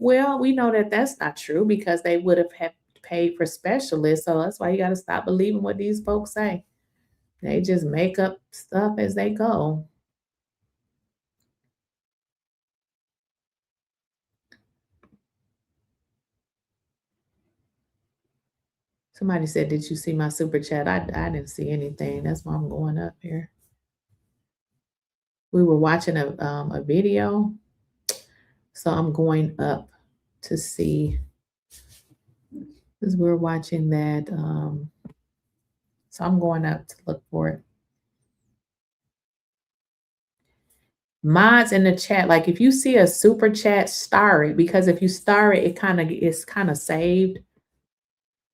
C: Well, we know that that's not true, because they would have paid for specialists. So that's why you got to stop believing what these folks say. They just make up stuff as they go. Somebody said, did you see my super chat? I didn't see anything. That's why I'm going up here. We were watching a video, so I'm going up to see, because we're watching that. So I'm going up to look for it. Mods in the chat, like if you see a super chat, star it, because if you star it, it's kind of saved.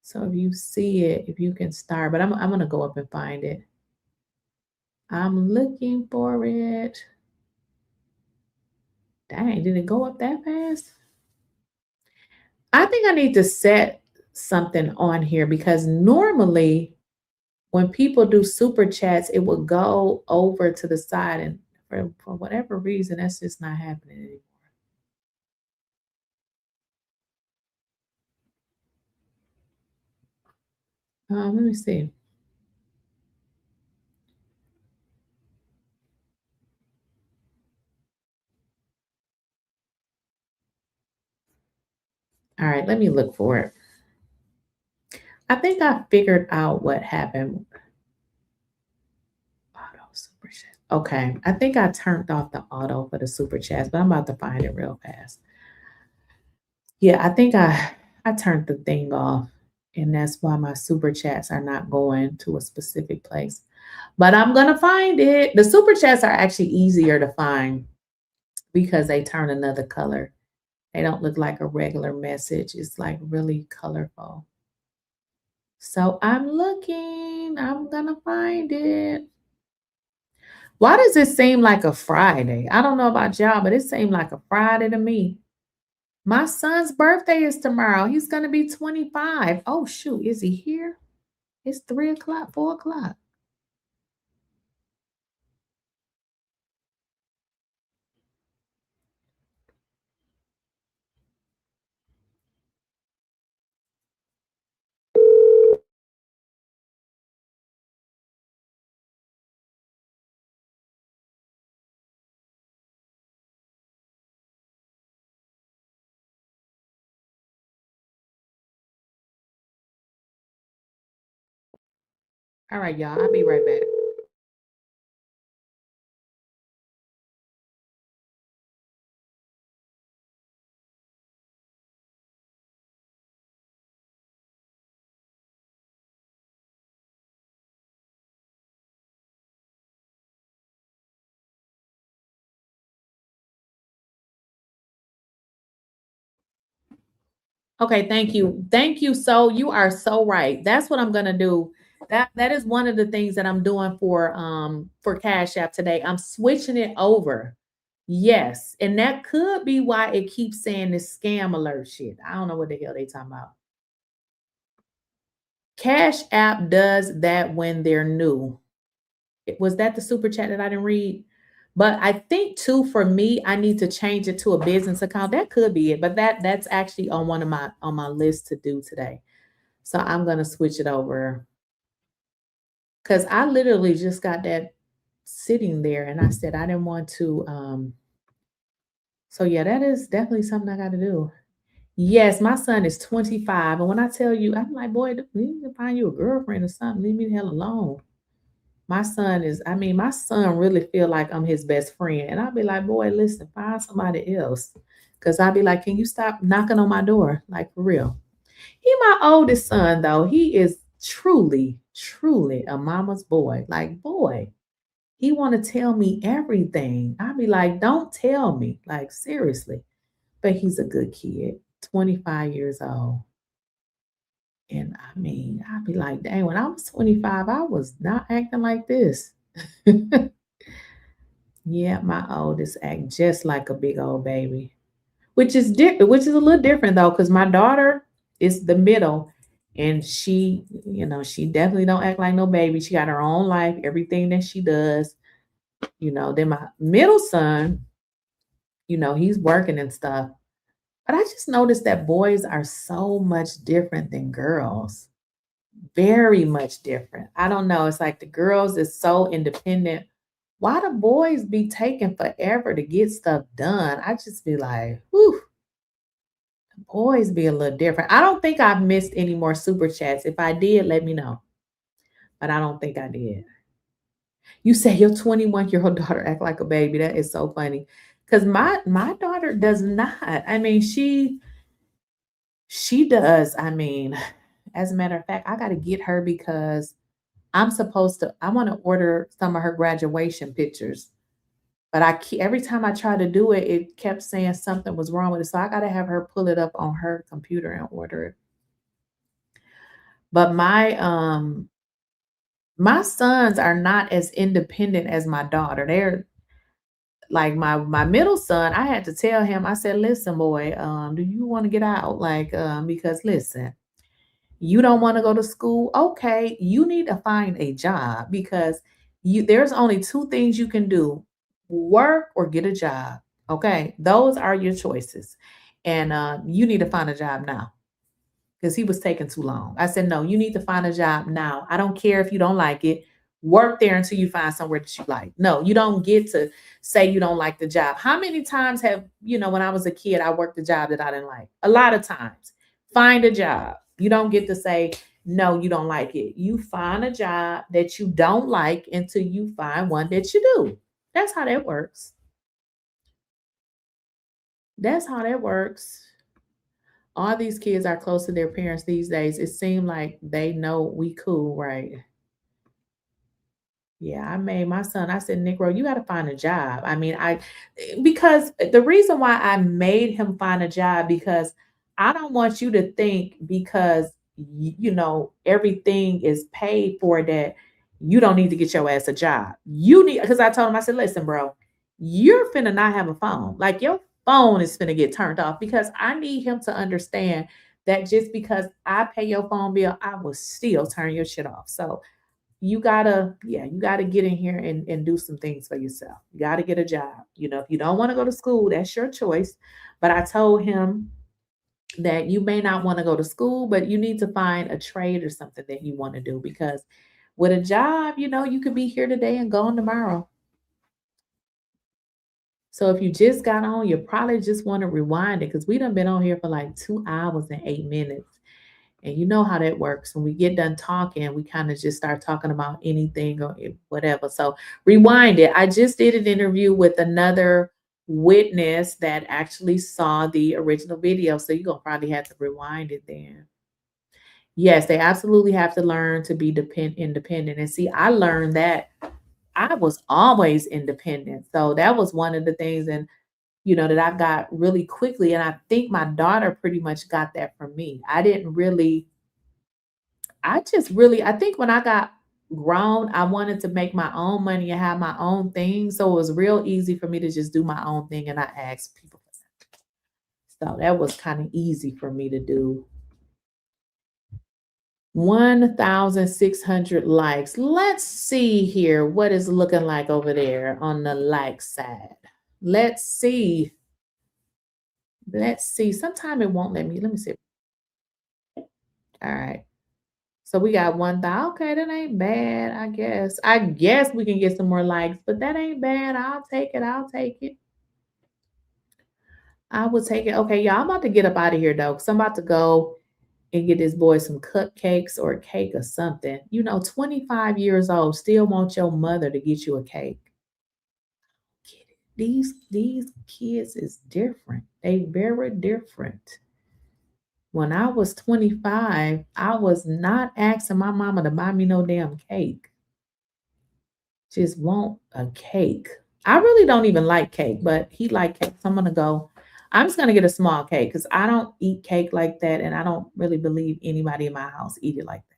C: So if you see it, if you can star, but I'm gonna go up and find it. I'm looking for it. Dang, did it go up that fast? I think I need to set something on here, because normally when people do super chats, it will go over to the side, and for whatever reason, that's just not happening anymore. Let me see. All right, let me look for it. I think I figured out what happened. Auto super chat. Okay, I think I turned off the auto for the super chats, but I'm about to find it real fast. Yeah, I think I turned the thing off, and that's why my super chats are not going to a specific place. But I'm gonna find it. The super chats are actually easier to find because they turn another color. They don't look like a regular message. It's like really colorful. So I'm looking. I'm gonna find it. Why does it seem like a Friday? I don't know about y'all, but it seemed like a Friday to me. My son's birthday is tomorrow. He's gonna be 25. Oh shoot, is he here? It's 3 o'clock, 4 o'clock. All right, y'all. I'll be right back. Okay, thank you. Thank you. So you are so right. That's what I'm gonna do. That is one of the things that I'm doing for Cash App today. I'm switching it over. Yes. And that could be why it keeps saying this scam alert shit. I don't know what the hell they talking about. Cash App does that when they're new. Was that the super chat that I didn't read? But I think too, for me, I need to change it to a business account. That could be it, but that's actually on one of my on my list to do today. So I'm gonna switch it over because I literally just got that sitting there, and I said I didn't want to. So yeah, that is definitely something I got to do. Yes, my son is 25, and when I tell you, I'm like, boy, you need to find you a girlfriend or something. Leave me the hell alone. My son is, I mean, my son really feel like I'm his best friend. And I'll be like, boy, listen, find somebody else. Cause I'll be like, can you stop knocking on my door? Like for real. He my oldest son though. He is truly, truly a mama's boy. Like, boy, he want to tell me everything. I'll be like, don't tell me. Like, seriously. But he's a good kid, 25 years old. And I mean, I'd be like, dang, when I was 25, I was not acting like this. Yeah, my oldest act just like a big old baby, which is a little different though, because my daughter is the middle, and she definitely don't act like no baby. She got her own life, everything that she does. Then my middle son, he's working and stuff. But I just noticed that boys are so much different than girls. Very much different. I don't know. It's like the girls is so independent. Why the boys be taking forever to get stuff done? I just be like, whew, the boys be a little different. I don't think I've missed any more super chats. If I did, let me know. But I don't think I did. You say your 21-year-old daughter act like a baby. That is so funny. Because my daughter does not. I mean, she does. I mean, as a matter of fact, I gotta get her because I want to order some of her graduation pictures, but every time I try to do it, it kept saying something was wrong with it. So I got to have her pull it up on her computer and order it. But my sons are not as independent as my daughter. They're like my middle son. I had to tell him, I said, listen, boy, do you want to get out? Like, because listen, you don't want to go to school. Okay, you need to find a job because there's only two things you can do: work or get a job. Okay, those are your choices. And you need to find a job now because he was taking too long. I said, no, you need to find a job now. I don't care if you don't like it. Work there until you find somewhere that you like. No, you don't get to say you don't like the job. How many times when I was a kid, I worked a job that I didn't like? A lot of times. Find a job. You don't get to say, no, you don't like it. You find a job that you don't like until you find one that you do. That's how that works. That's how that works. All these kids are close to their parents these days. It seems like they know we cool, right? Yeah, I made my son, I said, Negro, you got to find a job. I mean, because the reason why I made him find a job, because I don't want you to think because, everything is paid for that you don't need to get your ass a job. You need, because I told him, I said, listen, bro, you're finna not have a phone. Like your phone is finna get turned off because I need him to understand that just because I pay your phone bill, I will still turn your shit off. So, you gotta get in here and do some things for yourself. You gotta get a job. If you don't want to go to school, that's your choice. But I told him that you may not want to go to school, but you need to find a trade or something that you want to do because with a job, you could be here today and gone tomorrow. So if you just got on, you probably just want to rewind it because we done been on here for like 2 hours and 8 minutes. And you know how that works. When we get done talking, we kind of just start talking about anything or whatever. So rewind it. I just did an interview with another witness that actually saw the original video. So you're going to probably have to rewind it then. Yes, they absolutely have to learn to be independent. And see, I learned that I was always independent. So that was one of the things, and that I got really quickly. And I think my daughter pretty much got that from me. I think when I got grown, I wanted to make my own money and have my own thing. So it was real easy for me to just do my own thing and not ask people for that. So that was kind of easy for me to do. 1,600 likes. Let's see here what is looking like over there on the like side. Let's see. Sometime it won't let me. Let me see. All right. So we got 1,000. Okay, that ain't bad, I guess. I guess we can get some more likes, but that ain't bad. I'll take it. I will take it. Okay, y'all, I'm about to get up out of here, though, because I'm about to go and get this boy some cupcakes or a cake or something. 25 years old, still want your mother to get you a cake. These kids is different. They very different. When I was 25, I was not asking my mama to buy me no damn cake. Just want a cake. I really don't even like cake, but he liked cake. So I'm just going to get a small cake because I don't eat cake like that. And I don't really believe anybody in my house eat it like that.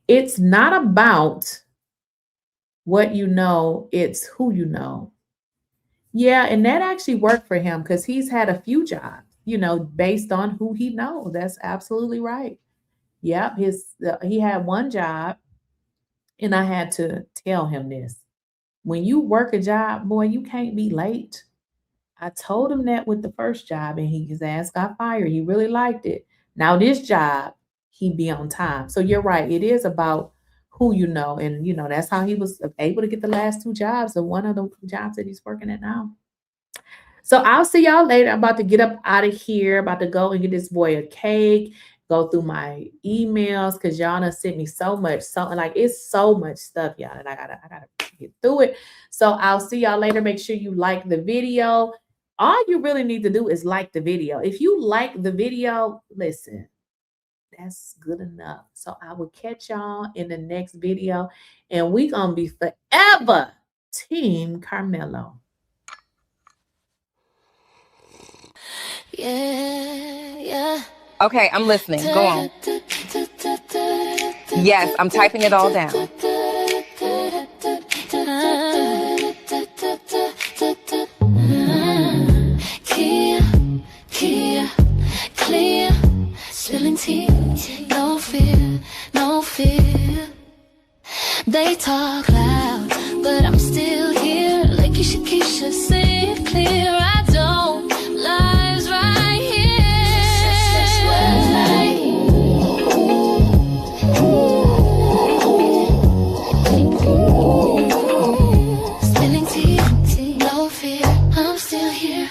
C: It's not about what you know. It's who you know. Yeah, and that actually worked for him because he's had a few jobs, based on who he knows. That's absolutely right. Yep, he had one job, and I had to tell him this. When you work a job, boy, you can't be late. I told him that with the first job, and his ass got fired. He really liked it. Now this job, he'd be on time. So you're right. It is about who you know. And, that's how he was able to get the last two jobs of one of the jobs that he's working at now. So I'll see y'all later. I'm about to get up out of here. About to go and get this boy a cake, go through my emails because y'all done sent me so much. It's so much stuff, y'all, and I gotta get through it. So I'll see y'all later. Make sure you like the video. All you really need to do is like the video. If you like the video, listen, that's good enough. So I will catch y'all in the next video, and we gonna be forever Team Carmelo.
A: Yeah.
E: Okay, I'm listening. Go on. Yes, I'm typing it all down.
A: Clear, spilling tea, no fear. They talk loud, but I'm still here. Lakeysha Keysha, say it clear. I don't lies right here. Spilling tea, no fear. I'm still here.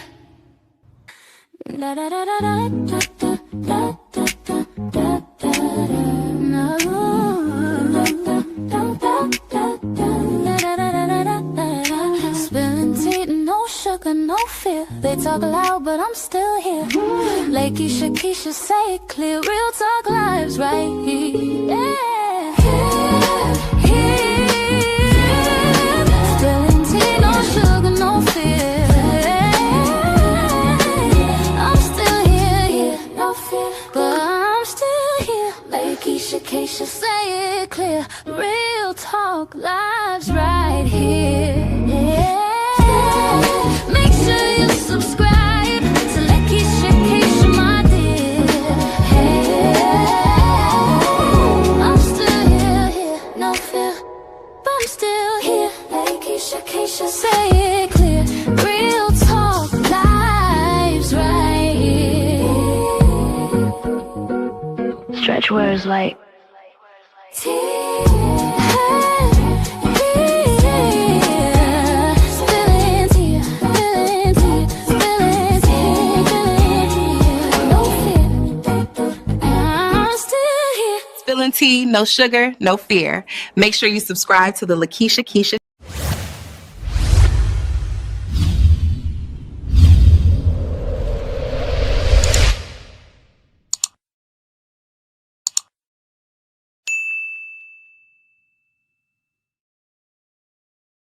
A: Da da da da da da da da da da. No. Spilling tea, no sugar, no fear. They talk loud, but I'm still here. Lakeysha Keysha, say it clear. Real talk lives right here. Yeah. Spilling tea, no sugar, no fear. I'm still here, no fear, but I'm still here. Lakeysha Keysha, say it clear. Real talk lives right here. Yeah. Make sure you subscribe to Lakeysha Keysha, my dear. Yeah. I'm still here, no fear, but I'm still here. Lakeysha Keysha, say it clear. Real talk lives right here.
B: Stretch words like
E: guarantee, no sugar, no fear. Make sure you subscribe to the Lakeysha Keysha